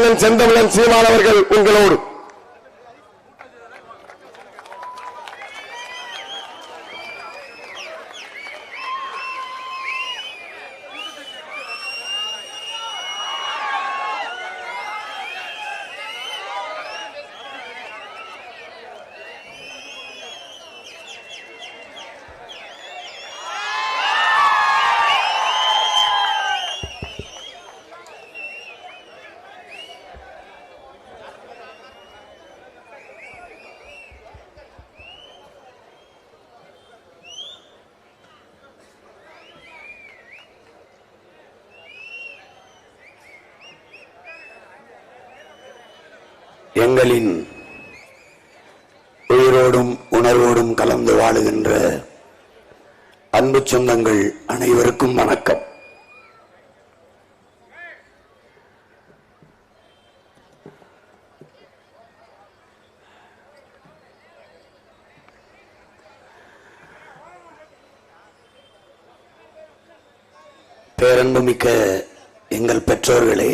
அண்ணன் செந்தமிழன் சீமான் அவர்கள் உங்களோடு. எங்களின் உயிரோடும் உணர்வோடும் கலந்து வாழுகின்ற அன்பு சொந்தங்கள் அனைவருக்கும் வணக்கம். பேரன்புமிக்க எங்கள் பெற்றோர்களே,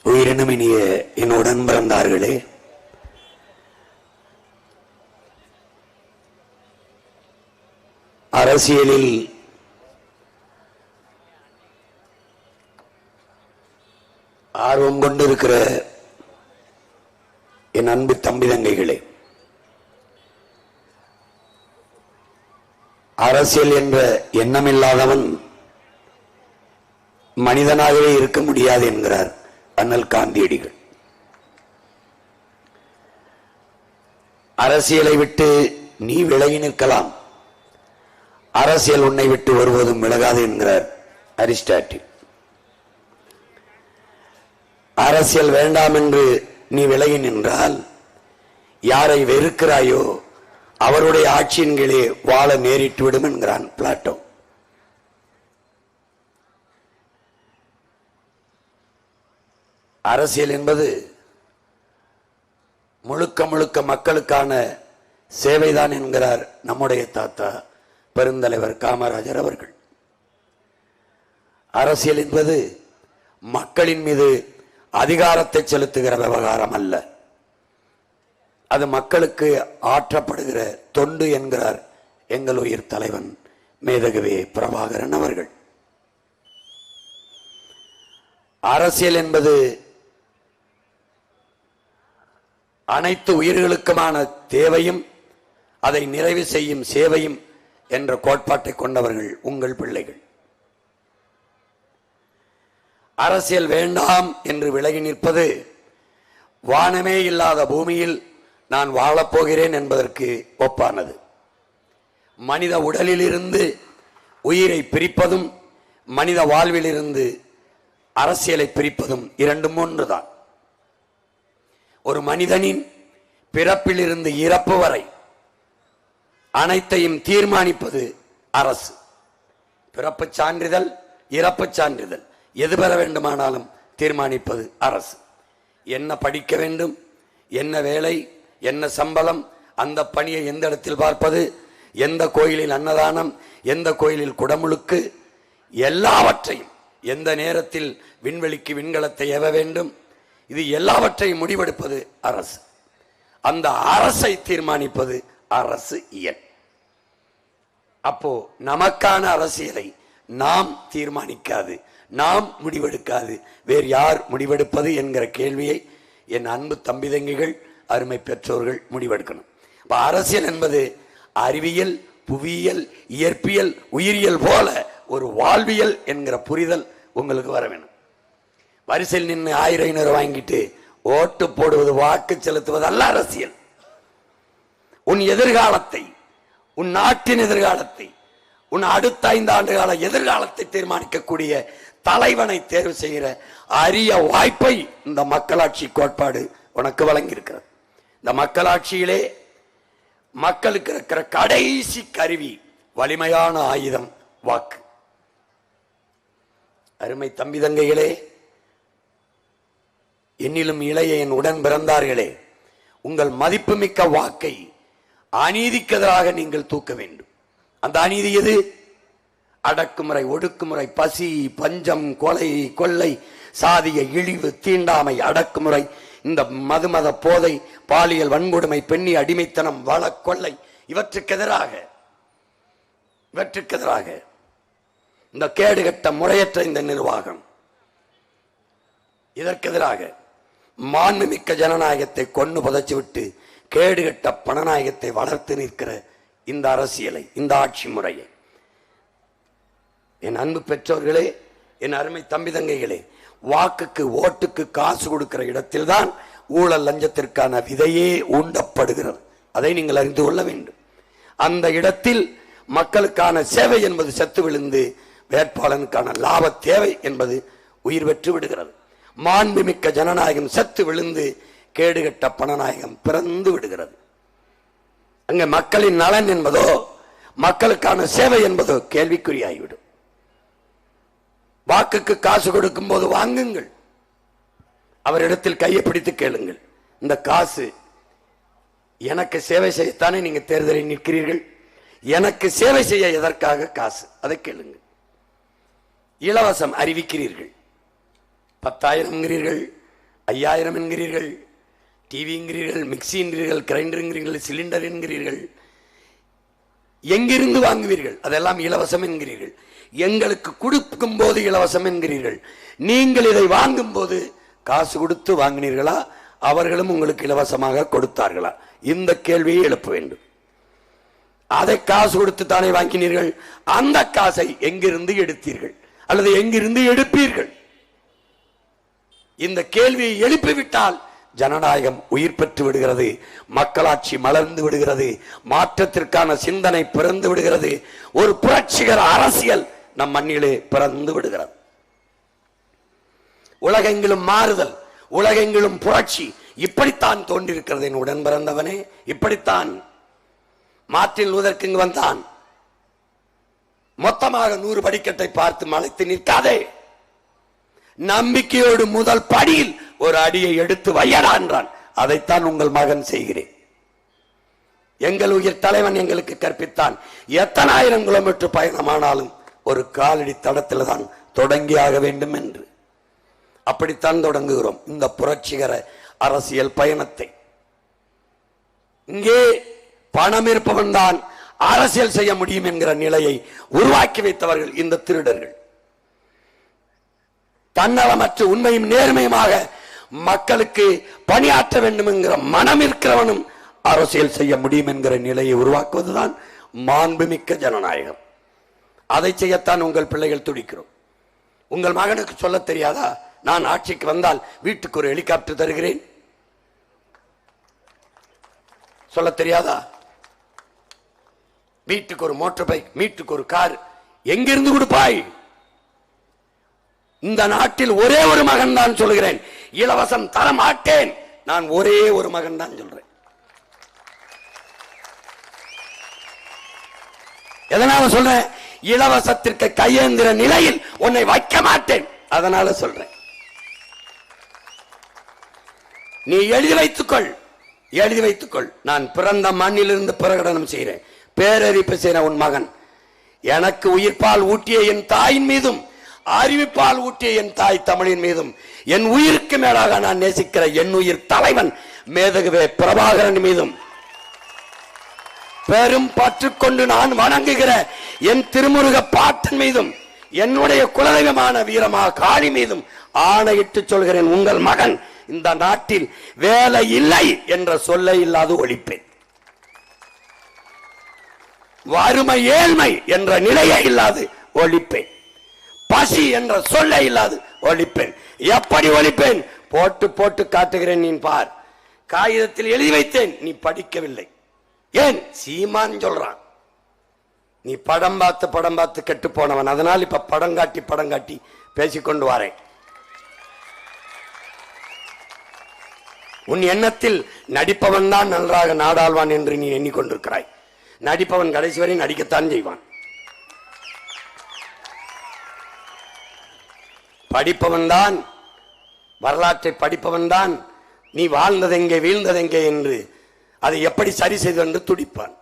உயிரினும் இனிய என்னுடன் பிறந்தார்களே, அரசியலில் ஆர்வம் கொண்டிருக்கிற என் அன்பு தம்பி தங்கைகளே, அரசியல் என்ற எண்ணமில்லாதவன் மனிதனாகவே இருக்க முடியாது என்கிறார் அண்ணல் காந்தியடிகள். அரசியலை விட்டு நீ விலகி நிற்கலாம், அரசியல் உன்னை விட்டு ஒருபோதும் விலகாது என்கிறார் அரிஸ்டாட்டில். அரசியல் வேண்டாம் என்று நீ விலகி நின்றால் யாரை வெறுக்கிறாயோ அவருடைய ஆட்சியின் கீழே வாழ நேரிட்டு விடும் என்கிறான் பிளாட்டோ. அரசியல் என்பது முழுக்க முழுக்க மக்களுக்கான சேவைதான் என்கிறார் நம்முடைய தாத்தா பெருந்தலைவர் காமராஜர் அவர்கள். அரசியல் என்பது மக்களின் மீது அதிகாரத்தை செலுத்துகிற விவகாரம் அல்ல, அது மக்களுக்கு ஆற்றப்படுகிற தொண்டு என்கிறார் எங்கள் உயிர் தலைவன் மேதகவே பிரபாகரன் அவர்கள். அரசியல் என்பது அனைத்து உயிர்களுக்குமான தேவையும் அதை நிறைவு செய்யும் சேவையும் என்ற கோட்பாட்டை கொண்டவர்கள் உங்கள் பிள்ளைகள். அரசியல் வேண்டாம் என்று விலகி நிற்பது வானமே இல்லாத பூமியில் நான் வாழப்போகிறேன் என்பதற்கு ஒப்பானது. மனித உடலிலிருந்து உயிரை பிரிப்பதும் மனித வாழ்விலிருந்து அரசியலை பிரிப்பதும் இரண்டும் ஒன்றுதான். ஒரு மனிதனின் பிறப்பிலிருந்து இறப்பு வரை அனைத்தையும் தீர்மானிப்பது அரசு. பிறப்பு சான்றிதழ், இறப்பு சான்றிதழ், எது பெற வேண்டுமானாலும் தீர்மானிப்பது அரசு. என்ன படிக்க வேண்டும், என்ன வேலை, என்ன சம்பளம், அந்த பணியை எந்த இடத்தில் பார்ப்பது, எந்த கோயிலில் அன்னதானம், எந்த கோயிலில் குடமுழுக்கு, எல்லாவற்றையும் எந்த நேரத்தில் விண்வெளிக்கு விண்கலத்தை ஏவ வேண்டும், இது எல்லாவற்றையும் முடிவெடுப்பது அரசு. அந்த அரசை தீர்மானிப்பது அரசு இயல். அப்போ நமக்கான அரசியலை நாம் தீர்மானிக்காது, நாம் முடிவெடுக்காது, வேறு யார் முடிவெடுப்பது என்கிற கேள்வியை என் அன்பு தம்பி தங்கிகள் அருமை பெற்றோர்கள் முடிவெடுக்கணும். இப்ப அரசியல் என்பது அறிவியல், புவியியல், இயற்பியல், உயிரியல் போல ஒரு வாழ்வியல் என்கிற புரிதல் உங்களுக்கு வர வேணும். வரிசையில் நின்று 1000 வாங்கிட்டு ஓட்டு போடுவது, வாக்கு செலுத்துவது அல்ல அரசியல். உன் எதிர்காலத்தை, உன் நாட்டின் எதிர்காலத்தை, உன் அடுத்த 5 ஆண்டு கால எதிர்காலத்தை தீர்மானிக்கக்கூடிய தலைவனை தேர்வு செய்கிற அரிய வாய்ப்பை இந்த மக்களாட்சி கோட்பாடு உனக்கு வழங்கி இருக்கிறது. இந்த மக்களாட்சியிலே மக்களுக்கு இருக்கிற கடைசி கருவி, வலிமையான ஆயுதம் வாக்கு. அருமை தம்பி தங்கைகளே, என்னிலும் இளைய என் உடன் பிறந்தார்களே, உங்கள் மதிப்புமிக்க வாக்கை அநீதிக்கு எதிராக நீங்கள் தூக்க வேண்டும். அந்த அநீதி எது? அடக்குமுறை, ஒடுக்குமுறை, பசி, பஞ்சம், கொலை, கொள்ளை, சாதிய இழிவு, தீண்டாமை, அடக்குமுறை, இந்த மத போதை, பாலியல் வன்கொடுமை, பெண்ணி அடிமைத்தனம், வள கொள்ளை, இவற்றுக்கு எதிராக இந்த கேடுகட்ட முறையற்ற இந்த நிர்வாகம், இதற்கு எதிராக மாண்புமிக்க ஜனநாயகத்தை கொண்டு புதைச்சு விட்டு கேடுகட்ட பணநாயகத்தை வளர்த்து நிற்கிற இந்த அரசியலை, இந்த ஆட்சி முறையை, என் அன்பு பெற்றோர்களே, என் அருமை தம்பி தங்கைகளே, வாக்குக்கு ஓட்டுக்கு காசு கொடுக்கிற இடத்தில் தான் ஊழல் லஞ்சத்திற்கான விதையே ஊண்டப்படுகிறது. அதை நீங்கள் அறிந்து கொள்ள வேண்டும். அந்த இடத்தில் மக்களுக்கான சேவை என்பது செத்து விழுந்து வேட்பாளனுக்கான லாப தேவை என்பது உயிர் பெற்று விடுகிறது. மாண்புமிக்க ஜனநாயகம் செத்து விழுந்து கேடுகட்ட பணநாயகம் பிறந்து விடுகிறது. அங்க மக்களின் நலன் என்பதோ மக்களுக்கான சேவை என்பதோ கேள்விக்குறியாகிவிடும். வாக்குக்கு காசு கொடுக்கும் போது வாங்குங்கள், அவரிடத்தில் கையை பிடித்து கேளுங்கள், இந்த காசு எனக்கு சேவை செய்யத்தானே நீங்க தேர்தலில் நிற்கிறீர்கள், எனக்கு சேவை செய்ய எதற்காக காசு, அதை கேளுங்கள். இலவசம் அறிவிக்கிறீர்கள், 10,000 என்கிறீர்கள், 5,000 என்கிறீர்கள், டிவி என்கிறீர்கள், மிக்சி என்கிறீர்கள், கிரைண்டர் என்கிறீர்கள், சிலிண்டர் என்கிறீர்கள், எங்கிருந்து வாங்குவீர்கள்? அதெல்லாம் இலவசம் என்கிறீர்கள். எங்களுக்கு கொடுக்கும் போது இலவசம் என்கிறீர்கள். நீங்கள் இதை வாங்கும் போது காசு கொடுத்து வாங்கினீர்களா, அவர்களும் உங்களுக்கு இலவசமாக கொடுத்தார்களா? இந்த கேள்வியை எழுப்ப வேண்டும். அதை காசு கொடுத்து தானே வாங்கினீர்கள். அந்த காசை எங்கிருந்து எடுத்தீர்கள் அல்லது எங்கிருந்து எடுப்பீர்கள்? இந்த கேள்வியை எழுப்பிவிட்டால் ஜனநாயகம் உயிர் பெற்று விடுகிறது, மக்களாட்சி மலர்ந்து விடுகிறது, மாற்றத்திற்கான சிந்தனை பிறந்து விடுகிறது, ஒரு புரட்சிகர அரசியல் நம் மண்ணிலே பிறந்து விடுகிறது. உலகெங்கிலும் மாறுதல், உலகெங்கிலும் புரட்சி இப்படித்தான் தோன்றிருக்கிறது. என் உடன் பிறந்தவனே, இப்படித்தான் மார்ட்டின் லூதர் கிங் வந்தான். மொத்தமாக 100 படிக்கட்டை பார்த்து மலைத்து நிற்காதே, நம்பிக்கையோடு முதல் படியில் ஒரு அடியை எடுத்து வையடா என்றான். அதைத்தான் உங்கள் மகன் செய்கிறேன். எங்கள் உயிர் தலைவன் எங்களுக்கு கற்பித்தான், எத்தனை ஆயிரம் கிலோமீட்டர் பயணமானாலும் ஒரு காலடி தடத்தில் தான் தொடங்கியாக வேண்டும் என்று. அப்படித்தான் தொடங்குகிறோம் இந்த புரட்சிகர அரசியல் பயணத்தை. இங்கே பணம் இருப்பவன் தான் அரசியல் செய்ய முடியும் என்கிற நிலையை உருவாக்கி வைத்தவர்கள் இந்த திருடர்கள். தன்னலமற்ற உண்மையும் நேர்மையுமாக மக்களுக்கு பணியாற்ற வேண்டும் என்கிற மனம் இருக்கிறவனும் அரசியல் செய்ய முடியும் என்கிற நிலையை உருவாக்குவதுதான் மாண்புமிக்க ஜனநாயகம். அதை செய்யத்தான் உங்கள் பிள்ளைகள் துடிக்கிறோம். உங்கள் மகனுக்கு சொல்ல தெரியாதா, நான் ஆட்சிக்கு வந்தால் வீட்டுக்கு ஒரு ஹெலிகாப்டர் தருகிறேன்? சொல்ல தெரியாதா? வீட்டுக்கு ஒரு மோட்டார் பைக், வீட்டுக்கு ஒரு கார் எங்கிருந்து கொடுப்பாய்? இந்த நாட்டில் ஒரே ஒரு மகன் தான் சொல்கிறேன், இலவசம் தர மாட்டேன். நான் ஒரே ஒரு மகன் தான் சொல்றேன். எதனால சொல்றேன்? இலவசத்திற்கு கையேந்திர நிலையில் உன்னை வைக்க மாட்டேன், அதனால சொல்றேன். நீ எழுதி வைத்துக்கொள், நான் பிறந்த மண்ணிலிருந்து பிரகடனம் செய்கிறேன், பேரறிப்பு செய்கிற உன் மகன், எனக்கு உயிர்ப்பால் ஊட்டிய என் தாயின் மீதும் அறிவிப்பால் ஊட்டிய என் தாய் தமிழின் மீதும் என் உயிருக்கு மேலாக நான் நேசிக்கிற என் உயிர் தலைவன் மேதகுவே பிரபாகரன் மீதும் பெரும் பற்று கொண்டு நான் வணங்குகிற என் திருமுருக பாட்டன் மீதும் என்னுடைய குலதெய்வமான வீரமா காளி மீதும் ஆணையிட்டு சொல்கிறேன், உங்கள் மகன் இந்த நாட்டில் வேலை இல்லை என்ற சொல்லை இல்லாது ஒழிப்பேன், வறுமை ஏழ்மை என்ற நிலையை இல்லாது ஒழிப்பேன், பசி என்ற சொல்லை இல்லாது ஒழிப்பேன். எப்படி ஒழிப்பேன்? போட்டு போட்டு காட்டுகிறேன், நீ பார். காகிதத்தில் எழுதி வைத்தேன், நீ படிக்கவில்லை. ஏன்? சீமான் சொல்றான், நீ படம் பார்த்து கெட்டு போனவன், அதனால் இப்ப படம் காட்டி பேசிக்கொண்டு வரேன். உன் எண்ணத்தில் நடிப்பவன் தான் நன்றாக நாடாள்வான் என்று நீ எண்ணிக்கொண்டிருக்கிறாய். நடிப்பவன் கடைசி வரை நடிக்கத்தான் செய்வான். படிப்பவன் தான், வரலாற்றை படிப்பவன் தான் நீ வாழ்ந்ததெங்கே வீழ்ந்ததெங்கே என்று அதை எப்படி சரி செய்து என்று துடிப்பான்.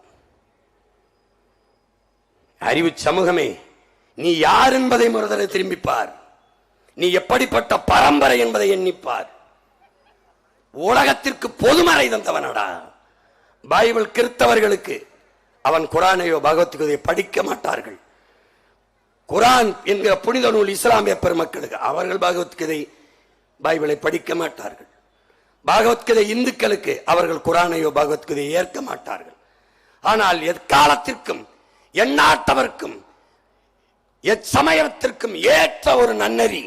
அறிவு சமூகமே, நீ யார் என்பதை முறைதலை திரும்பிப்பார். நீ எப்படிப்பட்ட பரம்பரை என்பதை எண்ணிப்பார். உலகத்திற்கு பொதுமறை தந்தவனடா. பைபிள் கிறிஸ்தவர்களுக்கு அவன் குரானையோ பகவத்கீதையை படிக்க மாட்டார்கள். குரான் என்கிற புனித நூல் இஸ்லாமிய பெருமக்களுக்கு, அவர்கள் பகவத்கீதை பைபிளை படிக்க மாட்டார்கள். பகவத்கீதை இந்துக்களுக்கு, அவர்கள் குரானையோ பகவத்கீதையை ஏற்க மாட்டார்கள். ஆனால் எக்காலத்திற்கும் எந்நாட்டவர்க்கும் எச்சமயத்திற்கும் ஏற்ற ஒரு நன்னறி,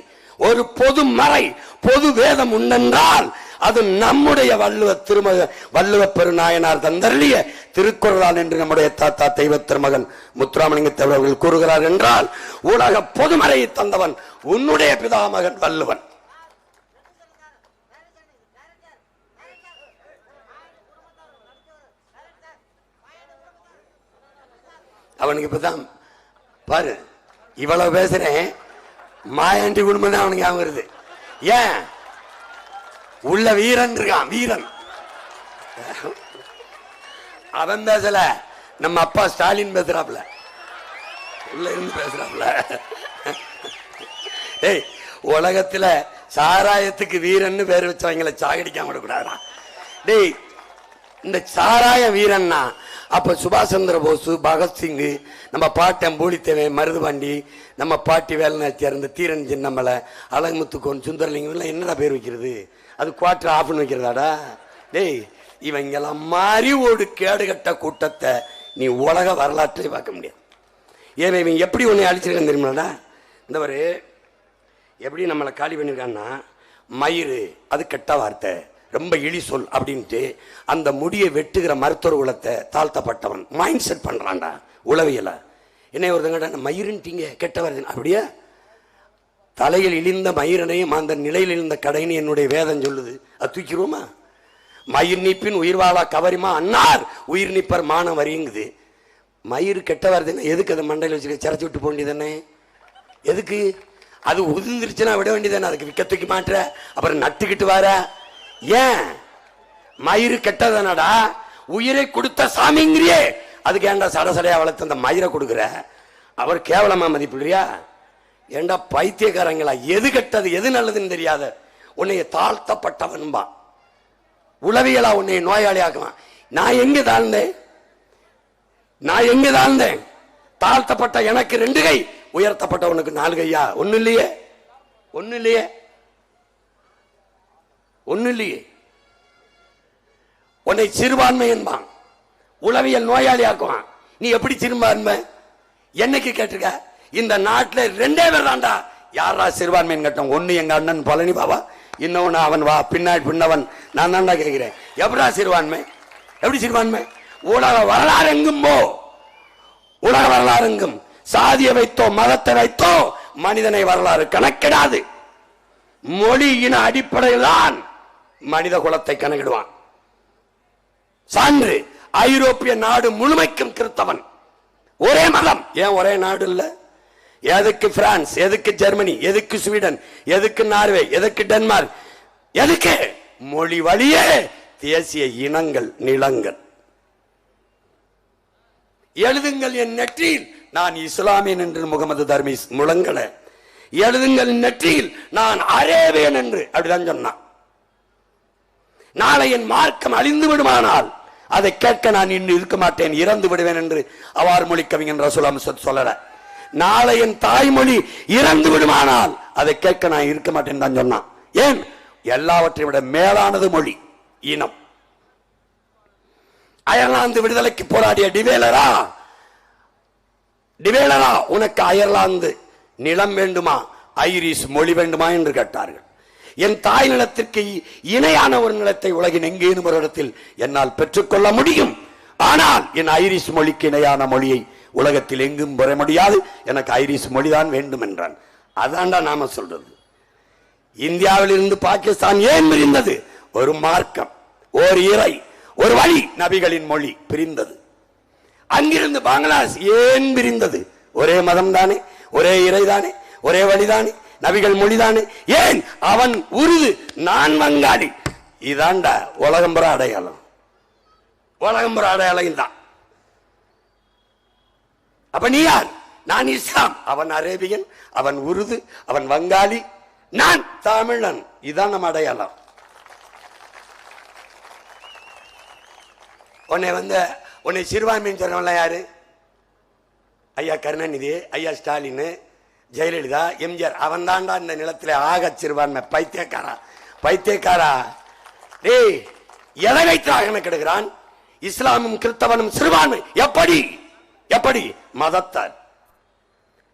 ஒரு பொது மறை, பொது வேதம் உண்டென்றால் அது நம்முடைய வள்ளுவ பெருநாயனார் தந்தருளிய திருக்குறளால் என்று நம்முடைய தாத்தா தெய்வ திருமகன் முத்துராமலிங்க தேவர்கள் கூறுகிறார் என்றால், உலக பொதுமறையை தந்தவன் உன்னுடைய பிதாமகன் வள்ளுவன். அவனுக்கு இப்பதான் பாரு, இவ்வளவு பேசுறேன், மாயாண்டி குடும்பம் தான் அவனுக்கு ஞாபகம் வருது. ஏன்? உள்ள வீரன் இருக்கான், வீரன். அவன் பேசல, நம்ம அப்பா ஸ்டாலின் பேசுறாப்ல, உள்ள இருந்து பேசுறாப்ல. ஏய், உலகத்துல சாராயத்துக்கு வீரன்னு பேர் வச்சவங்களை சாகடிக்காம விடக்கூடாதா? டேய், இந்த சாராய வீரன்னா அப்ப சுபாஷ் சந்திர போஸ், பகத்சிங், நம்ம பாட்டன் பூலித்தேவன், மருதுபாண்டி, நம்ம பாட்டி வேலுநாச்சியார், இந்த தீரன் சின்னமலை, அழகுமுத்துக்கோன், சுந்தரலிங்கம் என்னடா பேர் வைக்கிறது? அது குவார்டர் ஆஃப்னு வைக்கிறதாடா? டேய், இவங்கெல்லாம் மாதிரி ஒரு கேடுகட்ட கூட்டத்தை நீ உலக வரலாற்றை பார்க்க முடியாது. ஏன் இவன் எப்படி ஒன்று அழிச்சிருக்கான்னு தெரியுமாடா? இந்த ஒரு எப்படி நம்மளை காலி பண்ணியிருக்கான்னா, மயிறு அது கெட்ட வார்த்தை, ரொம்ப இழி சொல் அப்படின்ட்டு அந்த முடியை வெட்டுகிற மருத்துவ குலத்தை தாழ்த்தப்பட்டவன் மைண்ட் செட் பண்றான்டா உளவியல. என்ன ஒருத்தங்க மயிருன்ட்டீங்க கெட்ட வருது, அப்படியே தலையில் இழிந்த மயிரனையும் அந்த நிலையில் இழிந்த கடைன்னு என்னுடைய வேதம் சொல்லுது. அது தூக்கிடுவோமா? மயிர் நீப்பின் உயிர் வாழா கவரிமா அன்னார் உயிர் நீப்பர் மானம் வரிங்குது. மயிறு கெட்ட வருதுன்னா எதுக்கு அதை மண்டையில் வச்சுக்க சிறச்சி விட்டு போண்டியதானே? எதுக்கு? அது உதிர்ந்துருச்சுன்னா விட வேண்டியதானே? அதுக்கு விக்க தூக்கி மாற்ற அப்புறம் நட்டுக்கிட்டு வர. ஏன்? மயிறு கெட்டதானடா, உயிரை கொடுத்த சாமிங்கிறியே, அதுக்கு ஏன்டா சடசடையா வளர்த்து அந்த மயிரை கொடுக்குற? அவர் கேவலமா மதிப்பிடுறியா? ஏண்டா பைத்தியக்காரங்களா? எது கெட்டது எது நல்லதுன்னு தெரியாத உன்னைய தாழ்த்தப்பட்டவன்பா, உளவியலா உன்னை நோயாளி ஆக்குவான். நான் எங்க தாழ்ந்தேன்? நான் எங்க தாழ்ந்தேன்? தாழ்த்தப்பட்ட எனக்கு 2 கை, உயர்த்தப்பட்ட உனக்கு 4 கையா? ஒண்ணு இல்லையே, ஒண்ணு இல்லையே, ஒண்ணு இல்லையே. உன்னை சிறுபான்மை என்பான், உளவியல் நோயாளி ஆக்குவான். நீ எப்படி சிறுபான்மை? என்னைக்கு கேட்டிருக்க? இந்த நாட்டில் 2 பேர் தான்டா யாரா சிறுபான்மை கட்டம். ஒண்ணு எங்க அண்ணன் பழனி பாபா, இன்னொன்னு அவன் வா பின்னாடி பின்னவன் நான் தான்டா கேட்கிறேன். எப்படா சிறுபான்மை? எப்படி சிறுபான்மை? உலக வரலாறு எங்கும் போ, உலக வரலாறு எங்கும் சாதியை வைத்தோ மதத்தை வைத்தோ மனிதனை வரலாறு கணக்கிடாது. மொழியின் அடிப்படையில் தான் மனித குலத்தை கணக்கிடுவான். சான்று ஐரோப்பிய நாடு முழுமைக்கும் கிறிஸ்தவன், ஒரே மதம். ஏன் ஒரே நாடு இல்ல? எதுக்கு பிரான்ஸ், எதுக்கு ஜெர்மனி, எதுக்கு ஸ்வீடன், எதுக்கு நார்வே, எதுக்கு டென்மார்க்? எதுக்கு? மொழி வழியே தேசிய இனங்கள், நிலங்கள். எழுதுங்கள் என் நெற்றியில் நான் இஸ்லாமியன் என்று முகமது தர்மீஸ் முழங்கல. எழுதுங்கள் நெற்றியில் நான் அரேபியன் என்று, அப்படிதான் சொன்னான். நாளை என் மார்க்கம் அழிந்து விடுமானால் அதை கேட்க நான் இன்னும் இருக்க மாட்டேன், இறந்து விடுவேன் என்று அவார் மொழி கவிஞன் ரசூல் அம்சத் சொல்லல. நாளை என் தாய்மொழி இறந்து விடுமானால் அதை கேட்க நான் இருக்க மாட்டேன் தான் சொன்னான். ஏன்? எல்லாவற்றை விட மேலானது மொழி, இனம். அயர்லாந்து விடுதலைக்கு போராடிய டிவேலரா, டிவேலரா உனக்கு அயர்லாந்து நிலம் வேண்டுமா, ஐரிஷ் மொழி வேண்டுமா என்று கேட்டார்கள். என் தாய் நிலத்திற்கு இணையான ஒரு நிலத்தை உலகின் எங்கேனும் ஒரு இடத்தில் என்னால் பெற்றுக்கொள்ள முடியும், ஆனால் என் ஐரிஷ் மொழிக்கு இணையான மொழியை உலகத்தில் எங்கும் பெற முடியாது, எனக்கு ஐரிஷ் மொழிதான் வேண்டும் என்றான். அதான்டா நாம சொல்றது. இந்தியாவில் இருந்து பாகிஸ்தான் ஏன் பிரிந்தது? ஒரு மார்க்கம், ஒரு இறை, ஒரு வழி, நபிகளின் மொழி பிரிந்தது. அங்கிருந்து பங்களாதேஷ் ஏன் பிரிந்தது? ஒரே மதம் தானே, ஒரே இறை தானே, ஒரே வழிதானே, நபிகள் மொழிதானே. ஏன்? அவன் உருது, நான் வங்காளி. இதாண்டா உலகம்புற அடையாளம், உலகம்புற அடையாளம் தான். அப்ப நீ யார்? நான் இஸ்லாம். அவன் அரேபியன், அவன் உருது, அவன் வங்காளி, நான் தமிழன். இதான் நம்ம அடையாளம். உன்னை சிறுபான்மைன்னு சொன்னவன்ல யாரு? ஐயா கருணாநிதி, ஐயா ஸ்டாலின், ஜெயலலிதா, எம்ஜிஆர். அவன் தாண்டா இந்த நிலத்தில் ஆக சிறுபான்மை. பைத்தியக்காரா டேய், எதை வைத்து கெடுக்கிறான்? இஸ்லாமும் கிறிஸ்தவனும் சிறுபான்மை எப்படி? எப்படி? மதத்தால்.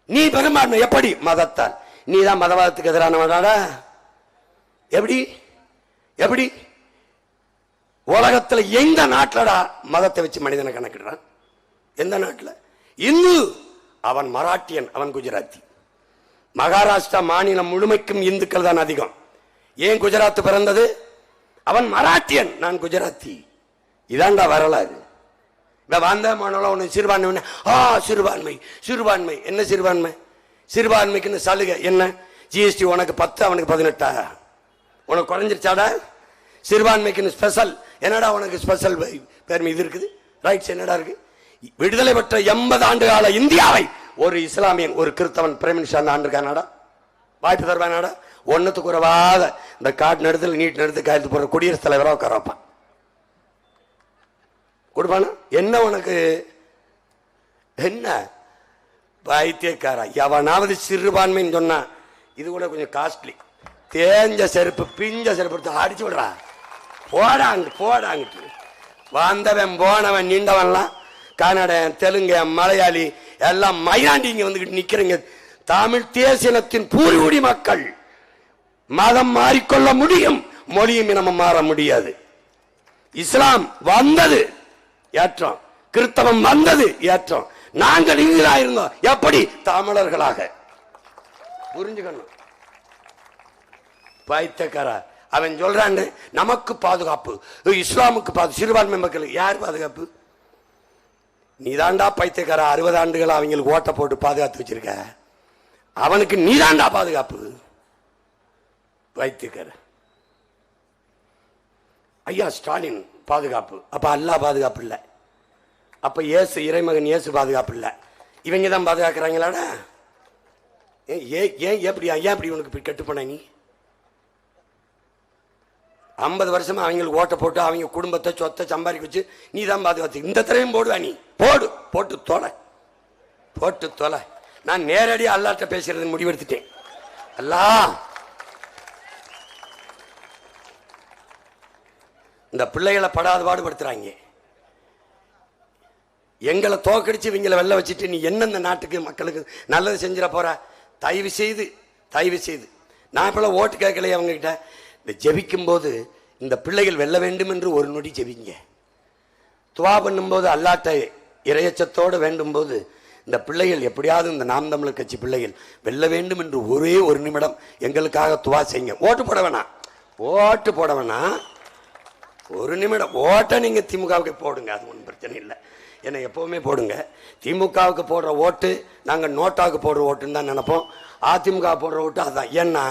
நீ பெரும்பான்மை எப்படி? மதத்தால். நீ தான் மதவாதத்துக்கு எதிரானவனாடா. எப்படி? எப்படி? உலகத்தில் எந்த நாட்டிலடா மதத்தை வச்சு மனிதனை கணக்கிடுறான்? எந்த நாட்டில்? இந்து அவன் மராட்டியன், அவன் குஜராத்தி. மகாராஷ்டிரா மாநிலம் முழுமைக்கும் இந்துக்கள் தான் அதிகம். ஏன் குஜராத் பிறந்தது? அவன் மராட்டியன், நான் குஜராத்தி. இதாண்டா வரலாறு. வந்த சிறுபான்மை. சிறுபான்மை சிறுபான்மை என்ன சிறுபான்மை? சிறுபான்மைக்கு சலுகை என்ன? ஜிஎஸ்டி உனக்கு 10, அவனுக்கு 18. உனக்கு குறைஞ்சிருச்சாடா? சிறுபான்மைக்கு ஸ்பெஷல் என்னடா? உனக்கு ஸ்பெஷல் பெருமை இது இருக்குது, ரைட்ஸ் என்னடா இருக்கு? விடுதலை பெற்ற 80 ஆண்டு கால இந்தியாவை ஒரு இஸ்லாமியன், ஒரு கிறிஸ்தவன் பிரைம் மினிஸ்டர் ஆண்டிருக்கானாடா? வாய்ப்பு தருவானாடா? ஒன்னத்துக்கு குறைவாத இந்த காட்டு நடத்துல நீட் நடத்து காயத்து போற குடியரசுத் தலைவராக உட்கார வைப்பான். கொடுப்பானா? என்ன உனக்கு என்ன பைத்தியக்காரா? எவனாவது சிறுபான்மைன்னு சொன்னா இது கூட கொஞ்சம் காஸ்ட்லி. தேஞ்ச செருப்பு, பிஞ்ச செருப்பு அடிச்சு விடுறா. போடாங்கிட்டு வந்தவன் போனவன் நீண்டவன்லாம் கன்னடன், தெலுங்கு, மலையாளி எல்லாம் மயிலாண்டி இங்க வந்துகிட்டு நிக்கிறீங்க. தமிழ் தேசியத்தின் பூர்வீடி மக்கள். மதம் மாறிக்கொள்ள முடியும், மொழியும் இனமும் மாற முடியாது. இஸ்லாம் வந்தது ஏற்றம், கிறிஸ்தவம் வந்தது ஏற்றம். நாங்கள் இங்கதான் இருந்தோம். எப்படி? தமிழர்களாக. புரிஞ்சுக்கணும். பைத்தியக்காரா அவன் சொல்றான் நமக்கு பாதுகாப்பு, இஸ்லாமுக்கு பாதுகாப்பு, சிறுபான்மை மக்களுக்கு யார் பாதுகாப்பு? நீதாண்டா பைத்தியக்காரா. 60 ஆண்டுகள் அவங்களுக்கு ஓட்ட போட்டு பாதுகாத்து வச்சிருக்க. அவனுக்கு நீதாண்டா பாதுகாப்பு. பைத்தியக்கார. ஐயா ஸ்டாலின் பாதுகாப்பு. அப்ப அல்லாஹ் பாதுகாப்பு இல்லை. அப்ப இயேசு, இறைமகன் இயேசு பாதுகாப்பு இல்லை. இவங்க தான் பாதுகாக்கிறாங்களாடா? ஏன் எப்படி ஐயா இப்படி உனக்கு கெட்டு போன? நீ 50 வருஷமா அவங்களுக்கு ஓட்ட போட்டு அவங்க குடும்பத்தை சொத்தை சம்பாதிக்க வச்சு நீ தான் பாதுகாத்து. இந்த தடவையும் போடுவா நீ? போட்டு தொலை. நான் நேரடியாக அல்லாட்ட பேசுறது முடிவெடுத்துட்டேன். அல்லாஹ் இந்த பிள்ளைகளை படாத பாடுபடுத்துறாங்க. எங்களை தோக்கடிச்சு இவங்களை வெள்ள வச்சுட்டு நீ என்ன இந்த நாட்டுக்கு மக்களுக்கு நல்லது செஞ்சிட போற? தயவு செய்து நான் இப்பெல்லாம் ஓட்டு கேட்கலையே அவங்க கிட்ட. இந்த ஜெபிக்கும் போது இந்த பிள்ளைகள் வெல்ல வேண்டும் என்று ஒரு நொடி ஜெபிங்க. துவா பண்ணும்போது அல்லாட்ட இறையச்சத்தோடு வேண்டும் போது இந்த பிள்ளைகள் எப்படியாவது இந்த நாம் தமிழர் கட்சி பிள்ளைகள் வெல்ல வேண்டும் என்று ஒரே ஒரு நிமிடம் எங்களுக்காக துவா செய்யுங்க. ஓட்டு போட வேணாம். ஒரு நிமிடம் ஓட்ட நீங்க திமுகவுக்கு போடுங்க, அது ஒன்றும் பிரச்சனை இல்லை. ஏன்னா எப்பவுமே போடுங்க. திமுகவுக்கு போடுற ஓட்டு நாங்கள் நோட்டாவுக்கு போடுற ஓட்டுன்னு தான் நினைப்போம். அதிமுக போடுற ஓட்டு அதுதான். ஏன்னா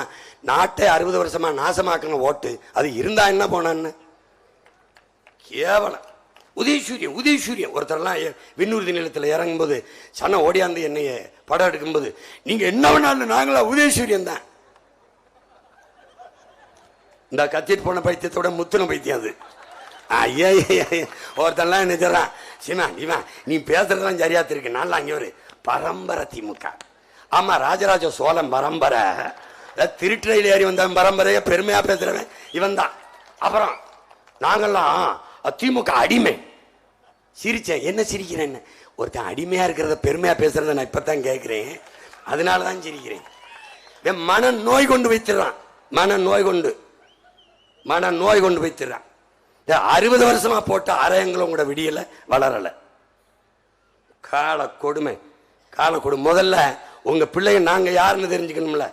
நாட்டை 60 வருஷமா நாசமாக்கின ஓட்டு அது இருந்தா என்ன போனான்னு கேவலம். உதயசூரியன் ஒருத்தரெல்லாம் விண்ணூர்தி நிலத்தில் இறங்கும்போது சன ஓடியாந்து என்னைய படம் எடுக்கும்போது நீங்க என்ன வேணாலும் நாங்களா உதயசூரியன் தான். இந்த கத்திட்டு போன பைத்தியத்தோட முத்துன பைத்தியம் அது. ஒருத்தன்லாம் என்ன சொல்றான், சிமா நீ பேசுறதுலாம் சரியா இருக்கு. நல்லா அங்கே ஒரு பரம்பரை திமுக. ஆமா, ராஜராஜ சோழன் பரம்பரை. திருட்டுறையில் ஏறி வந்தவன் பரம்பரைய பெருமையா பேசுறவன் இவன் தான். அப்புறம் நாங்கெல்லாம் திமுக அடிமை. சிரிச்சேன். என்ன சிரிக்கிறேன்னு? ஒருத்தன் அடிமையா இருக்கிறத பெருமையா பேசுறத நான் இப்பதான் கேட்கிறேன். அதனாலதான் சிரிக்கிறேன். மன நோய் கொண்டு வைத்திடறான். மன நோய் கொண்டு வைத்திடறான். 60 வருஷமா போட்ட அரையங்களும் கூட விடியல, வளரல. கால கொடுமை. முதல்ல உங்க பிள்ளைங்க நாங்க யாருன்னு தெரிஞ்சுக்கணும்ல,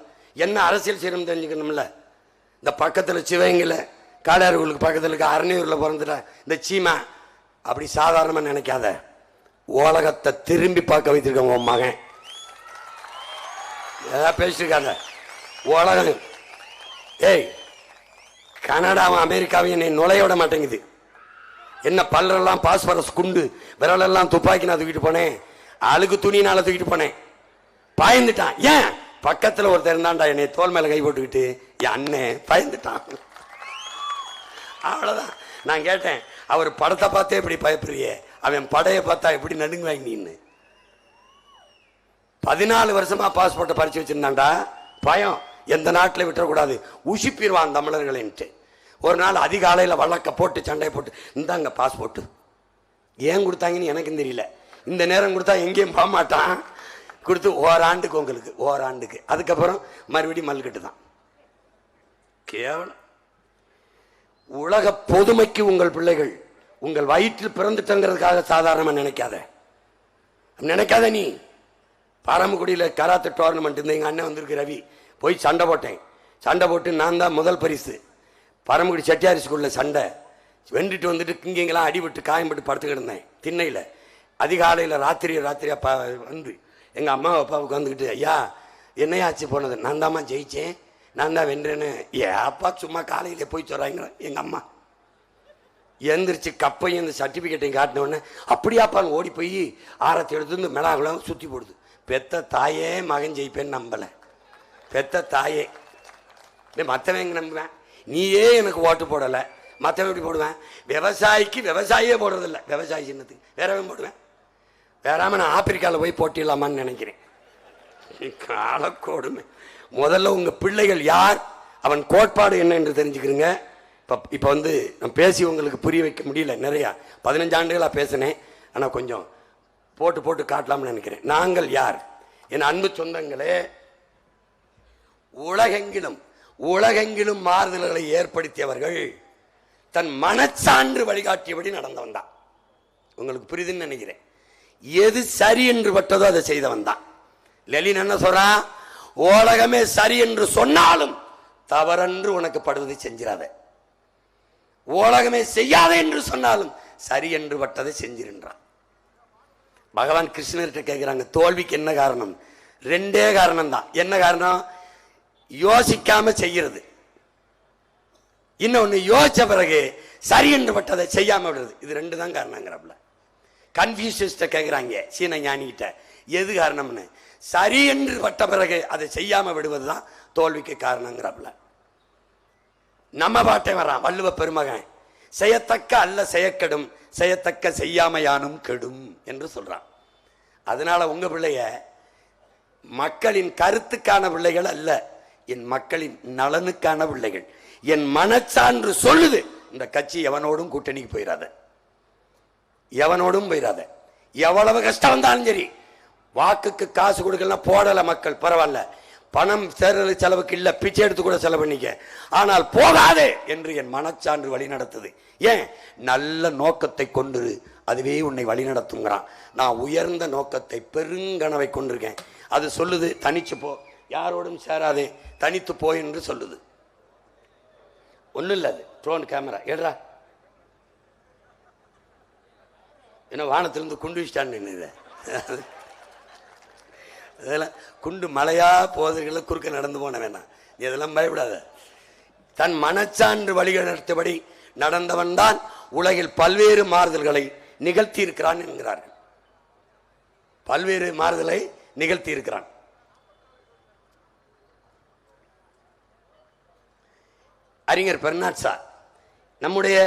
என்ன அரசியல் செய்யணும் தெரிஞ்சுக்கணும்ல. இந்த பக்கத்துல சிவகங்கையில காடாறுகளுக்கு பக்கத்துல இருக்க அரணியூர்ல பிறந்துட்ட இந்த சீமா அப்படி சாதாரணமா நினைக்காத. உலகத்தை திரும்பி பார்க்க வைத்திருக்காங்க உன் மகன். பேசிருக்காங்க உலகம். ஏய், கனடாவும் அமெரிக்காவும் என்னை நுழைய விட மாட்டேங்குது. என்ன பல்லரெல்லாம் பாஸ்பரஸ் குண்டு, விரலெல்லாம் துப்பாக்கி நான் தூக்கிட்டு போனேன். அழுகு துணினால தூக்கிட்டு போனேன். பாய்ந்துட்டான். ஏன்? பக்கத்துல ஒருத்தர் இருந்தான்டா, என்னை தோல் மேல கை போட்டுக்கிட்டு என் அண்ணன் பயந்துட்டான். அவ்வளவுதான். நான் கேட்டேன், அவர் படத்தை பார்த்தே இப்படி பயப்படுறியே, அவன் படையை பார்த்தா எப்படி நடுங்குவாங்க நீன்னு. 14 வருஷமா பாஸ்போர்ட்டை பறிச்சு வச்சிருந்தான்டா. பயம், எந்த நாட்டில் விட்டுறக்கூடாது, உசிப்பிடுவான் தமிழர்கள்ட்டு. ஒரு நாள் அதிகாலையில் வழக்க போட்டு சண்டையை போட்டு, இந்தாங்க பாஸ்போர்ட்டு. ஏன் கொடுத்தாங்கன்னு எனக்கும் தெரியல. இந்த நேரம் கொடுத்தா எங்கேயும் போக மாட்டான். கொடுத்து ஓராண்டுக்கு, உங்களுக்கு ஓராண்டுக்கு. அதுக்கப்புறம் மறுபடியும் மல்கட்டு தான். கேவலம். உலக பொதுமைக்கு உங்கள் பிள்ளைகள் உங்கள் வயிற்றில் பிறந்துட்டங்கிறதுக்காக சாதாரணமாக நினைக்காத. நீ பாரம்பக்குடியில் கராத்தே டோர்னமெண்ட் இந்த எங்கள் அண்ணன் வந்திருக்கு ரவி, போய் சண்டை போட்டு நான் தான் முதல் பரிசு. பரமக்குடி செட்டியாரி ஸ்கூலில் சண்டை வெண்டுட்டு வந்துட்டு இங்கெங்கெல்லாம் அடிபட்டு காயம்பட்டு படுத்துக்கிட்டு இருந்தேன் திண்ணையில். அதிகாலையில் ராத்திரியா வந்து எங்கள் அம்மா அப்பாவுக்கு வந்துக்கிட்டு, ஐயா என்னையாச்சு போனது? நான் தாம்மா ஜெயிச்சேன், நான் தான் வென்றேன்னு. அப்பா சும்மா காலையில் போய் சொல்கிறாங்க. எங்கள் அம்மா எந்திரிச்சு கப்பையும் இந்த சர்டிஃபிகேட்டையும் காட்டின உடனே அப்படியாப்பான்னு ஓடி போய் ஆரத்தி எடுத்து வந்து மிளகுலாம் சுற்றி போடுது. பெத்த தாயே மகன் ஜெயிப்பேன்னு நம்பலை. பெத்த தாயே. மற்றவன் எங்கே நம்புவேன்? நீயே எனக்கு ஓட்டு போடலை, மற்றவன் எப்படி போடுவேன்? விவசாயிக்கு விவசாயியே போடுறதில்லை. விவசாயி சின்னத்துக்கு வேறவன் போடுவேன். வேறாமல் நான் ஆப்பிரிக்காவில் போய் போட்டிடலாமான்னு நினைக்கிறேன். காலக்கோடுமை. முதல்ல உங்கள் பிள்ளைகள் யார், அவன் கோட்பாடு என்ன என்று தெரிஞ்சுக்கிறீங்க. இப்போ வந்து நான் பேசி உங்களுக்கு புரிய வைக்க முடியல. நிறையா 15 ஆண்டுகளாக பேசினேன். ஆனால் கொஞ்சம் போட்டு காட்டலாம்னு நினைக்கிறேன். நாங்கள் யார்? என் அன்பு சொந்தங்களே, உலகெங்கிலும் மாறுதல்களை ஏற்படுத்தியவர்கள் தன் மனச்சான்று வழிகாட்டியபடி நடந்தவன் தான். உங்களுக்கு புரியுதுன்னு நினைக்கிறேன். எது சரி என்று பட்டதோ அதை செய்தவன் தான். லெனின் என்ன சொல்றான்? உலகமே சரி என்று சொன்னாலும் தவறென்று உனக்கு படுவதை செஞ்சிடாத. உலகமே செய்யாத என்று சொன்னாலும் சரி என்று பட்டதை செஞ்சிருன்றான். பகவான் கிருஷ்ணர்கிட்ட கேட்கிறாங்க, தோல்விக்கு என்ன காரணம்? 2 காரணம் தான். என்ன காரணம்? யோசிக்காம செய்யறது. இன்னொன்னு யோசிச்ச பிறகு சரி என்று பட்டதை செய்யாம விடுறது. இது 2 தான் காரணங்கிறப்பல. கன்ஃபியூஷியஸ்ட கேட்கிறாங்க சீன ஞானிகிட்ட, எது காரணம்னு. சரி என்று பட்ட பிறகு அதை செய்யாம விடுவதுதான் தோல்விக்கு காரணங்கிறப்பல. நம்ம பாட்டை வரான் வள்ளுவ பெருமகன், செய்யத்தக்க அல்ல செய்யக்கெடும், செய்யத்தக்க செய்யாமையானும் கெடும் என்று சொல்றான். அதனால உங்க பிள்ளைய மக்களின் கருத்துக்கான பிள்ளைகள் அல்ல, என் மக்களின் நலனுக்கான பிள்ளைகள். என் மனச்சான்று சொல்லுது, இந்த கட்சி எவனோடும் கூட்டணிக்கு போயிடாத, எவனோடும் போயிடாத. எவ்வளவு கஷ்டம் வந்தாலும் சரி, வாக்குக்கு காசு கொடுக்கலாம் போடல மக்கள், பரவாயில்ல, பணம் தேர்தல் செலவுக்கு இல்ல, பிச்சை எடுத்து கூட செலவு பண்ணிக்க, ஆனால் போகாதே என்று என் மனச்சான்று வழி நடத்துது. ஏன்? நல்ல நோக்கத்தை கொண்டு அதுவே உன்னை வழி நடத்துங்கிறான். நான் உயர்ந்த நோக்கத்தை பெருங்கனவை கொண்டிருக்கேன். அது சொல்லுது, தனிச்சு போ, யாரோடும் சேராதே, தனித்து போ என்று சொல்லுது. ஒன்றும் இல்லை, அது ட்ரோன் கேமரா ஏடுறா, ஏன்னா வானத்திலிருந்து குண்டு வச்சிட்டான்னு அதெல்லாம் குண்டு மழையா போவதற்குள்ள குறுக்க நடந்து போன வேணாம், இதெல்லாம் பயப்படாத. தன் மனச்சான்று வழிகள் நடத்தபடி நடந்தவன் தான் உலகில் பல்வேறு மாறுதல்களை நிகழ்த்தி இருக்கிறான் என்கிறார்கள். பல்வேறு மாறுதலை நிகழ்த்தி இருக்கிறான். அறிஞர் பெர்னாட் ஷா, நம்முடைய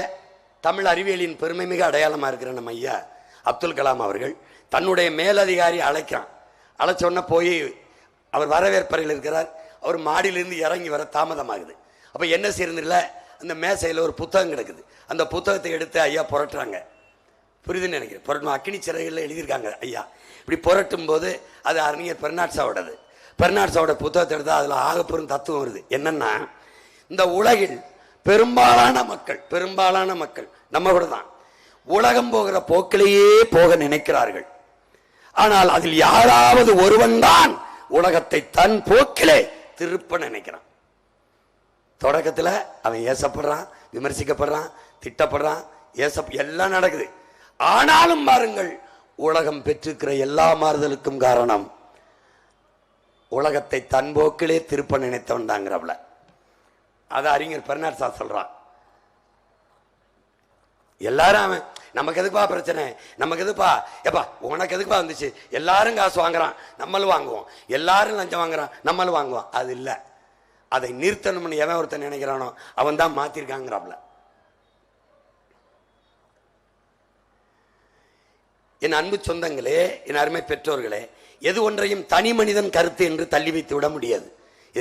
தமிழ் அறிவியலின் பெருமை மிக அடையாளமா இருக்கிற நம்ம ஐயா அப்துல் கலாம் அவர்கள் தன்னுடைய மேலதிகாரி அழைக்கிறான். அழைச்சோன்னா போய் அவர் வரவேற்பறையில் இருக்கிறார். அவர் மாடியிலிருந்து இறங்கி வர தாமதமாகுது. அப்போ என்ன செய்யறதில்ல, அந்த மேசையில் ஒரு புத்தகம் கிடக்குது. அந்த புத்தகத்தை எடுத்து ஐயா புரட்டுறாங்க. புரியுதுன்னு நினைக்கிறேன். புரட்டணும், அக்கினி சிறைகளில் எழுதியிருக்காங்க ஐயா. இப்படி புரட்டும் போது அது அறிஞர் பெர்னாட் ஷாவோடது. பெர்னாட் ஷாவோட புத்தகத்தை எடுத்தால் அதில் ஆகப்பெரும் தத்துவம் வருது. என்னன்னா, இந்த உலகில் பெரும்பாலான மக்கள் நம்ம கூட தான் உலகம் போகிற போக்கிலேயே போக நினைக்கிறார்கள். ஆனால் அதில் யாராவது ஒருவன் தான் உலகத்தை தன் போக்கிலே திருப்ப நினைக்கிறான். தொடக்கத்தில் அவன் ஏசப்படுறான், விமர்சிக்கப்படுறான், திட்டப்படுறான், எல்லாம் நடக்குது. ஆனாலும் பாருங்கள், உலகம் பெற்றிருக்கிற எல்லா மாறுதலுக்கும் காரணம் உலகத்தை தன் போக்கிலே திருப்ப நினைத்தவன் தாங்கிறவள. அதை அறிஞர் பெர்னாட் ஷா சொல்றான். எல்லாரும் அவன் நமக்கு எதுக்குப்பா பிரச்சனை, நமக்கு எதுப்பா, எப்பா உனக்கு எதுக்குப்பா வந்துச்சு, எல்லாரும் காசு வாங்குறான் நம்மளும் வாங்குவோம், எல்லாரும் லஞ்சம் வாங்குறான் நம்மளும் வாங்குவோம். அது இல்லை. அதை நிறுத்தணும்னு எவன் ஒருத்தன் நினைக்கிறானோ அவன் தான் மாத்திருக்காங்கிறாப்ல. என் அன்பு சொந்தங்களே, என் அருமை பெற்றோர்களே, எது ஒன்றையும் தனி மனிதன் கருத்து என்று தள்ளி வைத்து விட முடியாது.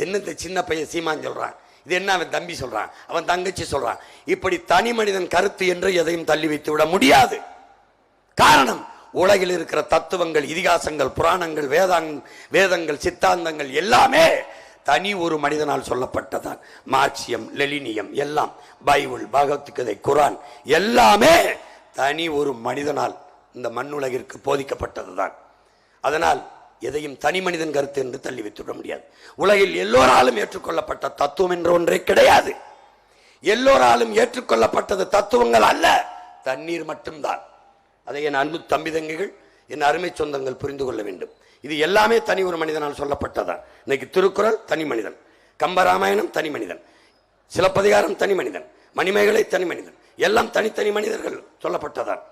என்ன இந்த சின்ன பையன் சீமான் சொல்றான், இது என்ன அவன் தம்பி சொல்றான், அவன் தங்கச்சி சொல்றான், இப்படி தனி மனிதன் கருத்து என்று எதையும் தள்ளி வைத்து விட முடியாது. காரணம், உலகில் இருக்கிற தத்துவங்கள், இதிகாசங்கள், புராணங்கள், வேதங்கள், சித்தாந்தங்கள் எல்லாமே தனி ஒரு மனிதனால் சொல்லப்பட்டதான். மார்க்சியம், லெனினியம் எல்லாம், பைபிள், பகவத்கீதை, குரான் எல்லாமே தனி ஒரு மனிதனால் இந்த மண்ணுலகிற்கு போதிக்கப்பட்டதுதான். அதனால் எதையும் தனி மனிதன் கருத்து என்று தள்ளி வைத்துவிட முடியாது. உலகில் எல்லோராலும் ஏற்றுக்கொள்ளப்பட்ட தத்துவம் என்ற ஒன்றே கிடையாது. எல்லோராலும் ஏற்றுக்கொள்ளப்பட்டது தத்துவங்கள் அல்ல, தண்ணீர் மட்டும்தான். அதை என் அன்பு தம்பி தங்கைகள், என் அருமை சொந்தங்கள் புரிந்து கொள்ள வேண்டும். இது எல்லாமே தனி ஒரு மனிதனால் சொல்லப்பட்டதான். இன்னைக்கு திருக்குறள் தனி மனிதன், கம்பராமாயணம் தனி மனிதன், சிலப்பதிகாரம் தனி மனிதன், மணிமேகலை தனி மனிதன், எல்லாம் தனித்தனி மனிதர்கள் சொல்லப்பட்டதான்.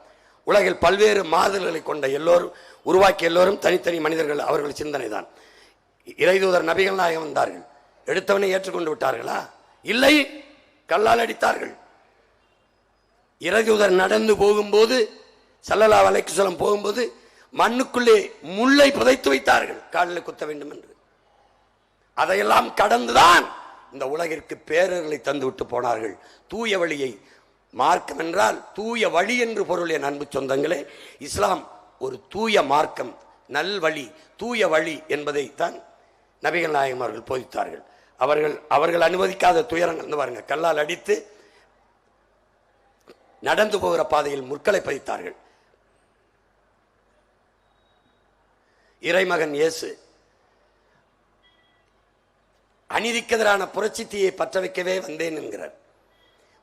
உலகில் பல்வேறு மாதல்களை கொண்ட எல்லோரும் உருவாக்கிய எல்லோரும் தனித்தனி மனிதர்கள், அவர்கள் சிந்தனை தான். இறைதூதர் நபிகள் நாயகம் வந்தார்கள், எடுத்தவனை ஏற்றுக்கொண்டு விட்டார்களா? இல்லை, கல்லால் அடித்தார்கள். இறைதூதர் நடந்து போகும்போது, ஸல்லல்லாஹு அலைஹி வஸல்லம் போகும்போது மண்ணுக்குள்ளே முள்ளை புதைத்து வைத்தார்கள், காலில் குத்த வேண்டும் என்று. அதையெல்லாம் கடந்துதான் இந்த உலகிற்கு பேரர்களை தந்து விட்டு போனார்கள். தூய வழியை, மார்க்கம் என்றால் தூய வழி என்று பொருள். என் அன்பு சொந்தங்களே, இஸ்லாம் ஒரு தூய மார்க்கம், நல்வழி, தூய வழி என்பதை தான் நபிகள் நாயகம் அவர்கள் போதித்தார்கள். அவர்கள் அனுமதிக்காத துயரங்கள் பாருங்க, கல்லால் அடித்து நடந்து போகிற பாதையில் முற்களை பதித்தார்கள். இறைமகன் இயேசு அநீதிக்கு எதிரான புரட்சி தீயை பற்ற வைக்கவே வந்தேன் என்கிறார்.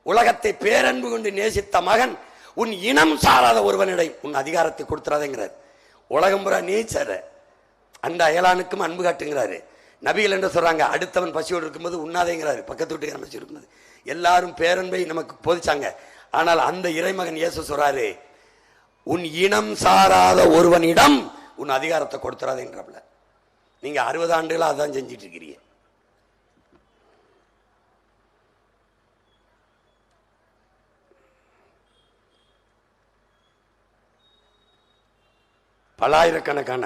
உலகத்தை பேரன்பு கொண்டு நேசித்த மகன் உன் இனம் சாராத ஒருவனிடை உன் அதிகாரத்தை கொடுத்துறாதேங்கிறார். உலகம் புறா நேச்சர அந்த அயலானுக்கும் அன்பு காட்டுங்கிறாரு. நபிகள் என்று சொல்றாங்க, அடுத்தவன் பசியோடு இருக்கும்போது உண்ணாதேங்கிறாரு, பக்கத்து வீட்டுக்கு பசி இருக்கும்போது. எல்லாரும் பேரன்பை நமக்கு போதிச்சாங்க. ஆனால் அந்த இறைமகன் இயேசு சொல்றாரு, உன் இனம் சாராத ஒருவனிடம் உன் அதிகாரத்தை கொடுத்துறாதேங்கிறப்பல. நீங்க 60 ஆண்டுகளா அதான் செஞ்சிட்டு இருக்கிறீங்க. பல்லாயிரக்கணக்கான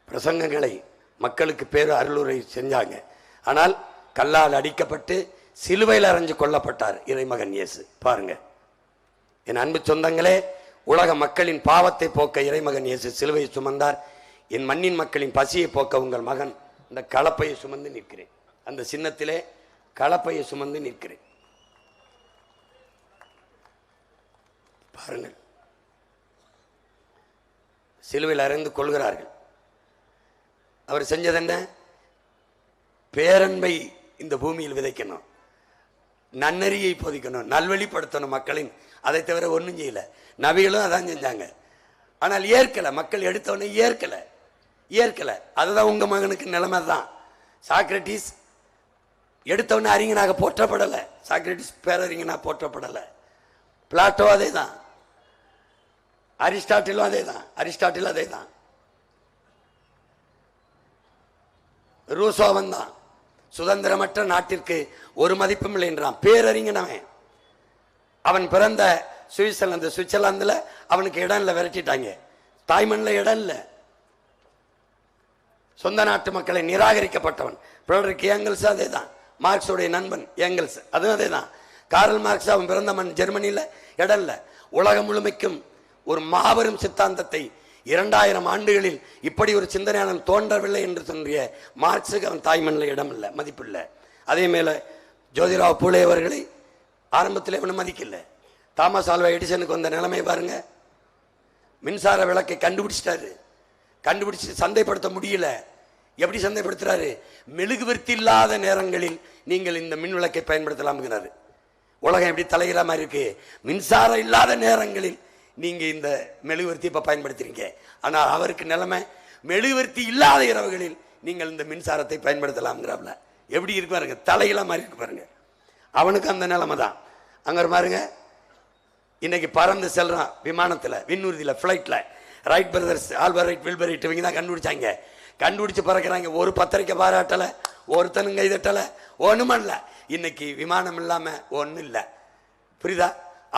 பிரசங்கங்களை மக்களுக்கு பேரு அருளுரை செஞ்சாங்க. ஆனால் கல்லால் அடிக்கப்பட்டு சிலுவையில் அறைஞ்சு கொல்லப்பட்டார் இறைமகன் இயேசு. பாருங்க என் அன்பு சொந்தங்களே, உலக மக்களின் பாவத்தை போக்க இறைமகன் இயேசு சிலுவையை சுமந்தார். என் மண்ணின் மக்களின் பசியை போக்க உங்கள் மகன் இந்த கலப்பையை சுமந்து நிற்கிறேன். அந்த சின்னத்திலே கலப்பையை சுமந்து நிற்கிறேன். பாருங்கள், சிலுவையில் அறைந்து கொள்கிறார்கள். அவர் செஞ்சது என்ன? பேரன்பை இந்த பூமியில் விதைக்கணும், நன்னறியை போதிக்கணும், நல்வழிப்படுத்தணும் மக்களின். அதை தவிர ஒன்றும் செய்யல. நபிகளும் அதான் செஞ்சாங்க. ஆனால் ஏற்கல, மக்கள் எடுத்தவனே ஏற்கல. அதுதான் உங்க மகனுக்கு நிலைமை தான். சாக்ரட்டிஸ் எடுத்தவனே அறிஞனாக போற்றப்படலை, சாக்ரட்டிஸ் பேரறிஞனாக போற்றப்படலை. பிளாட்டோ அதே தான், அரிஸ்டாட்டிலும் அதே தான், ரூசோவன் தான். சுதந்திரமற்ற நாட்டிற்கு ஒரு மதிப்பும் இல்லை என்றான். பேரறிஞனவன். அவன் பிறந்த சுவிட்சர்லாந்துல அவனுக்கு இடம் இல்லை, விரட்டிட்டாங்க. தாய்மண்ணில் இடம் இல்லை. சொந்த நாட்டு மக்களை நிராகரிக்கப்பட்டவன். ஃபிரெடரிக் ஏங்கல்ஸ் அதே தான், மார்க்ஸோடைய நண்பன் ஏங்கல்ஸ் அதுவும் அதே தான். காரல் மார்க்ஸ் அவன் பிறந்த மண் ஜெர்மனியில் இடம் இல்லை. உலகம் முழுமைக்கும் ஒரு மாபெரும் சித்தாந்தத்தை 2000 ஆண்டுகளில் இப்படி ஒரு சிந்தனையாளன் தோன்றவில்லை என்று சொல்றிய மார்க்ஸுக்கு அவன் தாய்மண்ணில் இடம் இல்லை, மதிப்பில்லை. அதே மேல ஜோதிராவ் பூலே அவர்களை ஆரம்பத்தில் அவனை மதிக்கல. தாமஸ் ஆல்வா எடிசனுக்கு வந்த நிலைமை பாருங்க. மின்சார விளக்கை கண்டுபிடிச்சு சந்தைப்படுத்த முடியல. எப்படி சந்தைப்படுத்துறாரு? மெழுகுவர்த்தி இல்லாத நேரங்களில் நீங்கள் இந்த மின் விளக்கை பயன்படுத்தலாம்ங்கிறாரு. உலகம் எப்படி தலைகிற மாதிரி இருக்கு. மின்சாரம் இல்லாத நேரங்களில் நீங்க இந்த மெழுகுவர்த்தி இப்ப பயன்படுத்துறீங்க. ஆனால் அவருக்கு நிலைமை, மெழுகுவர்த்தி இல்லாத இரவுகளில் நீங்கள் இந்த மின்சாரத்தை பயன்படுத்தலாம்ங்கிறாப்ல. எப்படி இருக்கு பாருங்க, தலையில மாதிரி இருக்கு பாருங்க. அவனுக்கு அந்த நிலைமை தான். அங்க பாருங்க, இன்னைக்கு பறந்து செல்றான் விமானத்தில், விண்ணூர்தியில், ஃப்ளைட்டில். ரைட் பிரதர்ஸ், ஆல்பர் ரைட், வில்பர் ரைட், இவங்க தான் கண்டுபிடிச்சாங்க. கண்டுபிடிச்சு பறக்கிறாங்க. ஒரு பத்திரிக்கை பாராட்டலை, ஒருத்தனுங்க இதட்டலை, ஒன்றும் இல்லை. இன்னைக்கு விமானம் இல்லாமல் ஒன்றும் இல்லை. புரியுதா?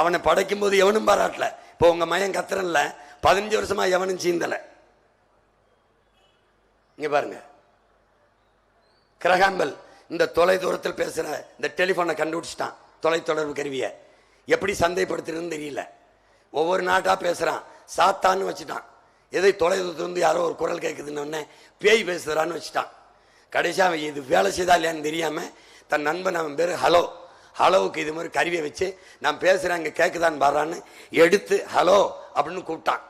அவனை படைக்கும் போது எவனும் பாராட்டல. இப்போ உங்க மயம் கத்துறன்ல, 15 வருஷமா எவனும் சீந்தலை. இங்க பாருங்க, கிரகாம்பல் இந்த தொலை தூரத்தில் பேசுற இந்த டெலிபோனை கண்டுபிடிச்சிட்டான். தொலைத்தொடர்பு கருவியை எப்படி சந்தைப்படுத்துறதுன்னு தெரியல. ஒவ்வொரு நாட்டா பேசுறான். சாத்தான்னு வச்சுட்டான். எதை தொலை தூரத்து யாரோ ஒரு குரல் கேட்குதுன்னு பேய் பேசுறான்னு வச்சுட்டான். கடைசியா அவன் இது வேலை செய்தா இல்லையான்னு தெரியாம தன் நண்பன், அவன் பேரு ஹலோ, ஹலோவுக்கு இது மாதிரி கருவியை வச்சு நான் பேசுறேன் இங்க கேட்குதான்னு பாடுறான்னு எடுத்து ஹலோ அப்படின்னு கூப்பிட்டான்.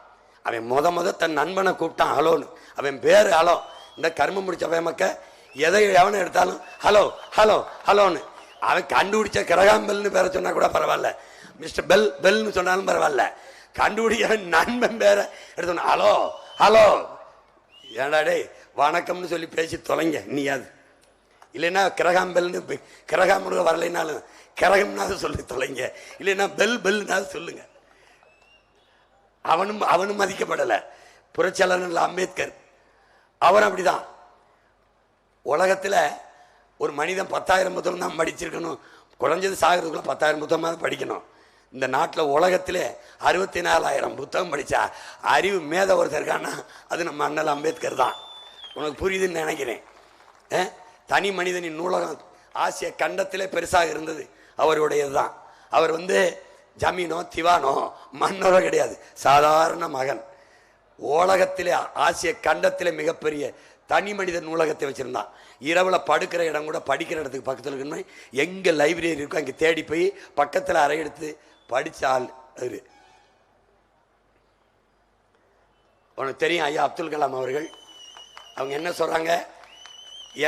அவன் முத தன் நண்பனை கூப்பிட்டான் ஹலோன்னு. அவன் பேரு ஹலோ. இந்த கர்மம் முடிச்ச பயமக்க எதை எவனை எடுத்தாலும் ஹலோ ஹலோ ஹலோன்னு. அவன் கண்டுபிடிச்ச கிரகாம்பல்னு பேரை சொன்னா கூட பரவாயில்ல, மிஸ்டர் பெல் பெல்னு சொன்னாலும் பரவாயில்ல. கண்டுபிடிக்கிற நண்பன் பேரை எடுத்தோம் ஹலோ ஹலோ. ஏன்டா டே வணக்கம்னு சொல்லி பேசி தொலைங்க நீயாது. இல்லைன்னா கிரகாம்பல்னு கிரகாமுருக வரலைனாலும் கிரகம்னாவது சொல்லி தொலைங்க. இல்லைன்னா பெல் பெல்னாவது சொல்லுங்க. அவனும் மதிக்கப்படலை. புரட்சியாளர் அம்பேத்கர் அவர் அப்படிதான். உலகத்தில் ஒரு மனிதன் 10,000 புத்தகம் தான் படிச்சிருக்கணும். குறைஞ்சது சாகிறதுக்குள்ள 10,000 புத்தகமாவது படிக்கணும். இந்த நாட்டில் உலகத்திலே 64,000 புத்தகம் படித்தா அறிவு மேத ஒருத்தர் இருக்கான்னா அது நம்ம அண்ணல் அம்பேத்கர் தான். உனக்கு புரியுதுன்னு நினைக்கிறேன். தனி மனிதனின் நூலகம் ஆசிய கண்டத்திலே பெருசாக இருந்தது அவருடையது தான். அவர் ஜமீனோ திவானோ மன்னரோ கிடையாது, சாதாரண மகன். உலகத்திலே ஆசிய கண்டத்திலே மிகப்பெரிய தனி மனித நூலகத்தை வச்சிருந்தான். இரவுல படுக்கிற இடம் கூட படிக்கிற இடத்துக்கு பக்கத்தில் இருக்குன்னு எங்க லைப்ரரி இருக்கோ அங்கே தேடி போய் பக்கத்தில் அறை எடுத்து படிச்ச ஆள் அவரு. உனக்கு தெரியும் ஐயா அப்துல் கலாம் அவர்கள். அவங்க என்ன சொல்றாங்க,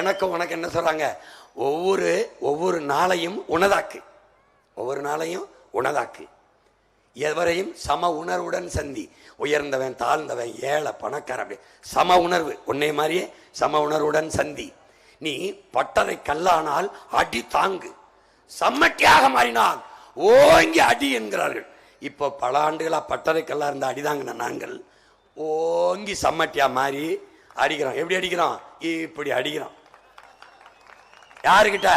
எனக்கு உனக்கு என்ன சொல்றாங்க, ஒவ்வொரு நாளையும் உணதாக்கு, ஒவ்வொரு நாளையும் உணதாக்கு, எவரையும் சம உணர்வுடன் சந்தி, உயர்ந்தவன் தாழ்ந்தவன் ஏழை பணக்காரன் அப்படி சம உணர்வு, உன்னை மாதிரியே சம உணர்வுடன் சந்தி. நீ பட்டறை கல்லானால் அடி தாங்கு, சம்மட்டியாக மாறினால் ஓங்கி அடி என்கிறார்கள். இப்போ பல ஆண்டுகளா பட்டறை கல்லா இருந்த அடிதாங்கின நாங்கள் ஓங்கி சம்மட்டியா மாறி அடிக்கிறோம். எப்படி அடிக்கிறோம்? இப்படி அடிக்கிறோம். யாருக்கிட்ட?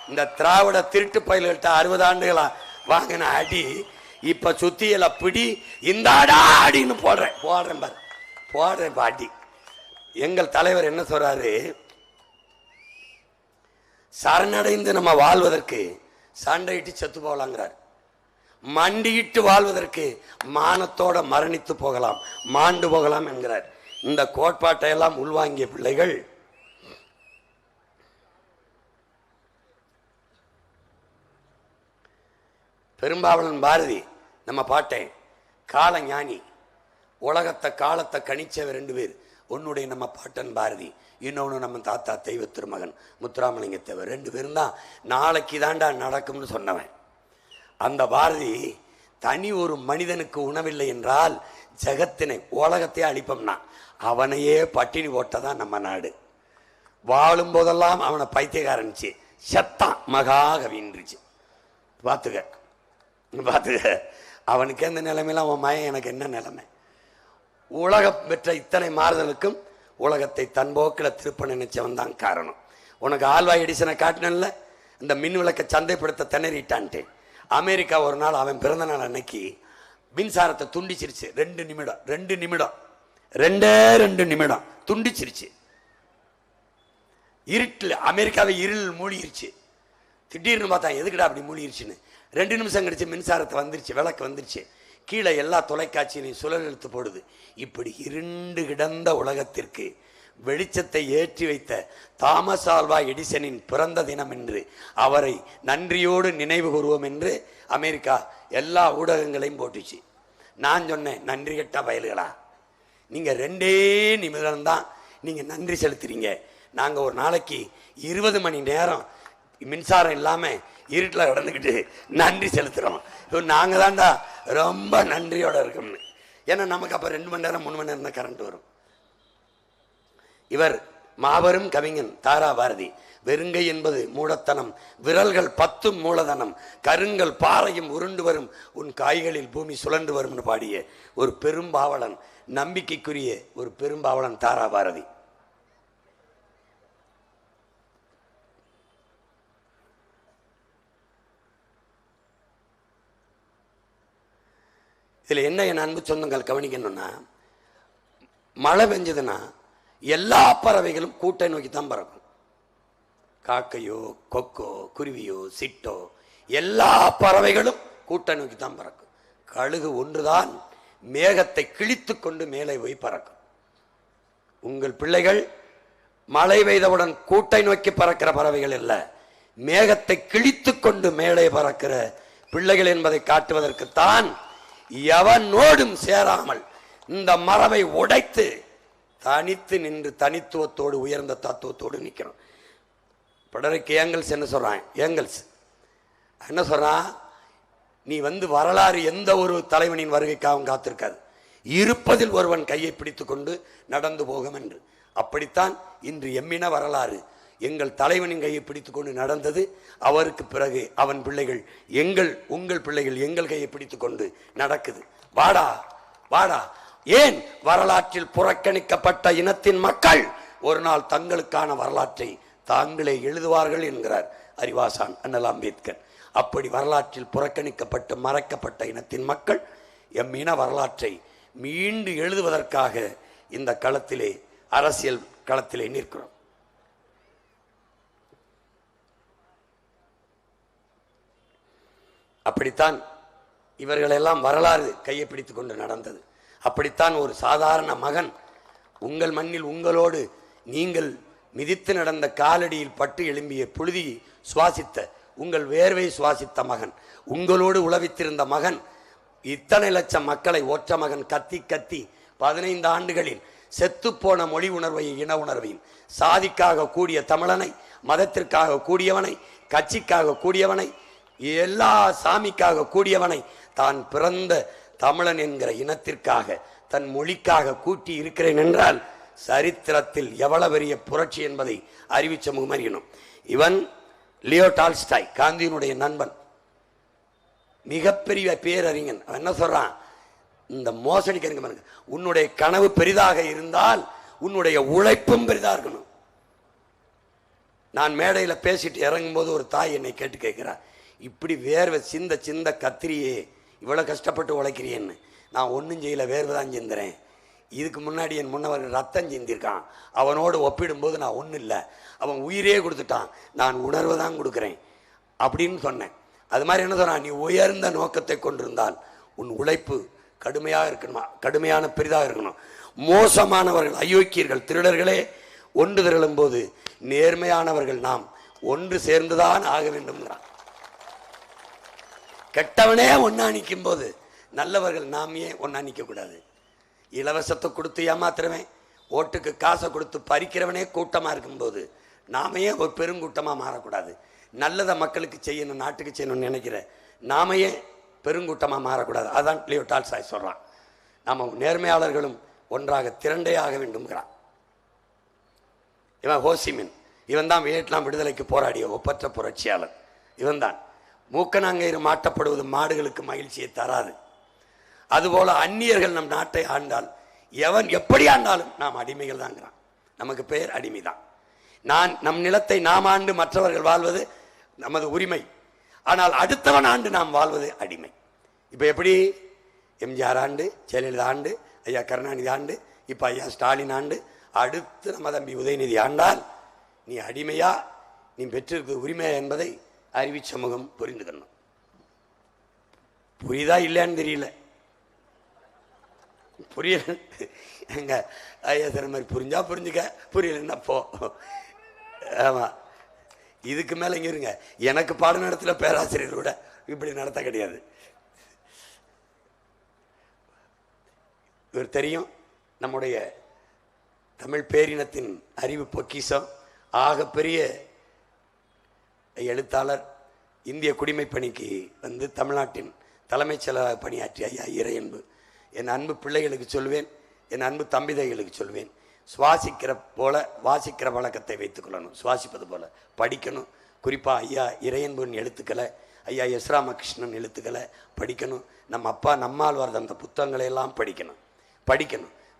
இந்த திராவிட திருட்டு பயில்கிட்ட 60 ஆண்டுகளா வாங்கின அடி இப்ப சுத்தியில பிடி இந்த அடின்னு போடுறேன் பாரு பாட்டி. எங்கள் தலைவர் என்ன சொல்றாரு, சரணடைந்து நம்ம வாழ்வதற்கு சண்டையிட்டு செத்து போகலாங்கிறார். மண்டியிட்டு வாழ்வதற்கு மானத்தோட மரணித்து போகலாம், மாண்டு போகலாம் என்கிறார். இந்த கோட்பாட்டை எல்லாம் உள்வாங்கிய பிள்ளைகள் பெரும்பாவளன் பாரதி நம்ம பாட்டேன் கால ஞானி, உலகத்தை காலத்தை கணிச்சவர் 2 பேர். ஒன்னுடைய நம்ம பாட்டன் பாரதி, இன்னொன்று நம்ம தாத்தா தெய்வ திருமகன் முத்துராமலிங்க தேவர். 2 பேரும் தான் நாளைக்கு தாண்டா நடக்கும்னு சொன்னவன். அந்த பாரதி தனி ஒரு மனிதனுக்கு உணவில்லை என்றால் ஜெகத்தினை உலகத்தையே அழிப்போம்னா அவனையே பட்டினி போட்டதான் நம்ம நாடு. வாழும் போதெல்லாம் அவனை பைத்தியக்காரன்ச்சு, செத்தான் மகாகவின்றுச்சு. பார்த்துக்க அவனுக்கு எந்த நிலைமையில அவன் மயம் எனக்கு என்ன நிலைமை? உலகம் பெற்ற இத்தனை மாறுதலுக்கும் உலகத்தை தன் போக்கில் திருப்ப நினைச்சவன் தான் காரணம். உனக்கு ஆல்வாய் எடிசனை காட்டினல, இந்த மின் விளக்கை சந்தைப்படுத்த திணறிட்டான்ட்டு. அமெரிக்கா ஒரு நாள் அவன் பிறந்த நாள் அன்னைக்கு மின்சாரத்தை துண்டிச்சிருச்சு. 2 நிமிடம் துண்டிச்சிருச்சு. இருட்டில் அமெரிக்காவை இருள் மூழ்கிருச்சு. திடீர்னு பார்த்தா எதுக்குடா அப்படி மூழ்கிருச்சுன்னு 2 நிமிஷம் கழிச்சு மின்சாரத்தை வந்துருச்சு, விளக்கு வந்துருச்சு. கீழே எல்லா தொலைக்காட்சியிலையும் சுழல் இழுத்து போடுது. இப்படி இருண்டு கிடந்த உலகத்திற்கு வெளிச்சத்தை ஏற்றி வைத்த தாமஸ் ஆல்வா எடிசனின் பிறந்த தினம் என்று அவரை நன்றியோடு நினைவு கூறுவோம் என்று அமெரிக்கா எல்லா ஊடகங்களையும் போட்டுச்சு. நான் சொன்னேன், நன்றி கெட்ட பயல்களா, நீங்க 2 நிமிடம்தான் நீங்க நன்றி செலுத்துறீங்க. நாங்க ஒரு நாளைக்கு 20 மணி நேரம் மின்சாரம் இல்லாம இருட்டில் கடந்துக்கிட்டு நன்றி செலுத்துறோம். நாங்க தான்டா ரொம்ப நன்றியோட இருக்கோம்னு. ஏன்னா நமக்கு அப்ப 2 மணி நேரம் 3 மணி நேரம் தான் கரண்ட் வரும். இவர் மாபெரும் கவிஞன் தாரா பாரதி வெறுங்கை என்பது மூடத்தனம், விரல்கள் 10 மூலதனம், கருங்கல் பாறையும் உருண்டு வரும், உன் காய்களில் பூமி சுழன்று வரும் பாடிய ஒரு பெரும்பாவலன், நம்பிக்கைக்குரிய ஒரு பெரும்பாவலன் தாராபாரதி. இதில் என்ன என் அன்பு சொந்தங்கள் கவனிக்கணும்னா, மழை பெஞ்சதுன்னா எல்லா பறவைகளும் கூட்டை நோக்கி தான் பறக்கும். காக்கையோ கொக்கோ குருவியோ சிட்டோ எல்லா பறவைகளும் கூட்டை நோக்கி தான் பறக்கும். கழுகு ஒன்றுதான் மேகத்தை கிழித்து கொண்டு மேலே போய் பறக்கும். உங்கள் பிள்ளைகள் மழை பெய்தவுடன் கூட்டை நோக்கி பறக்கிற பறவைகள் அல்ல, மேகத்தை கிழித்து கொண்டு மேலே பறக்கிற பிள்ளைகள் என்பதை காட்டுவதற்குத்தான் எவனோடும் சேராமல் இந்த மரபை உடைத்து தனித்து நின்று தனித்துவத்தோடு உயர்ந்த தத்துவத்தோடு நிற்கிறோம். படருக்கு ஏங்கல்ஸ் என்ன சொல்றான்? ஏங்கல்ஸ் என்ன சொல்றான்? நீ வரலாறு எந்த ஒரு தலைவனின் வருகைக்காகவும் காத்திருக்காது, இருப்பதில் ஒருவன் கையை பிடித்து கொண்டு நடந்து போகும் என்று. அப்படித்தான் இன்று எம்மின வரலாறு எங்கள் தலைவனின் கையை பிடித்து கொண்டு நடந்தது. அவருக்கு பிறகு அவன் பிள்ளைகள் உங்கள் பிள்ளைகள் எங்கள் கையை பிடித்து கொண்டு நடக்குது. வாடா வாடா. ஏன்? வரலாற்றில் புறக்கணிக்கப்பட்ட இனத்தின் மக்கள் ஒரு நாள் தங்களுக்கான வரலாற்றை தாங்களே எழுதுவார்கள் என்கிறார் அறிவாசான் அண்ணல் அம்பேத்கர். அப்படி வரலாற்றில் புறக்கணிக்கப்பட்டு மறைக்கப்பட்ட இனத்தின் மக்கள் எம் இன வரலாற்றை மீண்டு எழுதுவதற்காக இந்த களத்திலே, அரசியல் களத்திலே நிற்கிறோம். அப்படித்தான் இவர்களெல்லாம் வரலாறு கையை பிடித்துக் கொண்டு நடந்தது. அப்படித்தான் ஒரு சாதாரண மகன் உங்கள் மண்ணில் உங்களோடு நீங்கள் மிதித்து நடந்த காலடியில் பட்டு எழும்பிய புழுதி சுவாசித்த, உங்கள் வேர்வை சுவாசித்த மகன், உங்களோடு உழவித்திருந்த மகன், இத்தனை லட்சம் மக்களை ஒற்ற மகன் கத்தி கத்தி 15 ஆண்டுகளில் செத்துப்போன மொழி உணர்வையும் இன உணர்வையும், சாதிக்காக கூடிய தமிழனை, மதத்திற்காக கூடியவனை, கட்சிக்காக கூடியவனை, எல்லா சாமிக்காக கூடியவனை, தான் பிறந்த தமிழன் என்கிற இனத்திற்காக, தன் மொழிக்காக கூட்டி இருக்கிறேன் என்றால் சரித்திரத்தில் எவ்வளவு பெரிய புரட்சி என்பதை அறிவிச்ச முகமறியணும். இவன் லியோ டால்ஸ்டாய், காந்தியினுடைய நண்பன், மிகப்பெரிய பேரறிஞன். அவன் என்ன சொல்றான்? இந்த மோசடிக்கு உன்னுடைய கனவு பெரிதாக இருந்தால் உன்னுடைய உழைப்பும் பெரிதாக இருக்கணும். நான் மேடையில் பேசிட்டு இறங்கும் போது ஒரு தாய் என்னை கேட்டு கேட்கிறார், இப்படி வேர்வை சிந்த சிந்த கத்திரியே இவ்வளவு கஷ்டப்பட்டு உழைக்கிறியேன்னு. நான் ஒன்றும் செய்யல, வேர்வை தான் சிந்துறேன். இதுக்கு முன்னாடி என் முன்னவர்கள் ரத்தம் சிந்திருக்கான், அவனோடு ஒப்பிடும்போது நான் ஒன்றும் இல்லை, அவன் உயிரே கொடுத்துட்டான், நான் உணர்வு தான் கொடுக்குறேன் அப்படின்னு சொன்னேன். அது மாதிரி என்ன சொன்னான்? நீ உயர்ந்த நோக்கத்தை கொண்டிருந்தால் உன் உழைப்பு கடுமையாக இருக்கணுமா, கடுமையான பெரிதாக இருக்கணும். மோசமானவர்கள், அயோக்கியர்கள், திருடர்களே ஒன்று திரளும் போது நேர்மையானவர்கள் நாம் ஒன்று சேர்ந்துதான் ஆக வேண்டும்ங்கிறான். கெட்டவனே ஒன்னா நிற்கும் போது நல்லவர்கள் நாமே ஒன்னா நிற்க கூடாது. இலவசத்தை கொடுத்து ஏமாத்துறவன், ஓட்டுக்கு காசை கொடுத்து பறிக்கிறவனே கூட்டமா இருக்கும்போது நாமையே ஒரு பெருங்கூட்டமா மாறக்கூடாது. நல்லதை மக்களுக்கு செய்யணும், நாட்டுக்கு செய்யணும்னு நினைக்கிற நாமையே பெருங்கூட்டமா மாறக்கூடாது. அதான் லியோ டால்ஸ்டாய் சொல்றான். நாம நேர்மையாளர்களும் ஒன்றாக திரண்டே ஆக வேண்டும்ங்கிறான். இவன் ஹோசிமின், இவன் தான் வியட்நாம் விடுதலைக்கு போராடிய ஒப்பற்ற புரட்சியாளர். இவன் தான் மூக்கநாங்கயிறு மாட்டப்படுவது மாடுகளுக்கு மகிழ்ச்சியை தராது. அதுபோல அந்நியர்கள் நம் நாட்டை ஆண்டால், எவன் எப்படி ஆண்டாலும் நாம் அடிமைகள் தாங்கிறான். நமக்கு பெயர் அடிமைதான். நம் நிலத்தை நாம் ஆண்டு மற்றவர்கள் வாழ்வது நமது உரிமை. ஆனால் அடுத்தவன் ஆண்டு நாம் வாழ்வது அடிமை. இப்ப எப்படி? எம்ஜிஆர் ஆண்டு, ஜெயலலிதா ஆண்டு, ஐயா கருணாநிதி ஆண்டு, இப்ப ஐயா ஸ்டாலின் ஆண்டு, அடுத்து நம்ம தம்பி உதயநிதி ஆண்டால் நீ அடிமையா, நீ பெற்றிருக்க உரிமையா என்பதை அறிவி சமூகம் புரிந்துக்கணும். புரியுதா இல்லையான்னு தெரியல. புரியல எங்க ஐயா தர மாதிரி புரிஞ்சா புரிஞ்சுக்க, புரியலன்னா போ. ஆமா, இதுக்கு மேல இங்க இருங்க. எனக்கு பாடம் நடத்துல பேராசிரியரோட இப்படி நடத்த கிடையாது. இவர் தெரியும், நம்முடைய தமிழ் பேரினத்தின் அறிவு பொக்கிஷம், ஆகப்பெரிய எழுத்தாளர், இந்திய குடிமைப் பணிக்கு தமிழ்நாட்டின் தலைமைச் செயலராக பணியாற்றிய ஐயா இறையன்பு. என் அன்பு பிள்ளைகளுக்கு சொல்வேன், என் அன்பு தம்பிதைகளுக்கு சொல்வேன், சுவாசிக்கிற போல வாசிக்கிற வழக்கத்தை வைத்துக்கொள்ளணும். சுவாசிப்பது போல படிக்கணும். குறிப்பாக ஐயா இறையன்பன் எழுத்துக்களை, ஐயா எஸ் ராமகிருஷ்ணன் எழுத்துக்களை படிக்கணும். நம்ம அப்பா நம்மாழ்வார் அந்த புத்தகங்களை எல்லாம் படிக்கணும்.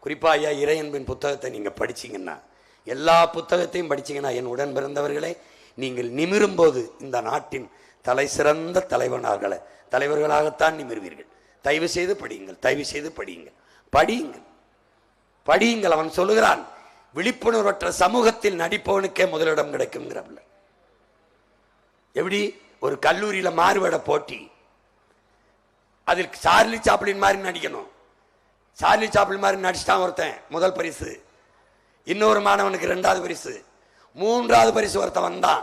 குறிப்பாக ஐயா இறையன்பின் புத்தகத்தை நீங்கள் படிச்சிங்கன்னா, எல்லா புத்தகத்தையும் படிச்சிங்கன்னா, என் உடன் பிறந்தவர்களே, நீங்கள் நிமிரும் போது இந்த நாட்டின் தலை சிறந்த தலைவர்களாகத்தான் நிமிர்வீர்கள். தயவு செய்து படியுங்கள். அவன் சொல்லுகிறான், விழிப்புணர்வற்ற சமூகத்தில் நடிப்பவனுக்கே முதலிடம் கிடைக்கும்ங்கிறப்பல. எப்படி ஒரு கல்லூரியில மாறுவேட போட்டி, அதில் சார்லி சாப்ளின் மாதிரி நடிக்கணும். சார்லி சாப்ளின் மாதிரி நடிச்சுட்டான் ஒருத்தன், முதல் பரிசு. இன்னொரு மாணவனுக்கு 2வது பரிசு, 3வது பரிசு ஒருத்தன் வந்தான்.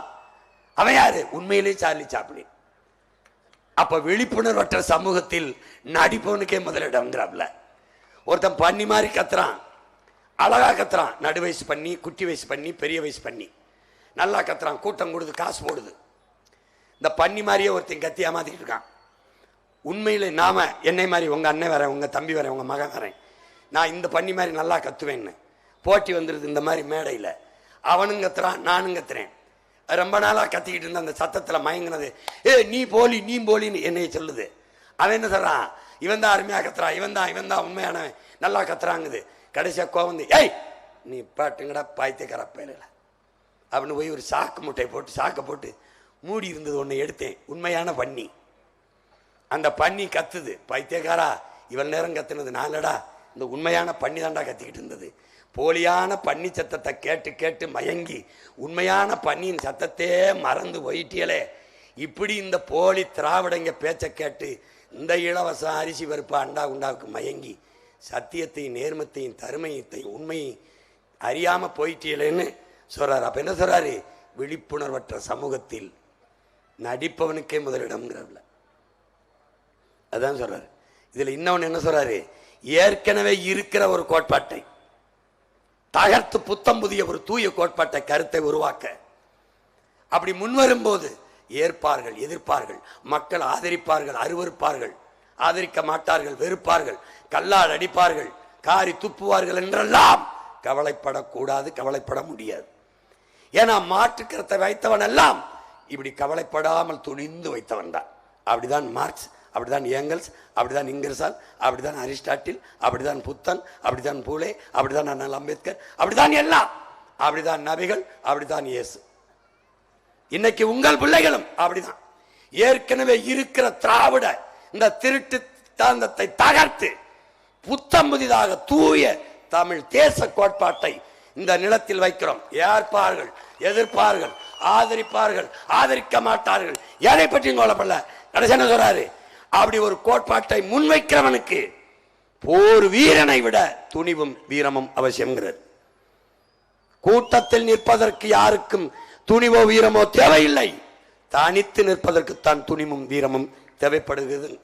அவன் யாரு? உண்மையிலேயே சார்லி சாப்ளின். அப்ப விழிப்புணர்வற்ற சமூகத்தில் நடிப்பவனுக்கே முதலிடம்ங்கிறப்பல. ஒருத்தன் பண்ணி மாதிரி கத்துறான், அழகா கத்துறான். நடு வயசு பண்ணி, குட்டி வயசு பண்ணி, பெரிய வயசு பண்ணி நல்லா கத்துறான். கூட்டம் கொடுது, காசு போடுது. இந்த பண்ணி மாதிரியே ஒருத்தன் கத்தி ஏமாத்திக்கிட்டு இருக்கான். உண்மையிலே நாம என்னை மாதிரி உங்க அண்ணன் வரேன், உங்க தம்பி வரேன், உங்க மகன் வரேன், நான் இந்த பண்ணி மாதிரி நல்லா கத்துவேன்னு போட்டி வந்துடுது. இந்த மாதிரி மேடையில் அவனும் கத்துறான், நானும் கத்துறேன். ரொம்ப நாளாக கத்திக்கிட்டு இருந்த அந்த சத்தத்தில் மயங்கினது, நீ போலின்னு என்னைய சொல்லுது. அவன் என்ன சொல்றான்? இவன் தான் அருமையாக கத்துறான், இவன் தான் உண்மையானவன், நல்லா கத்துறாங்குது. கடைசியாக கோவந்து, நீ பாட்டுங்கடா பாய்த்தேக்கார பயல அப்படின்னு போய் ஒரு சாக்கை போட்டு மூடி இருந்தது ஒன்று எடுத்தேன். உண்மையான பண்ணி. அந்த பண்ணி கத்துது. பைத்தியக்காரா, இவன் நேரம் கத்துனது நானடா, இந்த உண்மையான பண்ணி தாண்டா கத்திக்கிட்டு இருந்தது. போலியான பண்ணி சத்தத்தை கேட்டு மயங்கி உண்மையான பண்ணியின் சத்தத்தே மறந்து போயிட்டியலே. இப்படி இந்த போலி திராவிடங்க பேச்சை கேட்டு இந்த இலவசம் அரிசி பருப்பு அண்டா உண்டாவுக்கு மயங்கி சத்தியத்தையும் நேர்மத்தையும் தருமையத்தையும் உண்மையும் அறியாம போயிட்டியலேன்னு சொல்றாரு. அப்ப என்ன சொல்றாரு? விழிப்புணர்வற்ற சமூகத்தில் நடிப்பவனுக்கே முதலிடம்ங்கிறதுல அதான் சொல்றாரு. இதுல இன்னொன்னு என்ன சொல்றாரு? ஏற்கனவே இருக்கிற ஒரு கோட்பாட்டை தகர்த்து புத்தம் புதிய ஒரு தூய கோட்பாட்டை கருத்தை உருவாக்க அப்படி முன்வரும் போது ஏற்பார்கள், எதிர்ப்பார்கள், மக்கள் ஆதரிப்பார்கள், அருவருப்பார்கள், ஆதரிக்க மாட்டார்கள், வெறுப்பார்கள், கல்லால் அடிப்பார்கள், காரி துப்புவார்கள் என்றெல்லாம் கவலைப்படக்கூடாது, கவலைப்பட முடியாது. ஏன்னா மாற்று கருத்தை வைத்தவன் எல்லாம் இப்படி கவலைப்படாமல் துணிந்து வைத்தவன் தான். அப்படிதான் மார்க்ஸ், அப்படிதான் ஏங்கல்ஸ், அப்படிதான் இங்கர்சால், அப்படிதான் அரிஸ்டாட்டில், அப்படிதான் புத்தன், அப்படிதான் பூலே, அப்படிதான் அண்ணல் அம்பேத்கர், அப்படிதான் எல்லாம், அப்படிதான் நபிகள், அப்படிதான் இயேசு. இன்னைக்கு உங்கள் பிள்ளைகளும் அப்படிதான். ஏற்கனவே இருக்கிற திராவிட இந்த திருட்டு தாந்தத்தை தகர்த்து புத்தம் புதிதாக தூய தமிழ் தேச கோட்பாட்டை இந்த நிலத்தில் வைக்கிறோம். ஏற்பார்கள், எதிர்ப்பார்கள், ஆதரிப்பார்கள், ஆதரிக்க மாட்டார்கள், எதை பற்றியும் கவலைப்படல. கடைசி என்ன சொல்றாரு? அப்படி ஒரு கோட்பாட்டை முன்வைக்கிறவனுக்கு போர் வீரனை விட துணிவும் வீரமும் அவசியம்ங்கிறது. கூட்டத்தில் நிற்பதற்கு யாருக்கும் துணிவோ வீரமோ தேவையில்லை, தனித்து நிற்பதற்கு தான் துணிவும் வீரமும் தேவைப்படுகிறது.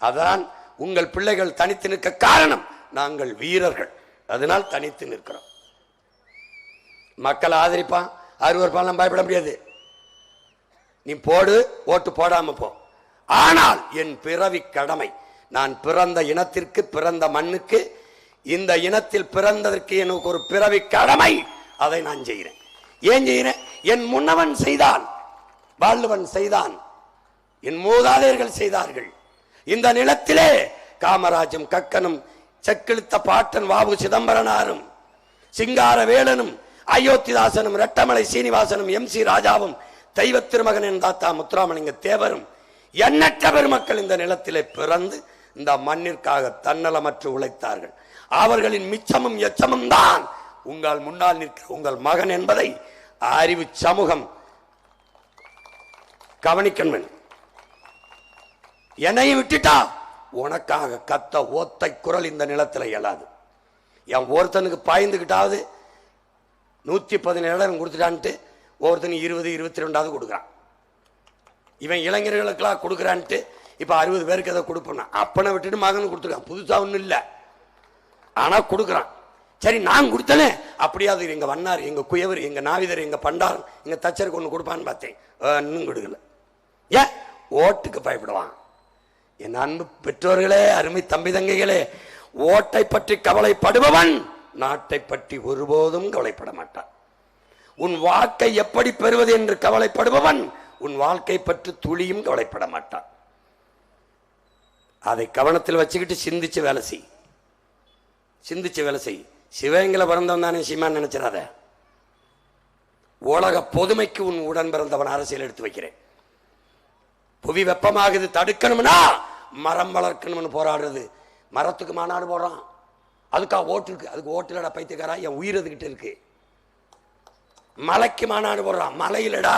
அதான் உங்கள் பிள்ளைகள் தனித்து நிற்க காரணம். நாங்கள் வீரர்கள், அதனால் தனித்து நிற்கிறோம். மக்கள் ஆதரிப்பான், அருவருப்பான், பயப்பட முடியாது. நீ போடு, ஓட்டு போடாம போ. ஆனால் என் பிறவி கடமை, நான் பிறந்த இனத்திற்கு, பிறந்த மண்ணுக்கு, இந்த இனத்தில் பிறந்ததற்கு எனக்கு ஒரு பிறவி கடமை, அதை நான் செய்கிறேன். ஏன் செய்கிறேன்? என் முன்னவன் செய்தான், வாழ்வன் செய்தான், என் மூதாதையர்கள் செய்தார்கள். இந்த நிலத்திலே காமராஜும் கக்கனும் செக்கிழுத்த பாட்டன் வாவு சிதம்பரனாரும் சிங்கார வேலனும் அயோத்திதாசனும் ரெட்டமலை சீனிவாசனும் MC ராஜாவும் தெய்வ திருமகனின் தாத்தா முத்துராமலிங்க தேவரும் எண்ணற்ற பெருமக்கள் இந்த நிலத்திலே பிறந்து இந்த மண்ணிற்காக தன்னலமற்று உழைத்தார்கள். அவர்களின் மிச்சமும் எச்சமும் தான் உங்கள் முன்னால் நிற்கிற உங்கள் மகன் என்பதை அறிவு சமூகம் கவனிக்கணும். என்னையும் விட்டுட்டா உனக்காக கத்த ஓத்தை குரல் இந்த நிலத்தில் இயலாது. என் ஒருத்தனுக்கு பாய்ந்துகிட்டாவது 117 இடம் கொடுத்துட்டான்ட்டு ஒருத்தனுக்கு 20, 22 கொடுக்குறான். இவன் இளைஞர்களுக்கெல்லாம் கொடுக்குறான்ட்டு இப்ப 60 பேருக்கு எதை கொடுப்பான். அப்பனை விட்டுட்டு மகனுக்கு கொடுத்துருக்கான். புதுசா ஒன்றும் இல்லை, ஆனா கொடுக்குறான். சரி, நான் கொடுத்தனே அப்படியாவது எங்க வண்ணார், எங்க குயவர், எங்க நாவிதர், எங்க பண்டார், எங்க தச்சருக்கு ஒன்று கொடுப்பான்னு பார்த்தேன். இன்னும் கொடுக்கல. ஏன்? ஓட்டுக்கு பயப்படுவான். என் அன்பு பெற்றோர்களே, அருமை தம்பி தங்கைகளே, ஓட்டை பற்றி கவலைப்படுபவன் நாட்டை பற்றி ஒருபோதும் கவலைப்பட மாட்டான். உன் வாக்கை எப்படி பெறுவது என்று கவலைப்படுபவன் உன் வாழ்க்கை பற்றி துளியும் கவலைப்பட மாட்டான். அதை கவனத்தில் வச்சுக்கிட்டு சிந்திச்சு வேலை செய். சிந்திச்சு வேலை செய். சிவகங்கையில பிறந்தவன் தானே சீமான் நினைச்சிடாத. உலக பொதுமைக்கு உன் உடன் பிறந்தவன் அரசியல் எடுத்து வைக்கிறேன். புவி வெப்பமாகுது தடுக்கணும்னா மரம் வளர்க்கணும்னு போராடுறது. மரத்துக்கு மாநாடு போடுறான், அதுக்கா ஓட்டு இருக்கு. அதுக்கு ஓட்டுலடா பைத்தியக்காரா, என் உயிர் அதுகிட்ட இருக்கு. மலைக்கு மாநாடு போடுறான், மலையிலடா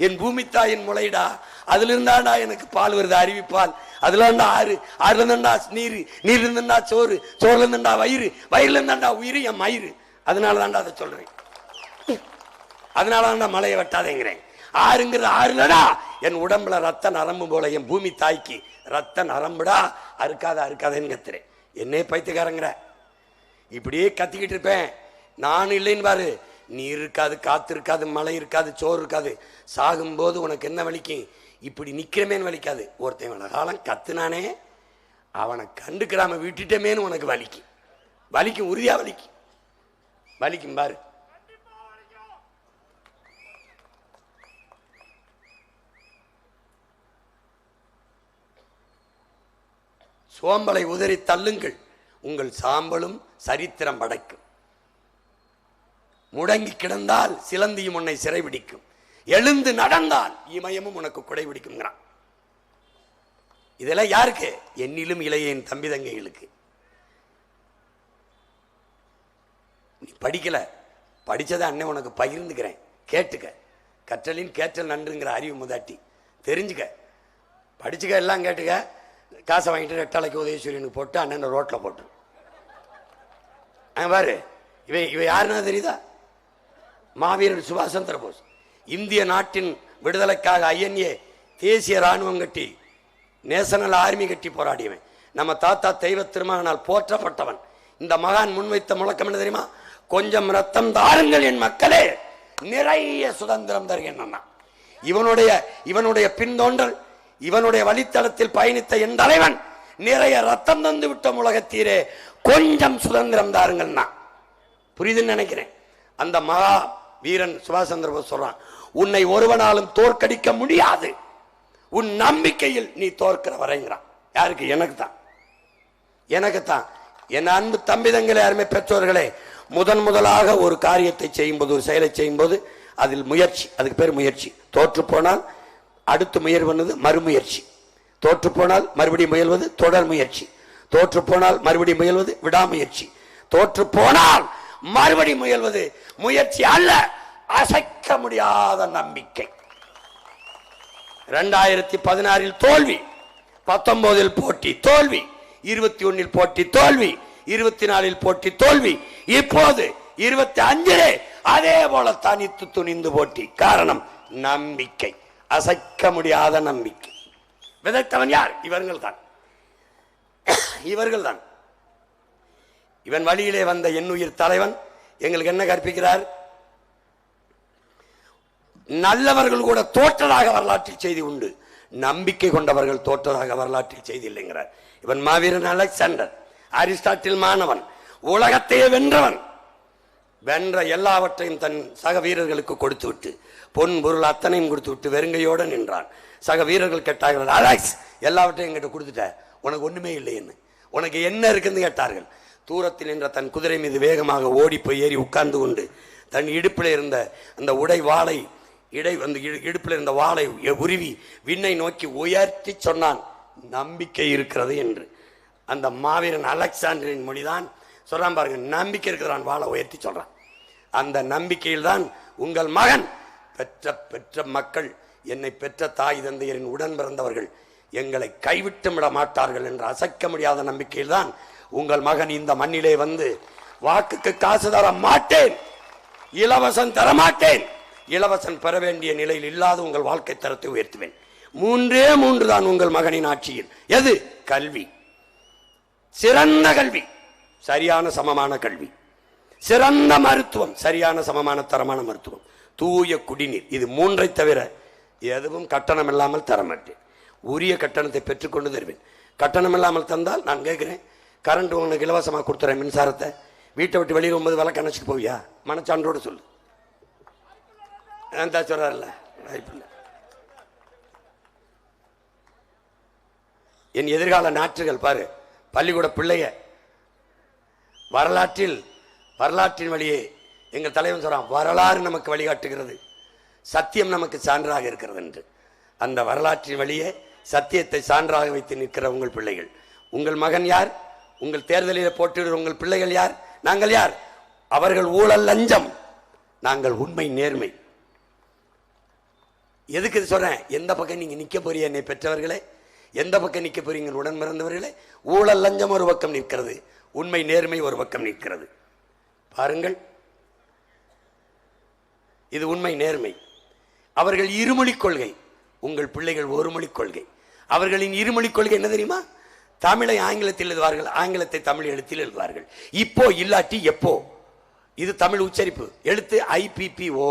என் பூமித்தா என் முளைடா, அதுல இருந்தாண்டா எனக்கு பால் வருது, அருவிப்பால். அதுல இருந்தா ஆறு, ஆறுல இருந்தா நீர், நீர்ல இருந்தா சோறு, சோறுல இருந்தா வயிறு, வயிறுல இருந்தாண்டா உயிர் என் மயிறு. அதனால தாண்டா அதை சொல்றேன். அதனால தாண்டா மலையை வெட்டாதேங்கிறேன். ஆறுங்கிறது ஆறுலடா என் உடம்புல ரத்த நரம்பு போல என் பூமி தாய்க்கு ரத்த நரம்புடா, அறுக்காத அறுக்காதேன்னு கத்துறேன். என்னே பைத்தியக்காரங்கிற. இப்படியே கத்திக்கிட்டு இருப்பேன். நான் இல்லைன்னு பாரு, நீர் இருக்காது, காத்து இருக்காது, மழை இருக்காது, சோறு இருக்காது. சாகும்போது உனக்கு என்ன வலிக்கும்? இப்படி நிக்கிறமேன்னு வலிக்காது. ஒருத்தன் காலம் கத்துனானே அவனை கண்டுக்கிறாம விட்டுட்டமேன்னு உனக்கு வலிக்கும். வலிக்கும், உறுதியா வலிக்கும். வலிக்கும் பாரு. சோம்பலை உதறி தள்ளுங்கள், உங்கள் சாம்பலும் சரித்திரம் படைக்கும். முடங்கி கிடந்தால் சிலந்தியும் உன்னை சிறைபிடிக்கும், எழுந்து நடந்தால் இமயமும் உனக்கு குடைபிடிக்கும்ங்கிறான். இதெல்லாம் யாருக்கு? என்னிலும் இளைய என் தம்பி தங்கைகளுக்கு. நீ படிக்கல, படிச்சதை அண்ணன் உனக்கு பகிர்ந்துக்கிறேன், கேட்டுக்க. கற்றலின் கேட்டல் நன்றுங்கிற அறிவு முதாட்டி தெரிஞ்சுக்க, படிச்சுக்க, எல்லாம் கேட்டுக்க. காசை வாங்கிட்டு ரெட்டாளைக்கு உதயசூரியனுக்கு போட்டு அண்ணன் ரோட்டில் போட்டு பாரு. இவ யாருன்னா தெரியுதா? மாவீரன் சுபாஷ் சந்திர போஸ். இந்திய நாட்டின் விடுதலைக்காக ஐஎன்ஏ தேசிய ராணுவம் கட்டி, நேஷனல் ஆர்மி கட்டி போராடியவன். நம்ம தாத்தா தெய்வ திருமகனால் போற்றப்பட்டவன். இந்த மகான் முன்வைத்த முழக்கம் என்ன தெரியுமா? கொஞ்சம் ரத்தம் தாருங்கள் என் மக்களே, நிறைய சுதந்திரம் தருகின்றன. இவனுடைய பின்தோன்றல், இவனுடைய வழித்தளத்தில் பயணித்த என் தலைவன் நிறைய ரத்தம் தந்து விட்ட உலகத்தீரே, கொஞ்சம் சுதந்திரம் தாருங்கள்னா. புரியுதுன்னு நினைக்கிறேன். அந்த மகா வீரன் சுபாஷ் சந்திர போஸ் சொல்றான், உன்னை ஒருவனாலும் தோற்கடிக்க முடியாது, உன் நம்பிக்கையில் நீ தோற்கிற வரைங்கிறான். யாருக்கு? எனக்கு தான், எனக்கு தான். என் அன்பு தம்பிதங்களே, அருமை பெற்றோர்களே, முதலாக ஒரு காரியத்தை செய்யும்போது, ஒரு செயலை செய்யும்போது அதில் முயற்சி, அதுக்கு பேர் முயற்சி. தோற்று போனால் அடுத்து முயல்வது மறுமுயற்சி, தோற்று போனால் மறுபடியும் முயல்வது தொடர் முயற்சி, தோற்று போனால் மறுபடியும் முயல்வது விடாமுயற்சி, தோற்று போனால் மறுபடியும் முயல்வது முயற்சி அல்ல, அசைக்க முடியாத நம்பிக்கை. 2016 தோல்வி, 19 போட்டி தோல்வி, 21 போட்டி தோல்வி, 24 போட்டி தோல்வி, இப்போது 25 அதே போல தனித்து துணிந்து போட்டி. காரணம் நம்பிக்கை, அசைக்க முடியாத நம்பிக்கை. விதைத்தவன் யார்? இவர்கள் தான், இவர்கள் தான். இவன் வழியிலே வந்த என்னுயிர் தலைவன் எங்களுக்கு என்ன கற்பிக்கிறார்? நல்லவர்கள் கூட தோற்றதாக வரலாற்றில் செய்தி உண்டு, நம்பிக்கை கொண்டவர்கள் தோற்றதாக வரலாற்றில் செய்தி இல்லைங்கிறார். இவன் மாவீரன் அலெக்சாண்டர், அரிஸ்டாட்டில் மாணவன், உலகத்தையே வென்றவன். வென்ற எல்லாவற்றையும் தன் சக வீரர்களுக்கு கொடுத்து விட்டு, பொன் பொருள் அத்தனையும் கொடுத்து விட்டு வெறுங்கையோடு நின்றான். சக வீரர்கள் கேட்டார்கள், அலெக்ஸ் எல்லாவற்றையும் என்கிட்ட கொடுத்துட்ட, உனக்கு ஒண்ணுமே இல்லை, என்ன உனக்கு என்ன இருக்குன்னு கேட்டார்கள். தூரத்தில் நின்ற தன் குதிரை மீது வேகமாக ஓடி போய் ஏறி உட்கார்ந்து கொண்டு தன் இடுப்பில் இருந்த அந்த வாளை இடுப்பில் இருந்த வாளை உருவி விண்ணை நோக்கி உயர்த்தி சொன்னான், நம்பிக்கை இருக்கிறது என்று. அந்த மாவீரன் அலெக்சாண்டரின் மொழிதான் சொல்றான் பாருங்க, நம்பிக்கை இருக்கிறான், வாளை உயர்த்தி சொல்றான். அந்த நம்பிக்கையில் தான் உங்கள் மகன், பெற்ற மக்கள், என்னை பெற்ற தாய் தந்தையரின் உடன் பிறந்தவர்கள் எங்களை கைவிட்டு விட மாட்டார்கள் என்ற அசைக்க முடியாத நம்பிக்கையில் தான் உங்கள் மகன் இந்த மண்ணிலே வந்து, வாக்குக்கு காசு தர மாட்டேன், இலவசம் தரமாட்டேன், இலவசம் பெற வேண்டிய நிலையில் இல்லாத உங்கள் வாழ்க்கை தரத்தை உயர்த்துவேன். 3 தான் உங்கள் மகனின் ஆட்சியில். எது? கல்வி, சிறந்த கல்வி, சரியான சமமான கல்வி, சிறந்த மருத்துவம், சரியான சமமான தரமான மருத்துவம், தூய குடிநீர். இது 3 தவிர எதுவும் கட்டணம் இல்லாமல் தரமாட்டேன். உரிய கட்டணத்தை பெற்றுக்கொண்டு தருவேன். கட்டணம் இல்லாமல் தந்தால் நான் கேட்கிறேன், கரண்ட் உங்களுக்கு இலவசமாக கொடுத்துறேன், மின்சாரத்தை வீட்டை விட்டு வெளியே 9 விளக்கு அணைச்சிட்டு போவியா? மனச்சான்றோடு சொல்லு. சொல்றாருல்ல, என் எதிர்கால நாற்றுகள் பாரு, பள்ளிக்கூட பிள்ளைய வரலாற்றின் வழியே எங்கள் தலைவன் சொல்றான், வரலாறு நமக்கு வழிகாட்டுகிறது, சத்தியம் நமக்கு சான்றாக இருக்கிறது என்று. அந்த வரலாற்றின் வழியே சத்தியத்தை சான்றாக வைத்து நிற்கிற உங்கள் பிள்ளைகள். உங்கள் மகன் யார்? உங்கள் தேர்தலில் போட்டியிடுற உங்கள் பிள்ளைகள் யார்? நாங்கள் யார்? அவர்கள் ஊழல் லஞ்சம், நாங்கள் உண்மை நேர்மை. எதுக்கு இது சொல்றேன்? எந்த பக்கம் நீங்க நிக்க போறீங்க என்னை பெற்றவர்களே? எந்த பக்கம் நிக்க போறீங்க உடன் பிறந்தவர்களே? ஊழல் லஞ்சம் ஒரு பக்கம் நிற்கிறது, உண்மை நேர்மை ஒரு பக்கம் நிற்கிறது. பாருங்கள், இது உண்மை நேர்மை. அவர்கள் இருமொழி கொள்கை, உங்கள் பிள்ளைகள் ஒரு மொழி கொள்கை. அவர்களின் இருமொழி கொள்கை என்ன தெரியுமா? தமிழை ஆங்கிலத்தில் எழுதுவார்கள், ஆங்கிலத்தை தமிழ் எழுத்தில் எழுதுவார்கள். இப்போ இல்லாட்டி எப்போ, இது தமிழ் உச்சரிப்பு. எழுத்து IPPO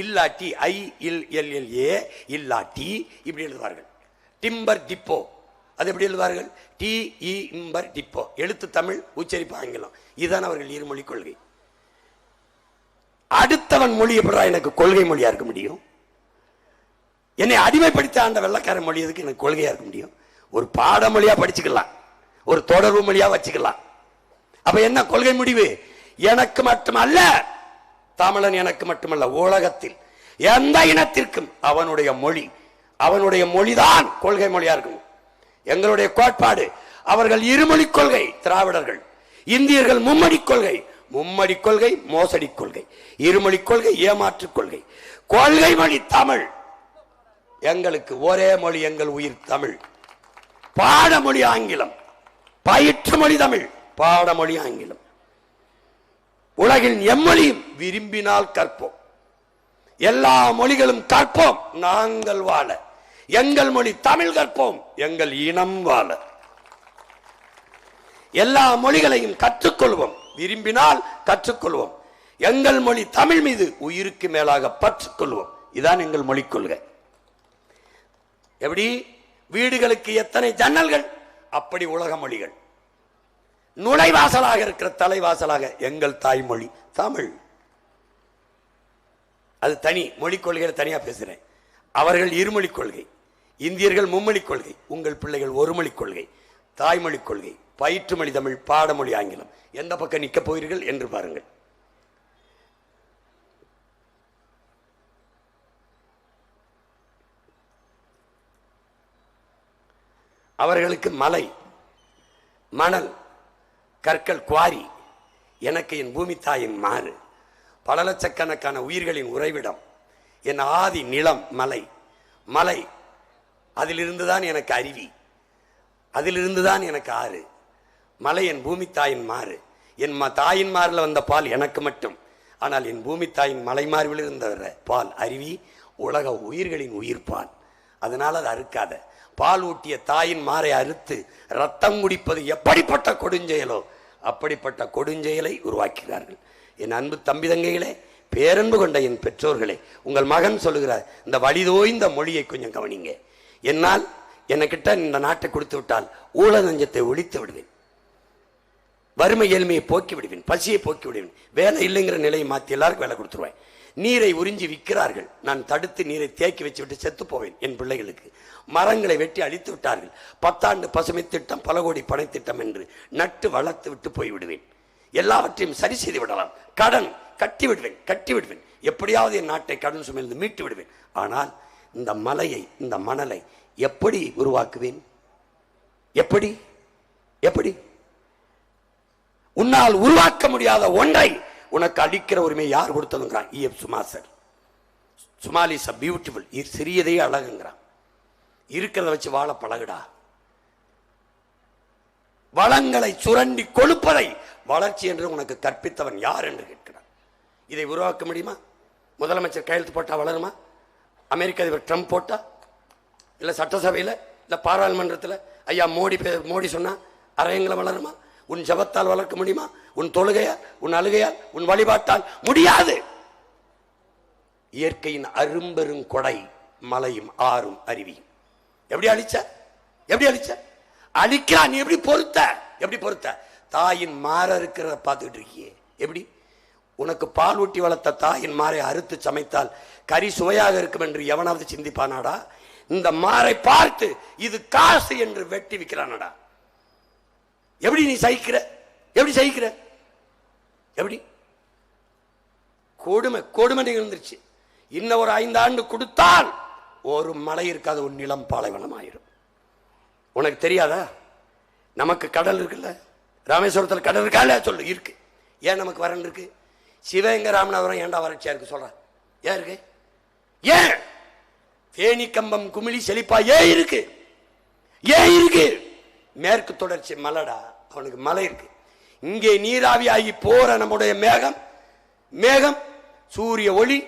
இல்லாட்டி ILLLA இல்லாட்டி இப்படி எழுதுவார்கள். டிம்பர் டிப்போ அது எப்படி எழுதுவார்கள்? TE இம்பர் டிப்போ. எழுத்து தமிழ், உச்சரிப்பு ஆங்கிலம். இதுதான் அவர்கள் இருமொழி கொள்கை. அடுத்தவன் மொழி எப்படா எனக்கு கொள்கை மொழியா இருக்க முடியும்? என்னை அடிமைப்படுத்த ஆண்ட வெள்ளக்கார மொழி எதுக்கு எனக்கு கொள்கையா இருக்க முடியும்? ஒரு பாடமொழியா படிச்சுக்கலாம், ஒரு தொடர்பு மொழியா வச்சுக்கலாம். அப்ப என்ன கொள்கை முடிவு? எனக்கு மட்டுமல்ல, தமிழன் எனக்கு மட்டுமல்ல, உலகத்தில் எந்த இனத்திற்கும் அவனுடைய மொழி, அவனுடைய மொழிதான் கொள்கை மொழியா இருக்கும். எங்களுடைய கோட்பாடு, அவர்கள் இருமொழி கொள்கை திராவிடர்கள், இந்தியர்கள் மும்மொழி கொள்கை. மும்மொழி கொள்கை மோசடி கொள்கை, இருமொழி கொள்கை ஏமாற்று கொள்கை. கொள்கை மொழி தமிழ், எங்களுக்கு ஒரே மொழி, எங்கள் உயிர் தமிழ். பாடமொழி ஆங்கிலம், பயிற்று மொழி தமிழ், பாடமொழி ஆங்கிலம். உலகில் எம்மொழியும் விரும்பினால் கற்போம், எல்லா மொழிகளும் கற்போம், நாங்கள் வாழ. எங்கள் மொழி தமிழ் கற்போம், எங்கள் இனம் வாழ. எல்லா மொழிகளையும் கற்றுக்கொள்வோம், விரும்பினால் கற்றுக்கொள்வோம். எங்கள் மொழி தமிழ் மீது உயிருக்கு மேலாக பற்றுக்கொள்வோம். இதுதான் எங்கள் மொழி கொள்கை. எப்படி வீடுகளுக்கு எத்தனை ஜன்னல்கள், அப்படி உலக மொழிகள். நுழைவாசலாக இருக்கிற தலைவாசலாக எங்கள் தாய்மொழி தமிழ். அது தனி மொழி கொள்கையில தனியா பேசுறேன். அவர்கள் இருமொழி கொள்கை, இந்தியர்கள் மும்மொழி கொள்கை, உங்கள் பிள்ளைகள் ஒரு மொழி கொள்கை, தாய்மொழி கொள்கை, பயிற்று மொழி தமிழ், பாடமொழி ஆங்கிலம். எந்த பக்கம் நிற்க போகிறீர்கள் என்று பாருங்கள். அவர்களுக்கு மலை, மணல், கற்கள் குவாரி. எனக்கு என் பூமி தாயின் மாறு, பல லட்சக்கணக்கான உயிர்களின் உறைவிடம். என் ஆதி நிலம் மலை. மலை, அதிலிருந்துதான் எனக்கு அருவி, அதிலிருந்துதான் எனக்கு ஆறு. மலை என் பூமி தாயின் மாறு. என் தாயின் மாறில் வந்த பால் எனக்கு மட்டும். ஆனால் என் பூமி தாயின் மலை மார்பில் இருந்த பால் அருவி, உலக உயிர்களின் உயிர் பால். அதனால் அது அறுக்காத. பால் ஊட்டிய தாயின் மாறை அறுத்து ரத்தம் குடிப்பது எப்படிப்பட்ட கொடுஞ்செயலோ அப்படிப்பட்ட கொடுஞ்செயலை உருவாக்கிறார்கள். என் அன்பு தம்பி தங்கைகளே, பேரன்பு கொண்ட என் பெற்றோர்களே, உங்கள் மகன் சொல்லுகிறார், இந்த வலிதோய்ந்த மொழியை கொஞ்சம் கவனிங்க. என்னால் என்னகிட்ட இந்த நாட்டை கொடுத்து விட்டால் ஊழல் லஞ்சத்தை ஒழித்து விடுவேன், வறுமை ஏழ்மையை போக்கி விடுவேன், பசியை போக்கி விடுவேன், வேலை இல்லைங்கிற நிலையை மாற்றி எல்லாருக்கும் வேலை கொடுத்துருவேன். நீரை உறிஞ்சி விற்கிறார்கள், நான் தடுத்து நீரை தேக்கி வச்சு விட்டு செத்து போவேன். என் பிள்ளைகளுக்கு மரங்களை வெட்டி அழித்து விட்டார்கள், 10 ஆண்டு பசுமை திட்டம், பல கோடி பணை திட்டம் என்று நட்டு வளர்த்து விட்டு போய்விடுவேன். எல்லாவற்றையும் சரி செய்து விடலாம். கடன் கட்டி விடுவேன், எப்படியாவது என் நாட்டை கடன் சுமையிலிருந்து மீட்டு விடுவேன். ஆனால் இந்த மலையை, இந்த மணலை எப்படி உருவாக்குவேன்? எப்படி எப்படி உன்னால் உருவாக்க முடியாத ஒன்றை உனக்கு அடிக்கிற உரிமை யார் கொடுத்ததுங்கிறான் E.F. Schumacher. Small is beautiful, சிறியதே அழகுங்கிறான். இருக்கிறத வச்சு வாழ பழகுடா. வளங்களை சுரண்டி கொழுப்பதை வளர்ச்சி என்று உனக்கு கற்பித்தவன் யார் என்று கேட்கிறான். இதை உருவாக்க முடியுமா? முதலமைச்சர் கையெழுத்து போட்டா வளருமா? அமெரிக்க அதிபர் ட்ரம்ப் போட்டா, இல்ல சட்டசபையில், இல்ல பாராளுமன்றத்தில் ஐயா மோடி சொன்னா அரையங்களை வளருமா? உன் ஜபத்தால் வளர்க்க முடியுமா? உன் தொழுகையால், உன் அழுகையால், உன் வழிபாட்டால் முடியாது. இயற்கையின் அரும்பெரும் கொடை மலையும் ஆறும் அருவியும். எப்படி அழிச்ச? அழிக்கிறா? நீ எப்படி பொறுத்த? தாயின் மாற இருக்கிறத பார்த்துக்கிட்டு இருக்கியே. எப்படி உனக்கு பால் ஊட்டி வளர்த்த தாயின் மாறை அறுத்து சமைத்தால் கறி சுவையாக இருக்கும் என்று எவனாவது சிந்திப்பானாடா? இந்த மாறை பார்த்து இது காசு என்று வெட்டி விற்கிறானடா. எப்படி நீ சகிக்கிற? எப்படி சகிக்கிற? எப்படி கொடுமை கொடுமை நிகழ்ந்துருச்சு. இன்னும் ஒரு 5 ஆண்டு கொடுத்தால் ஒரு மலை இருக்காது, ஒரு நிலம் பாலைவனம் ஆயிரும். உனக்கு தெரியாதா? நமக்கு கடல் இருக்குல்ல, ராமேஸ்வரத்தில் கடல் இருக்கா இல்லையா? சொல்லு. இருக்கு. ஏன் நமக்கு வறண்டு இருக்கு? சிவகங்கை ராமநாதபுரம் ஏன்டா வறட்சியா இருக்கு சொல்ற? ஏன் இருக்கு? ஏன் தேனி கம்பம் குமிழி செழிப்பா ஏன் இருக்கு? ஏன் இருக்கு? மேற்கு தொடர்ச்சி மலைடா, அவனுக்கு மலை இருக்கு. இங்கே நீராவி ஆகி போற நம்முடைய மேகம், மேகம் சூரிய ஒளி,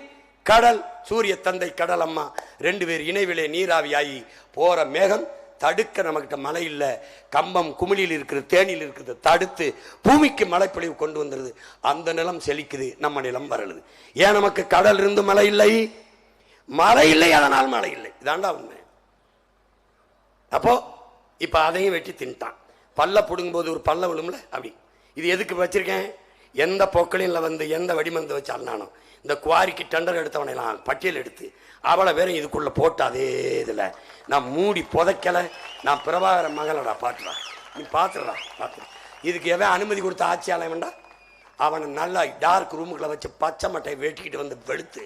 கடல், சூரிய தந்தை கடல் அம்மா 2 பேர் இணைவிலே நீராவி ஆகி போற மேகம் தடுக்க நம்மகிட்ட மழை இல்லை. கம்பம் குமிழியில் இருக்கிறது, தேனியில் இருக்கிறது, தடுத்து பூமிக்கு மழைப்பொழிவு கொண்டு வந்துருது. அந்த நிலம் செழிக்குது, நம்ம நிலம் வரலுது. ஏன் நமக்கு கடல் இருந்து மழை இல்லை? மழை இல்லை, அதனால் மழை இல்லை. இதாண்டா உண்மை. அப்போ இப்ப அதையும் வெட்டி தின்ட்டான். பல்ல புடுங்கும் போது ஒரு பல்ல விழும்ல, அப்படி. இது எதுக்கு வச்சிருக்கேன்? எந்த பொக்கலில் வந்து எந்த வெடிமந்து வச்சாலும் நானும் இந்த குவாரிக்கு டெண்டர் எடுத்தவனையெல்லாம் பட்டியல் எடுத்து அவளை வேற இதுக்குள்ள போட்டு அதே இதில் நான் மூடி புதைக்கல. நான் பிரபாகர மகளடா, பாத்துடா, நீ பாத்துடா, பாத்துடா. இதுக்கு எவன் அனுமதி கொடுத்த ஆட்சியாளன் வேண்டா? அவனை நல்லா டார்க் ரூமுக்குள்ள வச்சு பச்சை மட்டையை வெட்டிக்கிட்டு வந்து வெளுத்து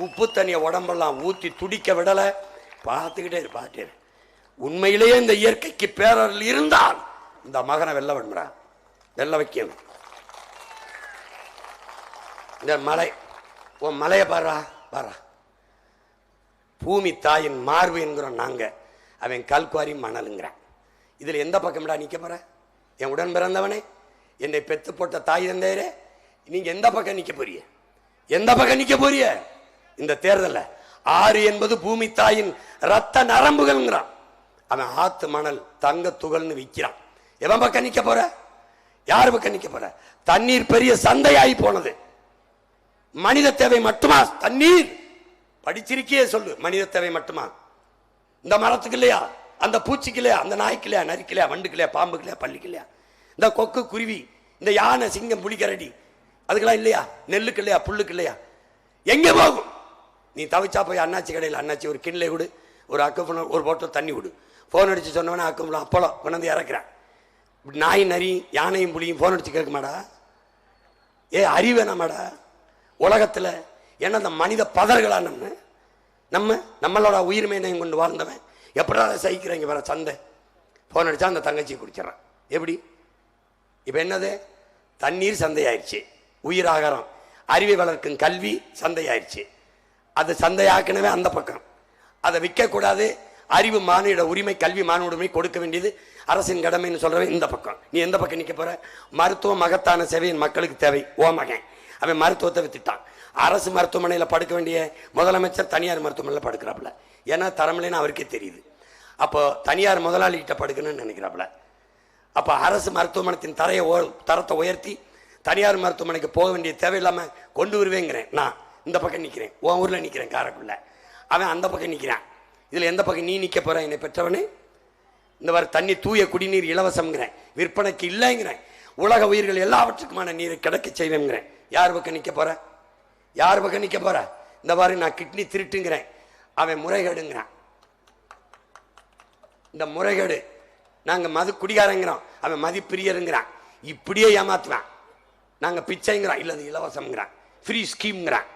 உப்பு தண்ணியை உடம்பெல்லாம் ஊற்றி துடிக்க விடலை. பார்த்துக்கிட்டே இரு, பார்த்துட்டே. உண்மையிலேயே இந்த இயற்கைக்கு பேரறில் இருந்தால் இந்த மகனை வெல்ல வேண்டும்டா, வெல்ல வைக்கணும். இந்த மலை, உன் மலையை பாரா பாரா. பூமி தாயின் மார்பு என்கிறோம் நாங்க, அவன் கல்குவாரி மணலுங்கிறான். இதுல எந்த பக்கம்டா நிக்க போற? என் உடன் பிறந்தவனே, என்னை பெத்து போட்ட தாய் தந்தையரே, நீங்க எந்த பக்கம் நிக்க போறிய? எந்த பக்கம் நிக்க போறிய? இந்த தேர்தல்ல 6 என்பது பூமி தாயின் ரத்த நரம்புகள்ங்கிறான். அவன் ஆத்து மணல் தங்க துகள்னு விற்கிறான். எவன் பக்கம் நிக்க போற? யாரு பக்கம் நிக்க போற? தண்ணீர் பெரிய சந்தையாகி போனது. மனித தேவை மட்டுமா தண்ணீர்? படிச்சிருக்கியே சொல்லு. மனித தேவை மட்டுமா? இந்த மரத்துக்கு இல்லையா? அந்த பூச்சிக்கு இல்லையா? அந்த நாய்க்கு இல்லையா? நரிக்கு இல்லையா? வண்டுக்கு இல்லையா? பாம்புக்கு இல்லையா? பள்ளிக்கு இல்லையா? இந்த கொக்கு குருவி, இந்த யானை சிங்கம் புலிகரடி, அதுக்கெல்லாம் இல்லையா? நெல்லுக்கு இல்லையா? புல்லுக்கு இல்லையா? எங்க போகும்? நீ தவிச்சா போய் அண்ணாச்சி கடையில், அண்ணாச்சி ஒரு கிண்ணலை கொடு, ஒரு அக்கு ஒரு போட்டல் தண்ணி கொடு. போன் அடிச்சு சொன்னவனே அக்கு அப்பளம் கொண்டாந்து இறக்குறேன். நாய் நரி யானையும் புலியும் போன் அடிச்சு கேட்குமாடா? ஏ அறிவேனாமாடா உலகத்துல? ஏன்னா அந்த மனித பதர்களா நம்மளோட உயிர்மையினையும் கொண்டு வாழ்ந்தவன் எப்படா சகிக்கிறீங்க? வர சந்தை போன் அடிச்சா அந்த தங்கச்சி குடிச்சிடறான். எப்படி? இப்ப என்னது? தண்ணீர் சந்தையாயிருச்சு, உயிராகாரம் அறிவை வளர்க்கும் கல்வி சந்தையாயிருச்சு. அது சந்தையாக்கனவே அந்த பக்கம். அதை விற்கக்கூடாது. அறிவு மானிட உரிமை, கல்வி மானிட உரிமை கொடுக்க வேண்டியது அரசின் கடமைன்னு சொல்றவன் இந்த பக்கம். நீ எந்த பக்கம் நிக்க போற? மருத்துவம் மகத்தான சேவையின் மக்களுக்கு தேவை. ஓ மகன் அவன் மருத்துவத்தை வித்துட்டான். அரசு மருத்துவமனையில் படுக்க வேண்டிய முதலமைச்சர் தனியார் மருத்துவமனையில் படுக்கிறாப்புல. ஏன்னா தரமில்லைன்னு அவருக்கே தெரியுது. அப்போ தனியார் முதலாளிகிட்ட படுக்கணும்னு நினைக்கிறாப்புல. அப்போ அரசு மருத்துவமனையின் தரத்தை உயர்த்தி தனியார் மருத்துவமனைக்கு போக வேண்டிய தேவையில்லாமல் கொண்டு வருவேங்கிறேன். நான் இந்த பக்கம் நிற்கிறேன், உன் ஊரில் நிற்கிறேன் காரைக்குள்ள. அவன் அந்த பக்கம் நிற்கிறான். இதில் எந்த பக்கம் நீ நிற்க போற? என்னை பெற்றவனே, இந்த மாதிரி தண்ணி தூய குடிநீர் இலவசம்ங்கிறேன், விற்பனைக்கு இல்லைங்கிறேன், உலக உயிர்கள் எல்லாவற்றுக்குமான நீரை கிடைக்க செய்வேங்கிறேன். யார் பக்கம் நிற்க போற? யார் பக்கம் நிற்க போற? இந்த மாதிரி நான் கிட்னி திருட்டுங்கிறேன், அவன் முறைகேடுங்கிறான். இந்த முறைகேடு, நாங்கள் மது குடிகாரங்கிறோம், அவன் மதி பிரியருங்கிறான். இப்படியே ஏமாத்துவான். நாங்கள் பிச்சைங்கிறோம், இல்லை அது இலவசம்ங்கிறான், ஃப்ரீ ஸ்கீம்ங்கிறான்.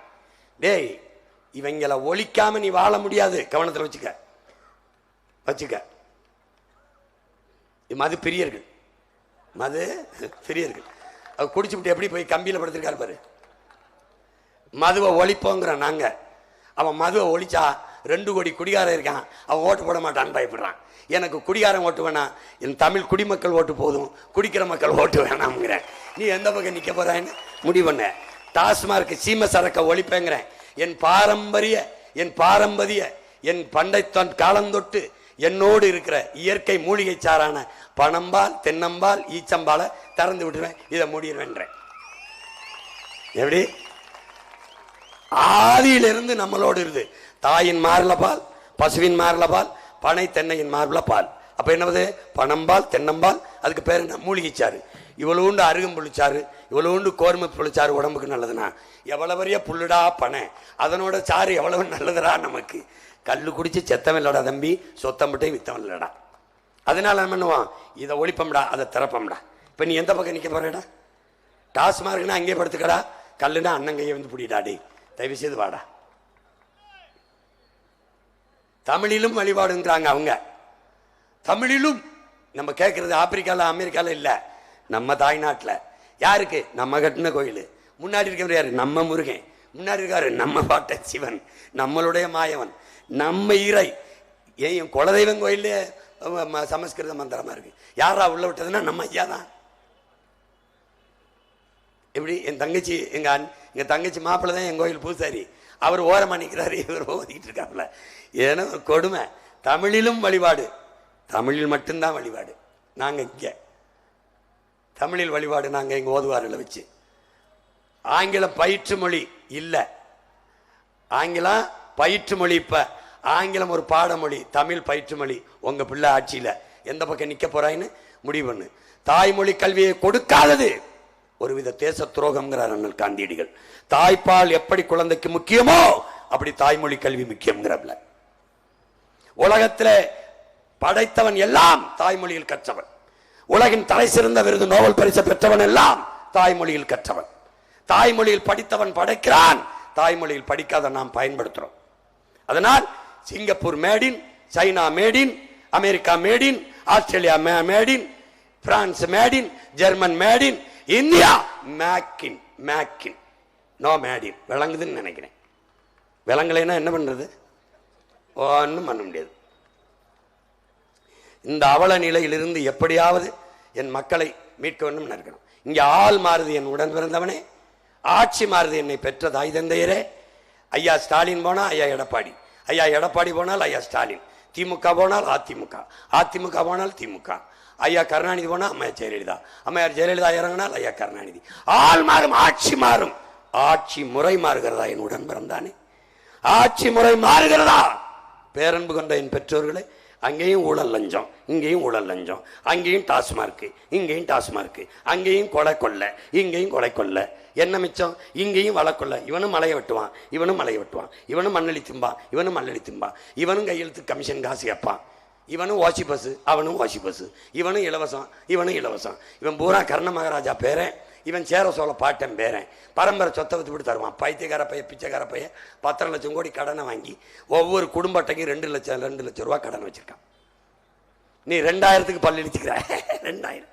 டேய், இவங்களை ஒழிக்காம நீ வாழ முடியாது. கவனத்தில் வச்சுக்க வச்சுக்க. மது பிரியர்கள், மது பிரியர்கள். அவர் குடிச்சுட்டு எப்படி போய் கம்பியில் படுத்திருக்காரு பாரு. மதுவை ஒழிப்போங்கிறான் நாங்க. அவன் மதுவை ஒழிச்சா 2 கோடி குடிகாரம் இருக்கான், அவன் ஓட்டு போட மாட்டான்னு பயப்படுறான். எனக்கு குடிகாரம் ஓட்டு வேணாம், என் தமிழ் குடிமக்கள் ஓட்டு போதும், குடிக்கிற மக்கள் ஓட்டு வேணாம்ங்கிறேன். நீ எந்த பக்கம் நிற்க போறான்னு முடிவு பண்ண. டாஸ்மார்க் சீம சரக்க ஒழிப்பேங்கிறேன். என் பாரம்பரிய என் பண்டை காலந்தொட்டு என்னோடு இருக்கிற இயற்கை மூலிகை சாரான பனம்பால், தென்னம்பால், ஈச்சம்பாலை திறந்து விட்டுருவேன். இதை முடிடுவேன்றேன். எப்படி? ஆதியிலிருந்து நம்மளோடு இருந்து தாயின் மார்ல பால், பசுவின் மார்ல பால், பனை தென்னையின் மார்ல பால். அப்ப என்னது? பனம்பால், தென்னம்பால், அதுக்கு பேர் என்ன? மூலிகைச்சாறு. இவ்வளவுண்டு அருகும் புளிச்சாறு, இவ்வளவுண்டு கோர்மை புளிச்சாறு உடம்புக்கு நல்லதுன்னா எவ்வளவு பெரிய புல்லுடா பனை, அதனோட சாறு எவ்வளவு நல்லதுடா நமக்கு. கல்லு குடிச்சு செத்தவன் இல்லடா தம்பி, சொத்தம்பட்டையும் வித்தவன் இல்லடா. அதனால என்ன பண்ணுவான், இதை ஒழிப்பம்டா, அதை திறப்பம்டா. இப்ப நீ எந்த பக்கம் நிக்க போறடா? டாஸ்மார்க்னா அங்கே படுத்துக்கடா, கல்லுனா அண்ணங்கையை வந்து பிடிடாடி, தயவு செய்து வாடா. தமிழிலும் வழிபாடுங்கிறாங்க அவங்க. தமிழிலும் நம்ம கேட்கறது ஆப்பிரிக்கால அமெரிக்கால இல்ல, நம்ம தாய்நாட்டில். யாருக்கு? நம்ம கட்டின கோயில். முன்னாடி இருக்கிற யாரு? நம்ம முருகன். முன்னாடி இருக்காரு நம்ம பாட்ட சிவன், நம்மளுடைய மாயவன், நம்ம இறை. ஏன் குலதெய்வம் கோயிலே சமஸ்கிருத மந்திரமா இருக்கு. யாரா உள்ள விட்டதுன்னா நம்ம ஐயா தான். எப்படி என் தங்கச்சி, எங்க தங்கச்சி மாப்பிள்ள தான் என் கோயில் பூசாரி. அவர் ஓரமா நிற்கிறாரு, இவர் ஓதிக்கிட்டு இருக்காப்புல. ஏன்னா ஒரு கொடுமை. தமிழிலும் வழிபாடு, தமிழில் மட்டும்தான் வழிபாடு. நாங்க இங்க தமிழில் வழிபாடு, நாங்க எங்க ஓதுவாரில் வச்சு. ஆங்கிலம் பயிற்று மொழி இல்லை, ஆங்கிலம் பயிற்று மொழி. இப்ப ஆங்கிலம் ஒரு பாடமொழி, தமிழ் பயிற்று மொழி. உங்க பிள்ளை ஆட்சியில எந்த பக்கம் நிக்க போறாயின்னு முடிவு பண்ணு. தாய்மொழி கல்வியை கொடுக்காதது ஒருவித தேச துரோகம்ங்கிறார் அண்ணல் காந்தியடிகள். தாய்ப்பால் எப்படி குழந்தைக்கு முக்கியமோ அப்படி தாய்மொழி கல்வி முக்கியம்ங்கிறப்ல. உலகத்தில் படைத்தவன் எல்லாம் தாய்மொழியில் கற்றவன். உலகின் தலை சிறந்த விருது நோபல் பரிசு பெற்றவன் எல்லாம் தாய்மொழியில் கற்றவன். தாய்மொழியில் படித்தவன் படைக்கிறான், தாய்மொழியில் படிக்காத நாம் பயன்படுத்துறோம். அதனால் Singapore made in, China made in, America made in, Australia made in, France made in, German made in, India make in. Make in no made in. விளங்குதுன்னு நினைக்கிறேன். விளங்கலைன்னா என்ன பண்றது? ஒன்றும் பண்ண முடியாது. இந்த அவல நிலையிலிருந்து எப்படியாவது என் மக்களை மீட்க வேண்டும் நினைக்கணும். இங்கே ஆள் மாறுது என் உடன் பிறந்தவனே, ஆட்சி மாறுது என்னை பெற்ற தாய் தந்தையரே. ஐயா ஸ்டாலின் போனா ஐயா எடப்பாடி, ஐயா எடப்பாடி போனால் ஐயா ஸ்டாலின், திமுக போனால் அதிமுக, அதிமுக போனால் திமுக, ஐயா கருணாநிதி போனா அம்மையார் ஜெயலலிதா, அம்மையார் ஜெயலலிதா இறங்கினால் ஐயா கருணாநிதி. ஆள் மாறும், ஆட்சி மாறும். ஆட்சி முறை மாறுகிறதா என் உடன் பிறந்தானே? ஆட்சி முறை மாறுகிறதா? பேரன்பு கொண்ட என் பெற்றோர்களே, அங்கேயும் ஊழல் லஞ்சம், இங்கேயும் ஊழல் லஞ்சம், அங்கேயும் டாஸ்மார்க்கு, இங்கேயும் டாஸ்மார்க்கு, அங்கேயும் கொலை கொள்ள, இங்கேயும் கொலை கொள்ள. என்ன மிச்சம்? இங்கேயும் வளர்க்கொள்ள. இவனும் மலையை வெட்டுவான், இவனும் மலையை வெட்டுவான், இவனும் மண்ணளி திம்பான், இவனும் மண்ணளி திம்பான், இவனும் கையெழுத்து கமிஷன் காசு கேட்பான், இவனும் வாசி பஸ், அவனும் வாசி பஸ், இவனும் இலவசம், இவனும் இலவசம். இவன் பூரா கர்ண மகாராஜா பேரன், இவன் சேர சோழ பாட்டன் பேரன். பரம்பரை சொத்தை விட்டு விட்டு தருவான். பைத்தியக்கார பைய, பிச்சைக்கார பைய 10 லட்சம் கோடி கடனை வாங்கி ஒவ்வொரு குடும்ப அட்டைக்கும் 2 லட்சம் ரூபாய் கடன் வச்சிருக்கான். நீ 2000க்கு பல்லு இடிச்சுக்கிற. 2000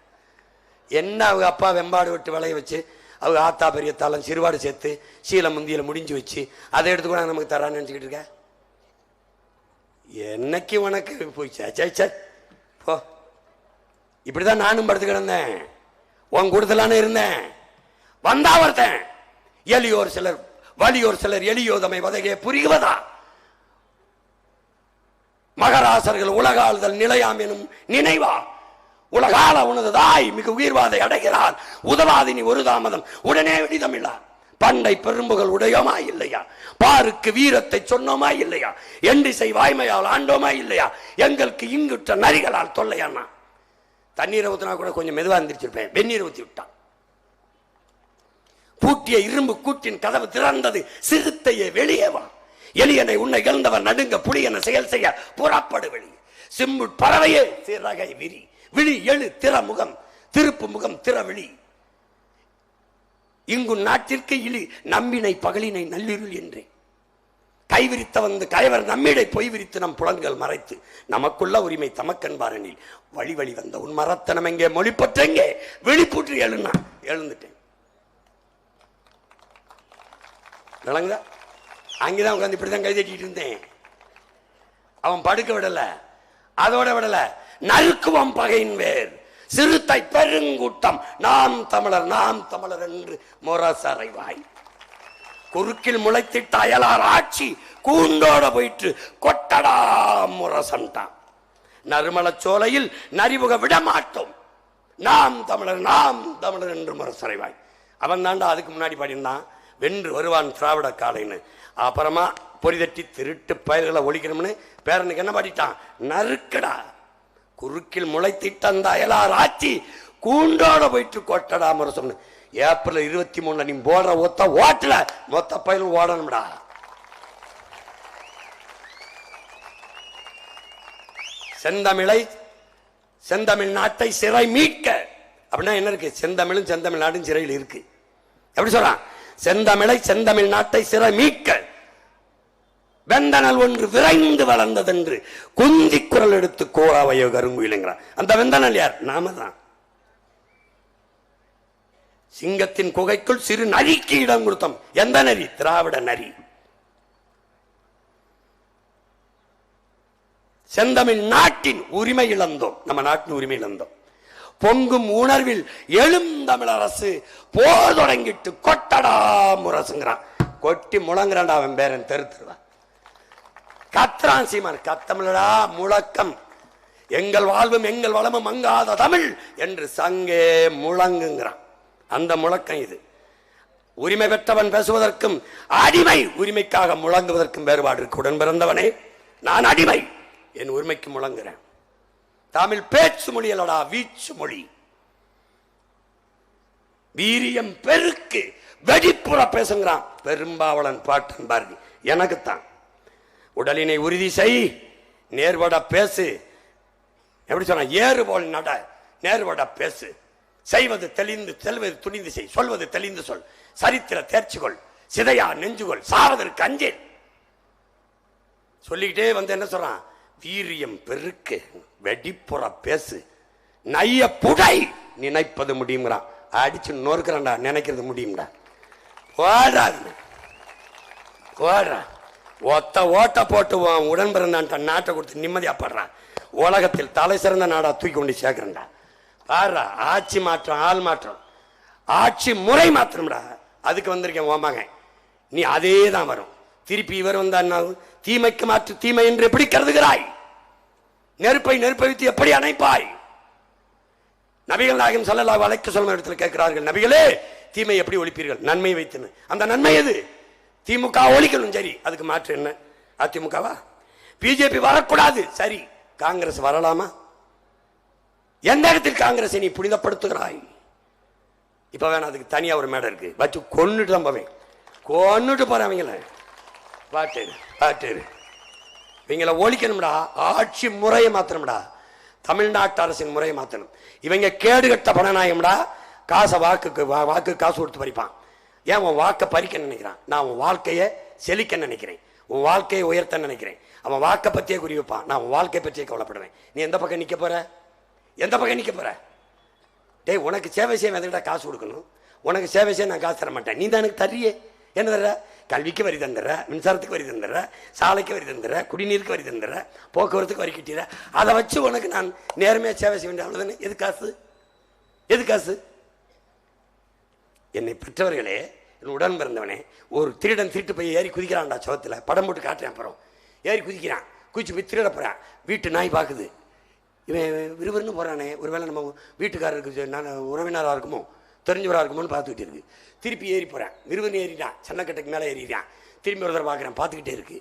என்ன? அவங்க அப்பா வெம்பாடு விட்டு விளைய வச்சு, அவங்க ஆத்தா பெரியத்தாலும் சிறுவாடு சேர்த்து சீலை முந்தியில முடிஞ்சு வச்சு அதை எடுத்து கூட நமக்கு தரான்னு நினைச்சுக்கிட்டு இருக்க. என்னைக்கு உனக்கு போய் போ. இப்படிதான் நானும் படுத்து கிடந்தேன், உன் கூடத்தலான இருந்தேன். வந்தா ஒருத்தன், எளியோர் சிலர் வலியோர் சிலர் எளியோதமை வதைகே புரிவதா, மகராசர்கள் உலகாளுதல் நிலையாம் எனும் நினைவா, உலகால உனதுதாய் மிக உயிர்வாதை அடைகிறார், உதவாதினி ஒரு தாமதம் உடனே விடிதமில்லா, பண்டை பெரும்புகள் உடையோமா இல்லையா, பாருக்கு வீரத்தை சொன்னோமா இல்லையா, எண்டிசை வாய்மையால் ஆண்டோமா இல்லையா, எங்களுக்கு இங்குற்ற நரிகளால் தொல்லையானா. தண்ணீரை ஊத்தினா கூட கொஞ்சம் மெதுவா இருந்திருச்சிருப்பேன், வெந்நீரை ஊத்தி விட்டான். பூட்டிய இரும்பு கூட்டின் கதவு திறந்தது, சிறுத்தையே வெளியே வா, எளியனை உன்னை இழந்தவர் நடுங்க புலியன செயல் செய்ய புறப்படு வெளியே, சிம்பு பறவையே சிறகை விரி, விழி எழு திற முகம், திருப்பு முகம் திற விழி, இங்கு நாட்டிற்கு இழி நம்பினை பகலினை நள்ளிருள் என்றே, கைவிரித்த வந்து கயவர் நம்மிடை பொய் விரித்து நம் புலன்கள் மறைத்து நமக்குள்ள உரிமை தமக்கன்பாரனில் வழி வழி வந்த உன் மரத்தனம் எங்கே மொழிப்பற்றெங்கே வெளிப்பூற்று எழுனா. எழுந்துட்டேன். விளங்குதா? அங்கேதான் உட்காந்து இப்படிதான் கை தட்டிட்டு இருந்தேன். அவன் படுக்க விடல, அதோட விடல, நறுக்குவம் பகையின் வேர் சிறுத்தை பெருங்கூட்டம் நாம் தமிழர் நாம் தமிழர் என்று முரசறைவாய், குறுக்கில் முளைத்திட்ட அயலார் ஆட்சி கூண்டோட போயிட்டு கொட்டடா முரசன்டான், நறுமலச்சோலையில் நரிமுக விடமாட்டோம் நாம் தமிழர் என்று முரசறைவாய். அவன் தாண்டா அதுக்கு முன்னாடி பாடினான், வென்று வருவான் திராவிட காலைன்னு. அப்புறமா பொறிதட்டி திருட்டு பயிர்களை ஒழிக்கணும்னு பேரனுக்கு என்ன பாடிட்டான், நறுக்கடா, குறுக்கில் முளைத்திட்ட அந்த அயலார் ஆட்சி கூண்டோட போயிட்டு கொட்டடா முரசம். ஏப்ரல் 23 நீ போடுற ஒத்த ஓட்டல மொத்த பயிலும் ஓடணும்டா. செந்தமிழை செந்தமிழ் நாட்டை சிறை மீட்க அப்படின்னா என்ன இருக்கு? செந்தமிழும் செந்தமிழ் நாடும் சிறையில் இருக்கு. எப்படி சொல்றான்? செந்தமிழை செந்தமிழ் நாட்டை சிறை மீட்க வெந்தனல் ஒன்று விரைந்து வளர்ந்ததென்று குந்தி குரல் எடுத்து கோராவையோ கருங்குயிலுங்கிறான். அந்த வெந்தனல் யார்? நாம தான். சிங்கத்தின் குகைக்குள் சிறு நரிக்கு இடம் கொடுத்தோம். எந்த நரி? திராவிட நரி. செந்தமிழ் நாட்டின் உரிமை இழந்தோம். நம்ம நாட்டின் உரிமை இழந்தோம். பொங்கும் உணர்வில் எழும் தமிழ் அரசு போர் தொடங்கிட்டு கொட்டடா முரசுங்கிறான். கொட்டி முழங்குறான்டா அவன் பேரன் தெருத்துருவான். கத்ரான் சீமான் கத்தமிழடா முழக்கம். எங்கள் வாழ்வும் எங்கள் வளமும் மங்காத தமிழ் என்று சங்கே முழங்குங்கிறான். அந்த முழக்கம் இது. உரிமை பெற்றவன் பேசுவதற்கும் அடிமை உரிமைக்காக முழங்குவதற்கும் வேறுபாடு இருக்கு. உடன் பிறந்தவனே, நான் அடிமை, என் உரிமைக்கு முழங்குறேன். தமிழ் பேச்சு மொழி அல்லடா, வீச்சு மொழி. வீரியம் பெருக்கு வெடிப்புற பேசுங்கிறான் பெரும்பாவளன் பாட்டன் பாரதி. எனக்குத்தான். உடலினை உறுதி செய், நேர்வட பேசு. எப்படி சொன்ன? ஏறு போல் நட, நேர்வட பேசு. செய்வது தெளிந்து செல்வது துணிந்து செய், சொல்வது தெளிந்து சொல். சரித்திர தேர்ச்சிகொள், சிதையா நெஞ்சுகொள், சாவதற்கு அஞ்சேன். சொல்லிக்கிட்டே வந்து என்ன சொல்றான்? வீரியம் பெருக்கு வெடிப்புற பேசு, நைய புடை நினைப்பது முடியுங்கிறான். அடிச்சு நொறுக்கிறான்டா, நினைக்கிறது முடியும்டா. ஓடாது ஓடுறா. ஒத்த ஓட்ட போட்டு உடன் பிறந்தான்ட்ட நாட்டை கொடுத்து நிம்மதியா படுறான். உலகத்தில் தலை சிறந்த நாடா தூக்கி கொண்டு சேர்க்கிறா. பாடுறா, ஆட்சி மாற்றம், ஆள் மாற்றம், ஆட்சி முறை மாற்றம்டா. அதுக்கு வந்திருக்கேன் ஓமாங்க. நீ அதே தான் வரும். திருப்பி இவர் வந்தா தீமைக்கு மாற்று தீமை என்று எப்படி கருதுகிறாய்? நெருப்பை நெருப்பை வைத்து எப்படி அணைப்பாய்? நபிகள் நாயகம் ஸல்லல்லாஹு அலைஹி வஸல்லம் இடத்துல கேட்கிறார்கள், நபிகளே தீமை எப்படி ஒழிப்பீர்கள்? நன்மை வைத்து. அந்த நன்மை எது? திமுக ஒழிக்கணும். சரி, அதுக்கு மாற்று என்ன? அதிமுகவா? பிஜேபி வரக்கூடாது. சரி, காங்கிரஸ் வரலாமா? எந்த இடத்தில் காங்கிரஸ் நீ புனிதப்படுத்துகிறாய்? இப்ப வேணா அதுக்கு தனியா ஒரு மேடை இருக்கு, வச்சு கொன்னுட்டு தான் போவேன். கொன்னுட்டு போறவங்கள பாட்டு பாட்டு இவங்களை ஒழிக்கணும்டா. ஆட்சி முறையை மாத்தணும்டா. தமிழ்நாட்டு அரசின் முறையை மாத்தணும். இவங்க கேடுகட்ட பணநாயகம்டா. காசை வாக்கு காசு கொடுத்து பறிப்பான். ஏன் உன் வாக்கை பறிக்க நினைக்கிறான்? நான் உன் வாழ்க்கையை செழிக்க நினைக்கிறேன், உன் வாழ்க்கையை உயர்த்த நினைக்கிறேன். அவன் வாக்கை பற்றியே குறி வைப்பான். நான் உன் வாழ்க்கை பற்றியே கவலைப்படுறேன். நீ எந்த பக்கம் நிற்க போற? எந்த பக்கம் நிற்க போற? டேய், உனக்கு சேவை செய்ய எதுக்கிட்ட காசு கொடுக்கணும்? உனக்கு சேவை செய்ய நான் காசு தர மாட்டேன். நீ தான் எனக்கு தர்றியே. என்ன தர்ற? கல்விக்கு வரி தந்துடுற, மின்சாரத்துக்கு வரி தந்துடுற, சாலைக்கு வரி தந்துடுற, குடிநீருக்கு வரி தந்துடுற, போக்குவரத்துக்கு வரி கட்டிடுற. அதை வச்சு உனக்கு நான் நேர்மையாக சேவை செய்ய வேண்டிய அவ்வளோதானே. எது காசு? எது காசு? என்னை பெற்றவர்களே, என் உடன் பிறந்தவனே, ஒரு திருடன் திருட்டு போய் ஏறி குதிக்கிறான்டா சோத்தில். படம் போட்டு காட்டுறேன். அப்புறம் ஏறி குதிக்கிறான். குதிச்சு போய் திருட போகிறான். வீட்டு நாய் பார்க்குது. இவன் விறுவிறுன்னு போகிறானே, ஒருவேளை நம்ம வீட்டுக்காரருக்கு நான் உறவினராக இருக்குமோ, தெரிஞ்சவராக இருக்குமோன்னு பார்த்துக்கிட்டே இருக்கு. திருப்பி ஏறி போகிறேன். விறுவிறுன்னு ஏறிட்டான். சன்னக்கட்டுக்கு மேலே ஏறிட்டான். திரும்பி ஒரு தடவை பார்க்குறேன். பார்த்துக்கிட்டே இருக்கு.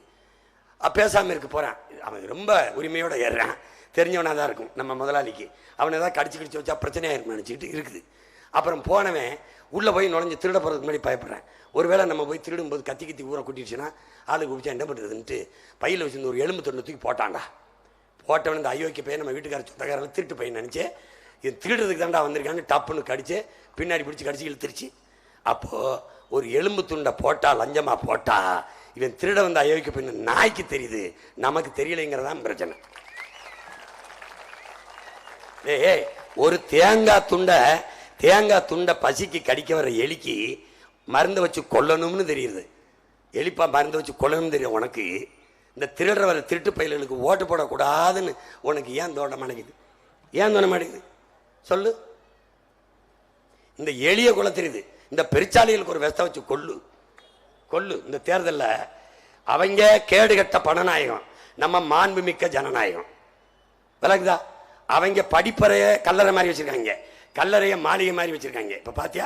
பேசாமல் இருக்கு. போகிறான். அவன் ரொம்ப உரிமையோடு ஏறுறான். தெரிஞ்சவனாக தான் இருக்கும் நம்ம முதலாளிக்கு. அவனை ஏதாவது கடிச்சு வச்சா பிரச்சனையாக இருக்கும் நினச்சிக்கிட்டு இருக்குது. அப்புறம் போனவன் உள்ளே போய் நுழைஞ்சு திருட போகிறதுக்கு முன்னாடி பயப்படுறேன். ஒருவேளை நம்ம போய் திருடும்போது கத்தி ஊரை கூட்டிடுச்சுன்னா ஆளுக்கு குடிச்சா என்ன பண்ணுறதுன்ட்டு பையில் வச்சுருந்து ஒரு எலும்பு தொண்டு தூக்கி போட்டான்டா. போட்டவன் இந்த அயோக்கிய பையன் நம்ம வீட்டுக்கார சொந்தக்காரில் திருட்டு பையன் நினச்சேன். இது திருடுறதுக்கு தாண்டா வந்திருக்கான்னு டப்புன்னு கடிச்சு பின்னாடி பிடிச்சி கடிச்சு இழுத்துருச்சு. அப்போது ஒரு எலும்பு துண்டை போட்டா, லஞ்சமாக போட்டா, இவன் திருட வந்த அயோக்கிய பையன் நாய்க்கு தெரியுது, நமக்கு தெரியலைங்கிறதான் பிரச்சனை. ஒரு தேங்காய் துண்டை பசிக்கு கடிக்க வர எலிக்கு மருந்து வச்சு கொல்லணும்னு தெரியுது. எலிப்பா மருந்து வச்சு கொல்லணும்னு தெரியும் உனக்கு. இந்த திருடுற வர திருட்டு பயில்களுக்கு ஓட்டு போடக்கூடாதுன்னு உனக்கு ஏன் தோண மாட்டேங்குது? ஏன் தோண மாட்டேங்குது சொல்லு. இந்த எளிய குல தெரியுது. இந்த பெருச்சாலிகளுக்கு ஒரு விஷத்தை வச்சு கொல்லு. இந்த தேர்தலில் அவங்க கேடுகட்ட பணநாயகம், நம்ம மாண்புமிக்க ஜனநாயகம். விளக்குதா? அவங்க படிப்பறைய கல்லறை மாதிரி வச்சிருக்காங்க, கல்லறைய மாளிகை மாதிரி வச்சிருக்காங்க. இப்ப பாத்தியா?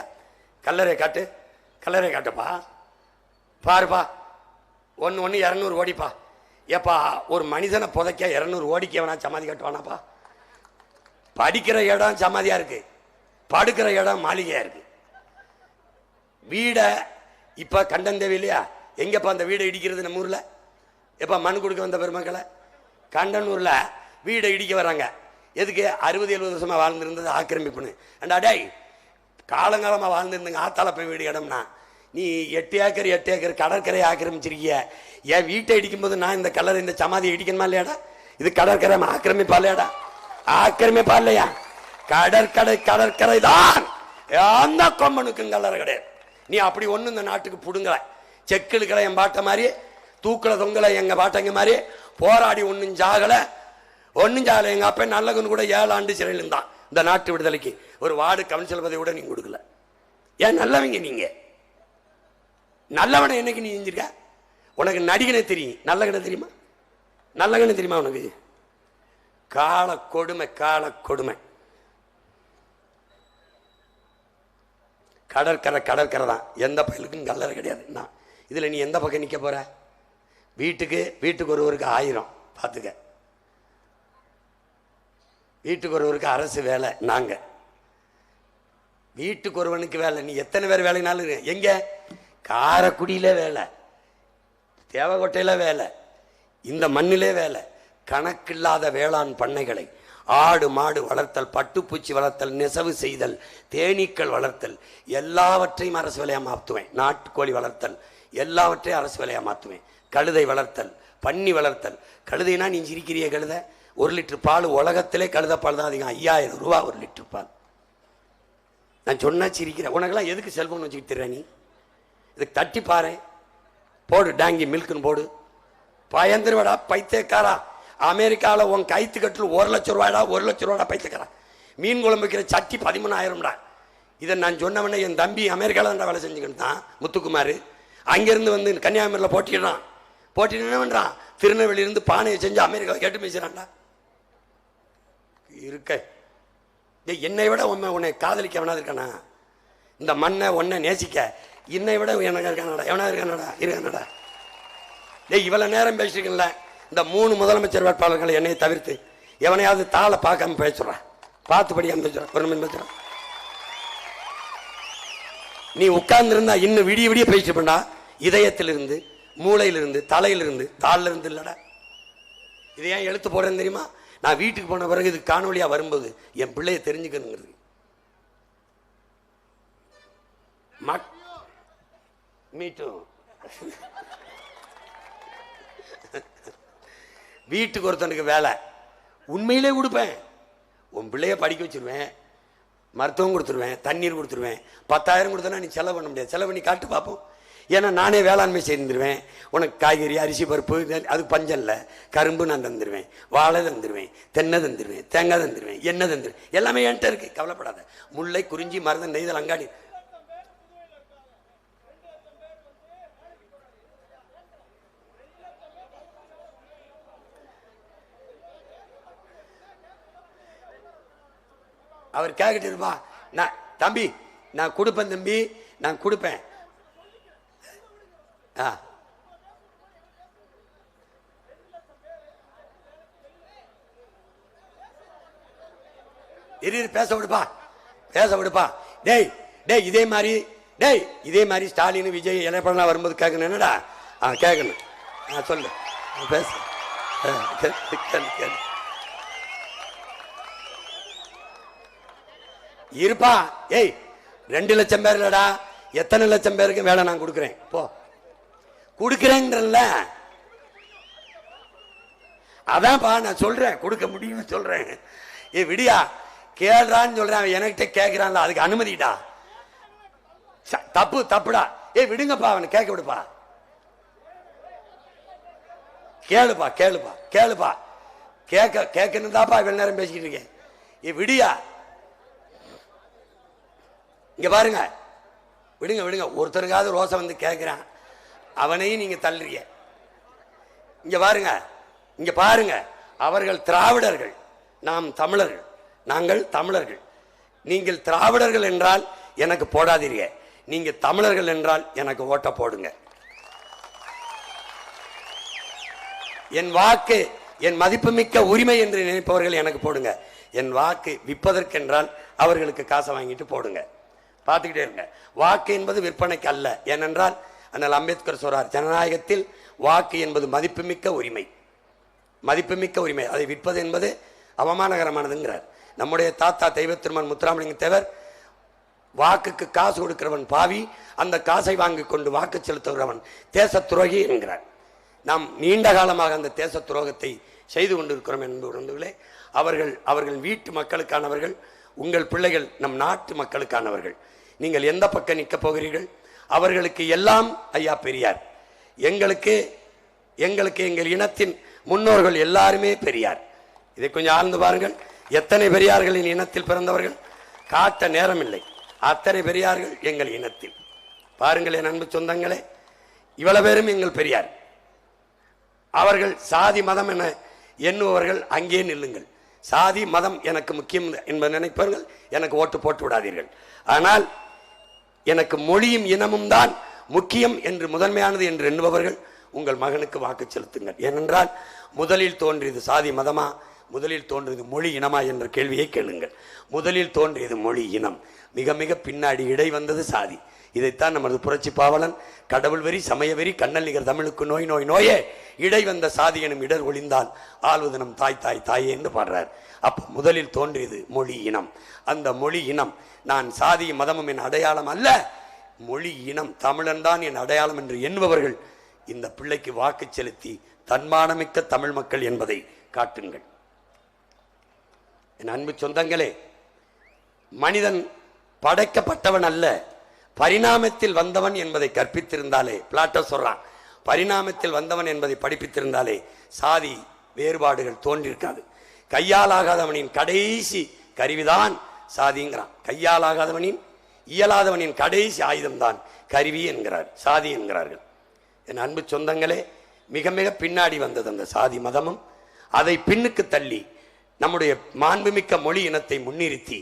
கல்லறை காட்டுப்பா, பாருப்பா. ஒன்று 200 கோடிப்பா. ஏப்பா, ஒரு மனிதனை புதைக்க 200 கோடிக்கு எவனா சமாதி கட்டுவானாப்பா? படிக்கிற இடம் சமாதியா இருக்கு. படுக்கிற இடம் மாளிகையா இருக்கு. வீட இப்ப கண்டன் தேவை இல்லையா? எங்கப்பா அந்த வீடை இடிக்கிறது? நம்ம ஊர்ல எப்ப மண் கொடுக்க வந்த பெருமக்களை கண்டனூர்ல வீடை இடிக்க வர்றாங்க. எதுக்கு? 60-70 வருஷமா வாழ்ந்துருந்தது ஆக்கிரமிப்புன்னு. அண்டாடே காலங்காலமா வாழ்ந்துருந்துங்க ஆத்தால போய் வீடு இடம்னா நீ 8 ஏக்கர் கடற்கரையை ஆக்கிரமிச்சிருக்கிய. என் வீட்டை இடிக்கும் போது நான் இந்த கலர் இந்த சமாதியை இடிக்கணுமா இல்லையாடா? இது கடற்கரை ஆக்கிரமிப்பா இல்லையாடா? ஆக்கிரமிப்பா இல்லையா? கடற்கரை தான். அந்த கொம்பனுக்கும் கலர் கிடையாது. நீ அப்படி ஒண்ணு இந்த நாட்டுக்கு புடுங்கல. செக்கிலுக்களை என் பாட்ட மாதிரி தூக்கல தொங்கல எங்க பாட்டங்க மாதிரி போராடி ஒன்னும் ஜாகல. எங்க அப்ப நல்லவன் கூட 7 ஆண்டு சிறையில் இருந்தான். இந்த நாட்டு விடுதலைக்கு ஒரு வார்டு கவுன்சில் பதவி கூட நீங்க கொடுக்கல. ஏன் நல்லவங்க நீங்க? நல்லவனை என்னைக்கு நீ செஞ்சிருக்க? உனக்கு நடிகனை தெரியும், நல்லகனை தெரியுமா? நல்லகனை தெரியுமா உனக்கு? கால கொடுமை. கடற்கரை தான். எந்த பயிலுக்கும் கல்லறை கிடையாது. இதுல நீ எந்த பக்கம் நிக்க போற? வீட்டுக்கு ஒருவருக்கு 1000 பார்த்துக்க. வீட்டுக்கு ஒருவருக்கு அரசு வேலை. நாங்க வீட்டுக்கு ஒருவனுக்கு வேலை. நீ எத்தனை பேர் வேலைனாலும் எங்க? காரைக்குடியில வேலை, தேவகோட்டையில வேலை, இந்த மண்ணிலே வேலை. கணக்கில்லாத வேளாண் பண்ணைகளை, ஆடு மாடு வளர்த்தல், பட்டுப்பூச்சி வளர்த்தல், நெசவு செய்தல், தேனீக்கள் வளர்த்தல் எல்லாவற்றையும் அரசு வேலையா மாற்றுவேன். நாட்டுக்கோழி வளர்த்தல் எல்லாவற்றையும் அரசு வேலையா மாற்றுவேன். கழுதை வளர்த்தல், பன்னி வளர்த்தல். கழுதைனா நீ சிரிக்கிறிய கழுதை? 1 லிட்டர் பால் உலகத்திலே கழுத பால் தான் அதிகம். 5000 ரூபா 1 லிட்டர் பால். நான் சொன்னா சிரிக்கிறேன். உனக்கெல்லாம் எதுக்கு செல்போன் வச்சுக்கிட்டு திர? நீ இதுக்கு தட்டி பாரு, போடு டாங்கி மில்க்குன்னு போடு. பயந்துருவாடா பைத்தியக்காரா. அமெரிக்காவில் உன் கைத்து கட்டில் 1 லட்சம் ரூபாடா, 1 லட்சம் ரூபாடா பைத்தியக்காரா. மீன் குழம்பு வைக்கிற சட்டி 13,000. இதை நான் சொன்னவனே என் தம்பி அமெரிக்காவில் தான் வேலை செஞ்சுக்கிட்டு தான் முத்துக்குமார். அங்கிருந்து வந்து கன்னியாகுமரியில் போட்டிடுறான். என்ன பண்றான்? திருநெல்வேலியிலிருந்து பானையை செஞ்சு அமெரிக்காவை கேட்டு பேசுறான்டா. இருக்க என்னை விட உன்னை காதலிக்க எவனாவது இருக்கானா? இந்த மண்ணை ஒன்னை நேசிக்க என்னை விட எனக்கு இருக்கானடா? எவனா இருக்கானடா? இவ்வளவு நேரம் பேசிருக்கல. இந்த 3 முதலமைச்சர் வேட்பாளர்கள் என்னை தவிர்த்து எவனையாவது தாளை பார்க்காம பேசுறான், பார்த்து படிக்காம பேசுறான், ஒரு மணி பேசுறான். நீ உட்கார்ந்து இருந்தா இன்னும் விடிய பேசிட்டு பண்ணா. இதயத்திலிருந்து, மூளையிலிருந்து, தலையிலிருந்து, தாளில இருந்து இல்லடா. இதை ஏன் எழுத்து போடுறேன்னு தெரியுமா? நான் வீட்டுக்கு போன பிறகு இது காணொலியா வரும்போது என் பிள்ளைய தெரிஞ்சுக்கணுங்கிறது. வீட்டுக்கு ஒருத்தனுக்கு வேலை உண்மையிலே கொடுப்பேன். உன் பிள்ளைய படிக்க வச்சிருவேன், மருத்துவம் கொடுத்துருவேன், தண்ணீர் கொடுத்துருவேன். 10,000 கொடுத்தனா நீ செலவு பண்ண முடியாது. செலவு பண்ணி காட்டு பார்ப்போம். ஏன்னா நானே வேளாண்மை செய்திருவேன். உனக்கு காய்கறி, அரிசி, பருப்பு, அதுக்கு பஞ்சம் இல்லை. கரும்பு நான் தந்துடுவேன், வாழை தந்துடுவேன், தென்னை தந்துடுவேன், தேங்காய் தந்துடுவேன், எண்ணெய் தந்துடுவேன். எல்லாமே என்கிட்ட இருக்கு, கவலைப்படாத. முல்லை, குறிஞ்சி, மருதம், நெய்தல், அங்காடி. அவர் கேட்கிட்டு இருப்பா. நான் தம்பி நான் கொடுப்பேன், தம்பி நான் கொடுப்பேன். பேச விடுப்பா. இதே மாதிரி ஸ்டாலின், விஜய் எல்லாம் வரும்போது கேட்கணும். என்னடா கேட்கணும்? சொல்லு, பேச. இருப்பா. 2 லட்சம் பேர் இல்லடா, எத்தனை லட்சம் பேருக்கு வேலை நான் கொடுக்குறேன். போ, கொடுக்குறேன்றல்ல. அதான்ப்பா நான் சொல்றேன், கொடுக்க முடியும்னு சொல்றேன். விடியா கேள்றான்னு சொல்றேன். அவன் என்கிட்ட கேட்கிறான்ல, அதுக்கு அனுமதிடா. தப்புடா. விடுங்கப்பா, அவனை கேட்க விடுப்பா. கேளுப்பா. கேட்கணும் தாப்பா இவ்வளவு நேரம் பேசிக்கிட்டு இருக்கேன். விடியா. இங்க பாருங்க, விடுங்க. ஒருத்தருக்காவது ரோசை வந்து கேட்கிறான், அவனையும் நீங்க தள்ளுறீங்க. இங்க பாருங்க. அவர்கள் திராவிடர்கள், நாம் தமிழர்கள். நாங்கள் தமிழர்கள். நீங்கள் திராவிடர்கள் என்றால் எனக்கு போடாதீங்க. நீங்க தமிழர்கள் என்றால் எனக்கு ஓட்ட போடுங்க. என் வாக்கு என் மதிப்புமிக்க உரிமை என்று நினைப்பவர்கள் எனக்கு போடுங்க. என் வாக்கு விற்பதற்கென்றால் அவர்களுக்கு காசை வாங்கிட்டு போடுங்க, பார்த்துக்கிட்டே இருங்க. வாக்கு என்பது விற்பனைக்கு அல்ல. ஏனென்றால் அண்ணல் அம்பேத்கர் சொல்றார், ஜனநாயகத்தில் வாக்கு என்பது மதிப்புமிக்க உரிமை, மதிப்புமிக்க உரிமை. அதை விற்பது என்பது அவமானகரமானதுங்கிறார். நம்முடைய தாத்தா தெய்வ திருமன் முத்துராமலிங்க தேவர், வாக்குக்கு காசு கொடுக்கிறவன் பாவி, அந்த காசை வாங்கி கொண்டு வாக்கு செலுத்துகிறவன் தேச துரோகி என்கிறார். நாம் நீண்ட காலமாக அந்த தேச துரோகத்தை செய்து கொண்டிருக்கிறோம் என்பவர்களே. அவர்கள் வீட்டு மக்களுக்கானவர்கள், உங்கள் பிள்ளைகள் நம் நாட்டு மக்களுக்கானவர்கள். நீங்கள் எந்த பக்கம் நிற்க போகிறீர்கள்? அவர்களுக்கு எல்லாம் ஐயா பெரியார், எங்களுக்கு எங்கள் இனத்தின் முன்னோர்கள் எல்லாருமே பெரியார். இதை கொஞ்சம் ஆழ்ந்து பாருங்கள். எத்தனை பெரியார்களின் இனத்தில் பிறந்தவர்கள் காட்ட நேரம் இல்லை, அத்தனை பெரியார்கள் எங்கள் இனத்தில். பாருங்கள் என் அன்பு சொந்தங்களே, இவ்வளவு பேரும் எங்கள் பெரியார். அவர்கள் சாதி மதம் என எண்ணுபவர்கள் அங்கே நில்லுங்கள். சாதி மதம் எனக்கு முக்கியம் என்பதை நினைப்பவர்கள் எனக்கு ஓட்டு போட்டு விடாதீர்கள். ஆனால் எனக்கு மொழியும் இனமும் தான் முக்கியம் என்று முதன்மையானது என்று எண்ணுபவர்கள் உங்கள் மகனுக்கு வாக்கு செலுத்துங்கள். ஏனென்றால் முதலில் தோன்றியது சாதி மதமா, முதலில் தோன்றியது மொழி இனமா என்ற கேள்வியை கேளுங்கள். முதலில் தோன்றியது மொழி இனம், மிக மிக பின்னாடி இடை வந்தது சாதி. இதைத்தான் நமது புரட்சி பாவலன் கடவுள் வெறி சமய வெறி கண்ணல் நிகர் தமிழுக்கு நோய் நோய் நோயே இடை வந்த சாதி எனும் இடர் ஒளிந்தால் ஆள்வது நம் தாய் தாய் தாயே என்று பாடுறார். அப்போ முதலில் தோன்றியது மொழி இனம். அந்த மொழி இனம், நான் சாதி மதமும் என் அடையாளம் அல்ல, மொழி இனம் தமிழன் தான் என் அடையாளம் என்று எண்ணுபவர்கள் இந்த பிள்ளைக்கு வாக்கு செலுத்தி தன்மானமிக்க தமிழ் மக்கள் என்பதை காட்டுங்கள். என் அன்பு சொந்தங்களே, மனிதன் படைக்கப்பட்டவன் அல்ல, பரிணாமத்தில் வந்தவன் என்பதை கற்பித்திருந்தாலே, பிளாட்டோ சொல்றான், பரிணாமத்தில் வந்தவன் என்பதை படிப்பித்திருந்தாலே சாதி வேறுபாடுகள் தோன்றிருக்காது. கையாலாகாதவனின் கடைசி கருவிதான் சாதிங்கிறான். கையாலாகாதவனின் இயலாதவனின் கடைசி ஆயுதம்தான் கருவி என்கிறார், சாதி என்கிறார்கள். என் அன்பு சொந்தங்களே, மிக மிக பின்னாடி வந்தது அந்த சாதி மதமும். அதை பின்னுக்கு தள்ளி நம்முடைய மாண்புமிக்க மொழி இனத்தை முன்னிறுத்தி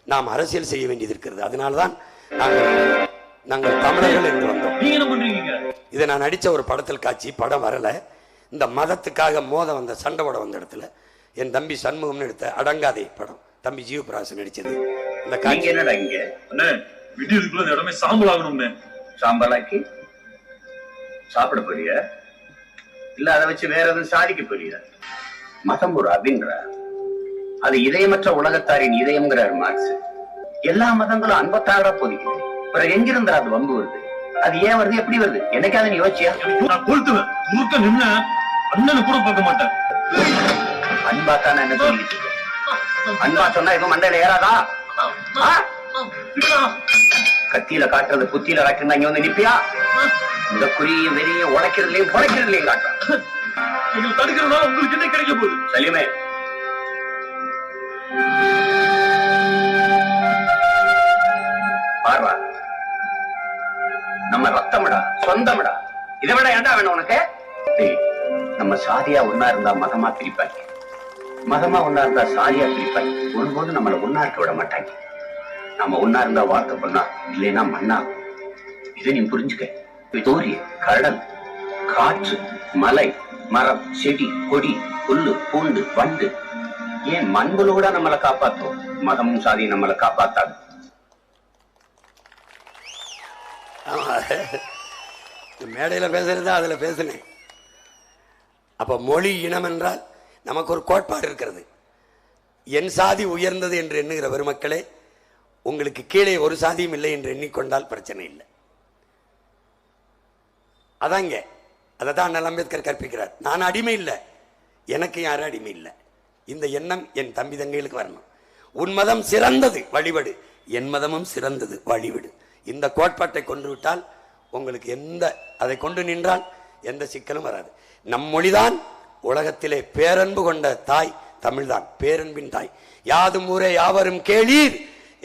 நாம் அரசியல் செய்ய வேண்டியது இருக்கிறது. அதனால்தான் நாங்கள் தமிழர்கள் என்று வந்தோம். இதை நான் நடிச்ச ஒரு படத்தில் காட்சி, படம் வரல, இந்த மதத்துக்காக மோத வந்த சண்டை போட வந்த இடத்துல என் தம்பி சண்முகம்னு எடுத்த அடங்காதே படம், தம்பி ஜீவபிராசன் நடிச்சது. இந்த காட்சி இடமே சாம்பல் ஆகணும்னு சாம்பலாக்கி சாப்பிட போறிய இல்ல அதை வச்சு வேற எதுவும் சாதிக்க போறிய? மதம் ஒரு அப்படின்ற அது இதயமற்ற உலகத்தாரின் இதயம்ங்கிறார் மார்க்ஸ். எல்லா மதங்களும் அன்பத்தாரா போதிக்குது, பிறகு எங்கிருந்தா அது வம்பு வருது? அது ஏன் வருது, எப்படி வருது? என்னைக்காவது நீ யோசிச்சியா? நான் கொளுத்துவேன், முறுக்க நின்னு அண்ணனு கூட பார்க்க மாட்டேன். அன்பாத்தான என்ன சொல்லிட்டு அன்பா சொன்னா இப்ப மண்டையில ஏறாதா? கத்தியில காட்டுறது புத்தியில காட்டுறா, இங்க வந்து நிப்பியா? இந்த குறியும் வெறியும் உழைக்கிறதுலயும் குறைக்கிறதுலயும் காட்டுறான். தடுக்கிறதுனால உங்களுக்கு என்ன கிடைக்க போகுது? சலிமே, பார்வா, நம்ம ரத்தமிடா, சொந்தமிடா, இதை விட ஏண்டா வேணும் உனக்கு? நம்ம சாதியா ஒன்னா இருந்தா மதமா பிரிப்பாங்க, மதமா ஒன்னா இருந்தா சாதியா பிரிப்பாங்க. ஒருபோது நம்மளை ஒன்னா இருக்க விட மாட்டாங்க. நம்ம ஒன்னா இருந்தா வார்த்தை பண்ணா, இல்லைன்னா மண்ணா. இதை நீ புரிஞ்சுக்க. சூரிய, கடல், காற்று, மலை, மரம், செடி, கொடி, புல்லு, பூண்டு, வண்டு, ஏன் மண்புலோட நம்மளை காப்பாற்றும். மதமும் சாதியும் நம்மளை காப்பாத்தாது. மேடையில் பேசுறது அதுல பேசுனேன். அப்ப மொழி இனம் என்றால் நமக்கு ஒரு கோட்பாடு இருக்கிறது. என் சாதி உயர்ந்தது என்று எண்ணுகிற பெருமக்களே, உங்களுக்கு கீழே ஒரு சாதியும் இல்லை என்று எண்ணிக்கொண்டால் பிரச்சனை இல்லை. அதாங்க, அதை தான் அண்ணல் அம்பேத்கர் கற்பிக்கிறார். நான் அடிமை இல்லை, எனக்கு யாரும் அடிமை இல்லை. இந்த எண்ணம் என் தம்பி தங்கைகளுக்கு வரணும். உன் மதம் சிறந்தது வழிபடு, என் மதமும் சிறந்தது வழிவிடு. இந்த கோட்பாட்டை கொண்டு விட்டால் உங்களுக்கு அதை கொண்டு நின்றால் எந்த சிக்கலும் வராது. நம் மொழிதான் உலகத்திலே பேரன்பு கொண்ட தாய் தமிழ்தான், பேரன்பின் தாய். யாதும் ஊரே யாவரும் கேளீர்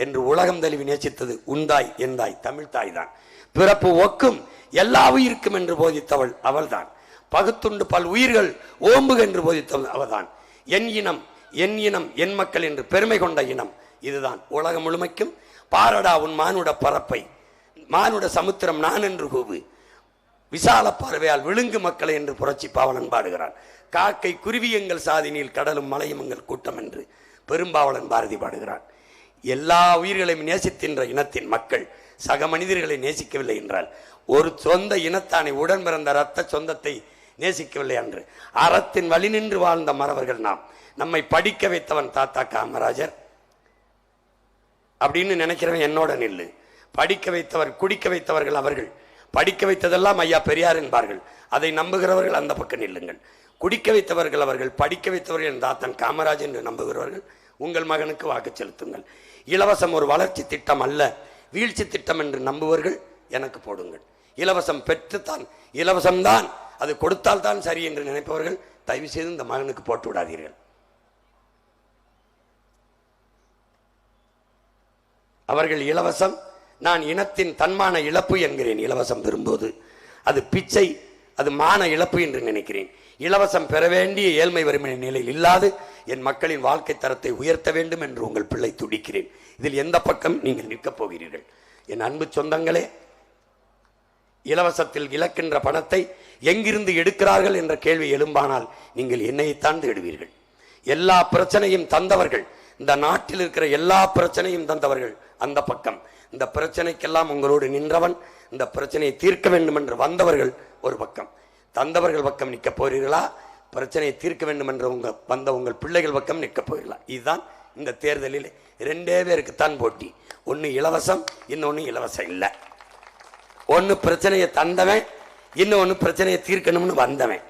என்று உலகம் தழுவி நேசித்தது உந்தாய் எந்தாய் தமிழ் தாய் தான். பிறப்பு ஒக்கும் எல்லா உயிருக்கும் என்று போதித்தவள் அவள்தான். பகுத்துண்டு பல் உயிர்கள் ஓம்புக என்று போதித்தவள் அவள்தான். என் இனம் என் இனம் என் மக்கள் என்று பெருமை கொண்ட இனம் இதுதான். உலகம் முழுமைக்கும் பாரடா உன் மானுட பரப்பை, மானுட சமுத்திரம் நான் என்று கூவு, விசால பார்வையால் விழுங்கு மக்களை என்று புரட்சி பாவலன் பாடுகிறான். காக்கை குருவி எங்கள் சாதினில் கடலும் மலையும் எங்கள் கூட்டம் என்று பெரும்பாவலன் பாரதி பாடுகிறான். எல்லா உயிர்களையும் நேசிக்கின்ற இனத்தின் மக்கள் சக மனிதர்களை நேசிக்கவில்லை என்றால் ஒரு சொந்த இனத்தானை உடன் பிறந்த இரத்த சொந்தத்தை நேசிக்கவில்லை என்று அறத்தின் வழி நின்று வாழ்ந்த மறவர்கள் நாம். நம்மை படிக்க வைத்தவன் தாத்தா காமராஜர் அப்படின்னு நினைக்கிறவன் என்னோட நில்லு. படிக்க வைத்தவர் குடிக்க வைத்தவர்கள் அவர்கள். படிக்க வைத்ததெல்லாம் ஐயா பெரியார் என்பார்கள். அதை நம்புகிறவர்கள் அந்த பக்கம் நில்லுங்கள். குடிக்க வைத்தவர்கள் அவர்கள், படிக்க வைத்தவர்கள் என் தாத்தன் காமராஜ் என்று நம்புகிறவர்கள் உங்கள் மகனுக்கு வாக்கு செலுத்துங்கள். இலவசம் ஒரு வளர்ச்சி திட்டம் அல்ல, வீழ்ச்சி திட்டம் என்று நம்புவர்கள் எனக்கு போடுங்கள். இலவசம் பெற்றுத்தான், இலவசம்தான் அது கொடுத்தால் தான் சரி என்று நினைப்பவர்கள் தயவு செய்து இந்த மகனுக்கு போட்டு விடாதீர்கள். அவர்கள் இலவசம், நான் இனத்தின் தன்மான இழப்பு என்கிறேன். இலவசம் பெறும்போது அது பிச்சை, அது மான இழப்பு என்று நினைக்கிறேன். இலவசம் பெற வேண்டிய ஏழ்மை வறுமை நிலையில் இல்லாது என் மக்களின் வாழ்க்கை தரத்தை உயர்த்த வேண்டும் என்று உங்கள் பிள்ளை துடிக்கிறேன். இதில் எந்த பக்கம் நீங்கள் நிற்கப் போகிறீர்கள்? என் அன்பு சொந்தங்களே, இலவசத்தில் இழக்கின்ற பணத்தை எங்கிருந்து எடுக்கிறார்கள் என்ற கேள்வி எழும்பானால் நீங்கள் என்னைத்தான் தேடுவீர்கள். எல்லா பிரச்சனையும் தந்தவர்கள், இந்த நாட்டில் இருக்கிற எல்லா பிரச்சனையும் தந்தவர்கள் அந்த பக்கம். இந்த பிரச்சனைக்கெல்லாம் உங்களோடு நின்றவன், இந்த பிரச்சனையை தீர்க்க வேண்டும் என்று வந்தவர்கள் ஒரு பக்கம். தந்தவர்கள் பக்கம் நிற்க போகிறீர்களா, பிரச்சனையை தீர்க்க வேண்டும் என்று வந்த உங்கள் பிள்ளைகள் பக்கம் நிற்க போகிறீர்களா? இதுதான் இந்த தேர்தலில் ரெண்டே பேருக்குத்தான் போட்டி. ஒன்று இலவசம், இன்னொன்று இலவசம் இல்லை. ஒன்று பிரச்சனையை தந்தவன், இன்னொன்று பிரச்சனையை தீர்க்கணும்னு வந்தவன்.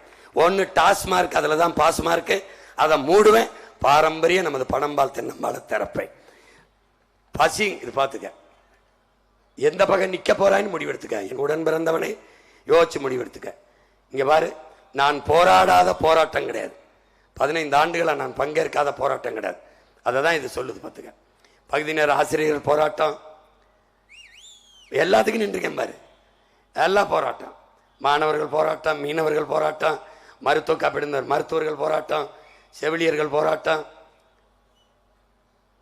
ஒன்று டாஸ்மார்க், அதில் தான் பாஸ் மார்க்கு, அதை மூடுவேன். பாரம்பரிய நமது பணம்பால் தென்னம்பால் திறப்பேன். பசி இது பார்த்துக்க, எந்த பக்கம் நிற்க போறான்னு முடிவெடுத்துக்க. என் உடன் பிறந்தவனை யோசிச்சு முடிவெடுத்துக்க. இங்க பாரு, நான் போராடாத போராட்டம் கிடையாது. 15 ஆண்டுகளை நான் பங்கேற்காத போராட்டம் கிடையாது. அதை தான் இது சொல்லுது பார்த்துக்க. பகுதி நேர ஆசிரியர் போராட்டம், எல்லாத்துக்கும் நின்றுக்கேன் பாரு. எல்லா போராட்டம், மாணவர்கள் போராட்டம், மீனவர்கள் போராட்டம், மருத்துவ காப்பீடு மருத்துவர்கள் போராட்டம், செவிலியர்கள் போராட்டம்,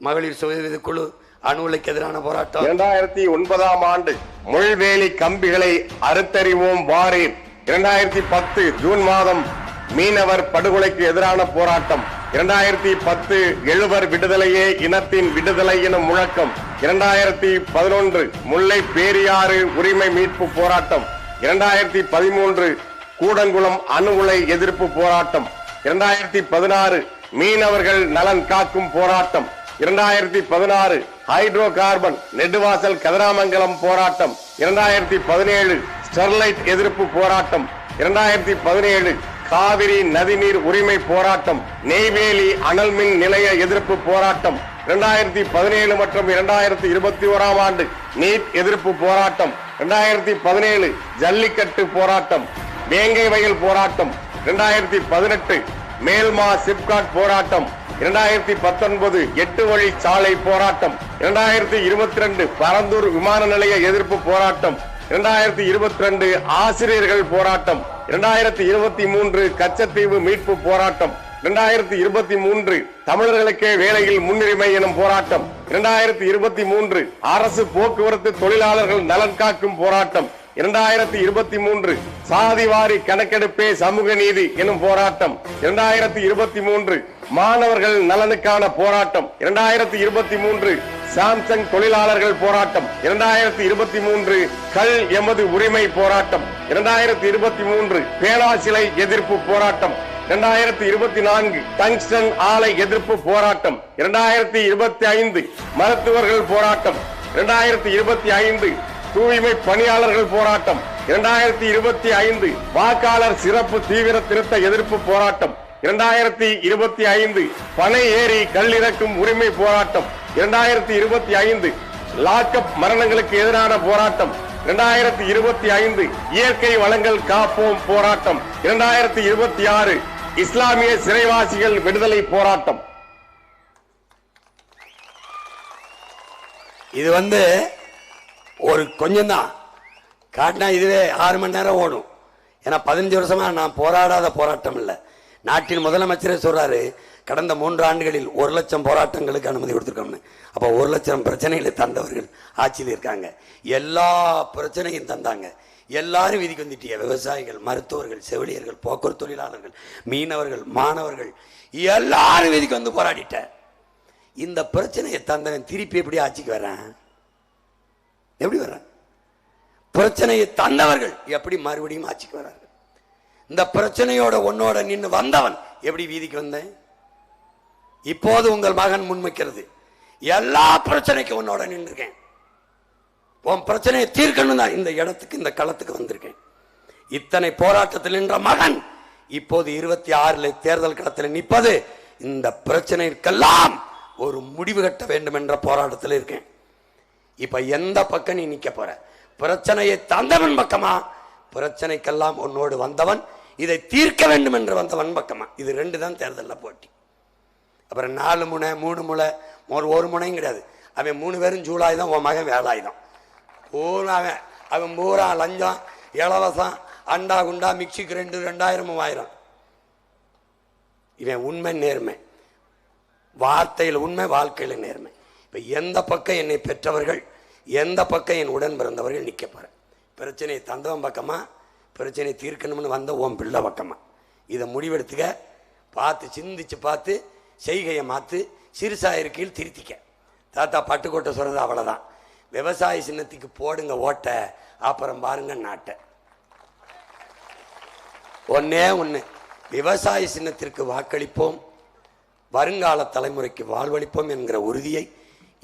மகளிர் சுயவித குழு, அணு உலைக்கு எதிரான போராட்டம். 2009ஆம் ஆண்டு முள்வேலி கம்பிகளை அறுத்தறிவோம் வாரீர். 2010 ஜூன் மாதம் மீனவர் படுகொலைக்கு எதிரான போராட்டம். 2010 எழுவர் விடுதலையே இனத்தின் விடுதலை எனும் முழக்கம். 2011 முல்லை பேரியாறு உரிமை மீட்பு போராட்டம். 2013 கூடங்குளம் அணு உலை எதிர்ப்பு போராட்டம். 2016 மீனவர்கள் நலன் காக்கும் போராட்டம். 2016 ஹைட்ரோ கார்பன் நெடுவாசல் கதிராமங்கலம் போராட்டம். 2017 ஸ்டெர்லைட் எதிர்ப்பு போராட்டம். 2017 காவிரி நதிநீர் உரிமை போராட்டம். நெய்வேலி அனல் மின் நிலைய எதிர்ப்பு போராட்டம். 2017 மற்றும் 2021ஆம் ஆண்டு நீட் எதிர்ப்பு போராட்டம். 2017 ஜல்லிக்கட்டு போராட்டம். வேங்கை வயல் போராட்டம். 2018 மேல்மா சிப்காட் போராட்டம். 2019 8 வழி சாலை போராட்டம். 2022 பரந்தூர் விமான நிலைய எதிர்ப்பு போராட்டம். 2022 ஆசிரியர்கள் போராட்டம். 2023 கச்சத்தீவு மீட்பு போராட்டம். 2023 தமிழர்களுக்கே வேலையில் முன்னுரிமை எனும் போராட்டம். 2023 அரசு போக்குவரத்து தொழிலாளர்கள் நலன் காக்கும் போராட்டம். 2023 சாதிவாரி கணக்கெடுப்பே சமூக நீதி எனும் போராட்டம். 2023 மாணவர்கள் நலனுக்கான போராட்டம். 2023 சாம்சங் தொழிலாளர்கள் போராட்டம். 2023 கல் எமது உரிமை போராட்டம். 2023 பேனா சிலை எதிர்ப்பு போராட்டம். 2024 டங்ஸ்டன் ஆலை எதிர்ப்பு போராட்டம். 2025 மருத்துவர்கள் போராட்டம். 2025 தூய்மை பணியாளர்கள் போராட்டம். 2025 வாக்காளர் சிறப்பு தீவிர திருத்த எதிர்ப்பு போராட்டம். 2025 பனை ஏறி கல்லிறக்கும் உரிமை போராட்டம். 2025 லாக்அப் மரணங்களுக்கு எதிரான போராட்டம். 2025 இயற்கை வளங்கள் காப்போம் போராட்டம். 2026 இஸ்லாமிய சிறைவாசிகள் விடுதலை போராட்டம். இது ஒரு கொஞ்சம் தான் காட்டினா இதுவே 6 மணி நேரம் ஓடும். ஏன்னா 15 வருஷமா நான் போராடாத போராட்டம் இல்லை. நாட்டின் முதலமைச்சரே சொல்றாரு, கடந்த 3 ஆண்டுகளில் 1 லட்சம் போராட்டங்களுக்கு அனுமதி கொடுத்திருக்கோம்னு. அப்போ 1 லட்சம் பிரச்சனைகளை தந்தவர்கள் ஆட்சியில் இருக்காங்க. எல்லா பிரச்சனையும் தந்தாங்க. எல்லாரும் விதிக்கு வந்துட்டிய விவசாயிகள், மருத்துவர்கள், செவிலியர்கள், போக்குவரத்து தொழிலாளர்கள், மீனவர்கள், மாணவர்கள் எல்லாரும் விதிக்கு வந்து போராடிட்ட. இந்த பிரச்சனையை தந்தவன் திருப்பி எப்படி ஆட்சிக்கு வர்றான்? எப்படி வர்றான்? பிரச்சனையை தந்தவர்கள் எப்படி மறுபடியும் ஆட்சிக்கு வர்றார்கள்? இந்த பிரச்சனையோட உன்னோட நின்று வந்தவன் எப்படி வீதிக்கு வந்தேன்? இப்போது உங்கள் மகன் முன்வைக்கிறது, எல்லா பிரச்சனைக்கும் உன்னோட நின்றுருக்கேன், உன் பிரச்சனையை தீர்க்கணும் தான் இந்த இடத்துக்கு இந்த களத்துக்கு வந்திருக்கேன். இத்தனை போராட்டத்தில் நின்ற மகன் இப்போது 26 தேர்தல் களத்தில் நிற்பது இந்த பிரச்சனைக்கெல்லாம் ஒரு முடிவு கட்ட வேண்டும் என்ற போராட்டத்தில் இருக்கேன். இப்ப எந்த பக்கம் நீ நிக்க போற? பிரச்சனையை தந்தவன் பக்கமா, பிரச்சனைக்கெல்லாம் உன்னோடு வந்தவன் இதை தீர்க்க வேண்டும் என்று வந்தவன் பக்கமா? இது 2 தான் தேர்தலில் போட்டி. அப்புறம் 4 முனை 3 முனை ஒரு முனையும் கிடையாது. அவன் 3 பேரும் ஜூலாயுதம், உன் மகன் வேலாயுதம். அவன் பூரா லஞ்சம், இலவசம், அண்டா குண்டா, மிக்சி கிரைண்டு, 2000 3000. இவன் உண்மை நேர்மை, வார்த்தையில் உண்மை, வாழ்க்கையில் நேர்மை. இப்ப எந்த பக்கம் என்னை பெற்றவர்கள், எந்த பக்கம் என் உடன் பிறந்தவர்கள் நிக்க போற? பிரச்சனையை தந்தவன் பக்கமா, பிரச்சனையை தீர்க்கணும்னு வந்த உன் பிள்ளை பக்கமா? இதை முடிவெடுத்துக்க. பார்த்து சிந்திச்சு பார்த்து செய்கையை மாத்து. சிறுசாயிர கீழ் திருத்திக்க. தாத்தா பட்டுக்கோட்டை சொல்றது அவ்வளவுதான். விவசாய சின்னத்துக்கு போடுங்க ஓட்ட, அப்புறம் பாருங்க நாட்டை. ஒன்னே ஒண்ணு, விவசாய சின்னத்திற்கு வாக்களிப்போம், வருங்கால தலைமுறைக்கு வாழ்வளிப்போம் என்கிற உறுதியை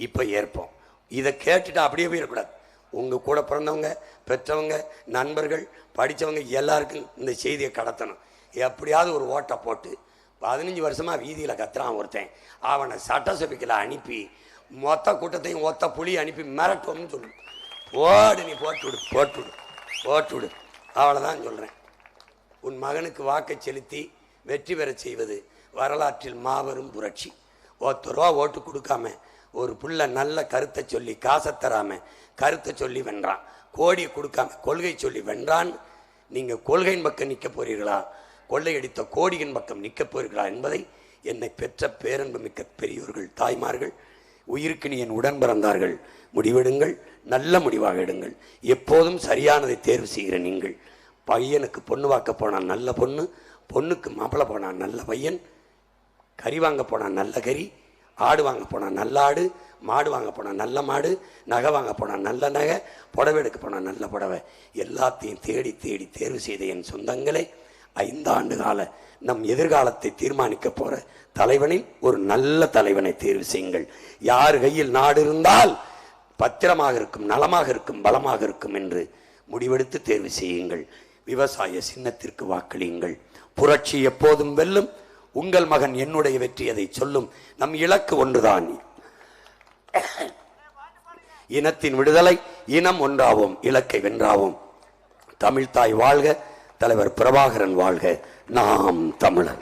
இப்ப ஏற்போம். இதை கேட்டுட்டு அப்படியே போயிடக்கூடாது. உங்க கூட பிறந்தவங்க, பெற்றவங்க, நண்பர்கள், படித்தவங்க எல்லாருக்கும் இந்த செய்தியை கடத்தணும். எப்படியாவது ஒரு ஓட்டை போட்டு 15 வருஷமா வீதியில் கத்துறான் ஒருத்தன், அவனை சட்டசபைக்கில் அனுப்பி மொத்த கூட்டத்தையும் ஒத்த புலி அனுப்பி மிரட்டுவோம்னு சொல்லு. போடு, நீ போட்டுவிடு போட்டுவிடு போட்டுவிடு, அவ்வளோதான் சொல்கிறேன். உன் மகனுக்கு வாக்கை செலுத்தி வெற்றி பெற செய்வது வரலாற்றில் மாபெரும் புரட்சி. 10 ரூபா ஓட்டு கொடுக்காம ஒரு புள்ள நல்ல கருத்தை சொல்லி காசை தராம கருத்தை சொல்லி வென்றான். கோடியை கொடுக்காம கொள்கை சொல்லி வென்றான். நீங்க கொள்கையின் பக்கம் நிற்க போறீர்களா, கொள்ளையடித்த கோடியின் பக்கம் நிற்க போறீர்களா என்பதை என்னை பெற்ற பேரன்பு மிக்க பெரியோர்கள், தாய்மார்கள், உயிருக்கு நீ என் உடன் பிறந்தார்கள், முடிவெடுங்கள், நல்ல முடிவாக எடுங்கள். எப்போதும் சரியானதை தேர்வு செய்கிற நீங்கள், பையனுக்கு பொண்ணு வாக்க போனான் நல்ல பொண்ணு, பொண்ணுக்கு மாப்பிள்ளை போனான் நல்ல பையன், கறி வாங்க போனான் நல்ல கறி, ஆடு வாங்க போனான் நல்ல ஆடு, மாடு வாங்க போனான் நல்ல மாடு, நகை வாங்க போனான் நல்ல நகை, புடவை எடுக்க போனான் நல்ல புடவை, எல்லாத்தையும் தேடி தேடி தேர்வு செய்த என் சொந்தங்களை, 5 ஆண்டு கால நம் எதிர்காலத்தை தீர்மானிக்க போற தலைவனில் ஒரு நல்ல தலைவனை தேர்வு செய்யுங்கள். யார் கையில் நாடு இருந்தால் பத்திரமாக இருக்கும், நலமாக இருக்கும், பலமாக இருக்கும் என்று முடிவெடுத்து தேர்வு செய்யுங்கள். விவசாய சின்னத்திற்கு வாக்களியுங்கள். புரட்சி எப்போதும் வெல்லும். உங்கள் மகன் என்னுடைய வெற்றி அதை சொல்லும். நம் இலக்கு ஒன்றுதான், இனத்தின் விடுதலை. இனம் ஒன்றாவோம், இலக்கை வென்றாவோம். தமிழ்தாய் வாழ்க, தலைவர் பிரபாகரன் வாழ்க. நாம் தமிழர்.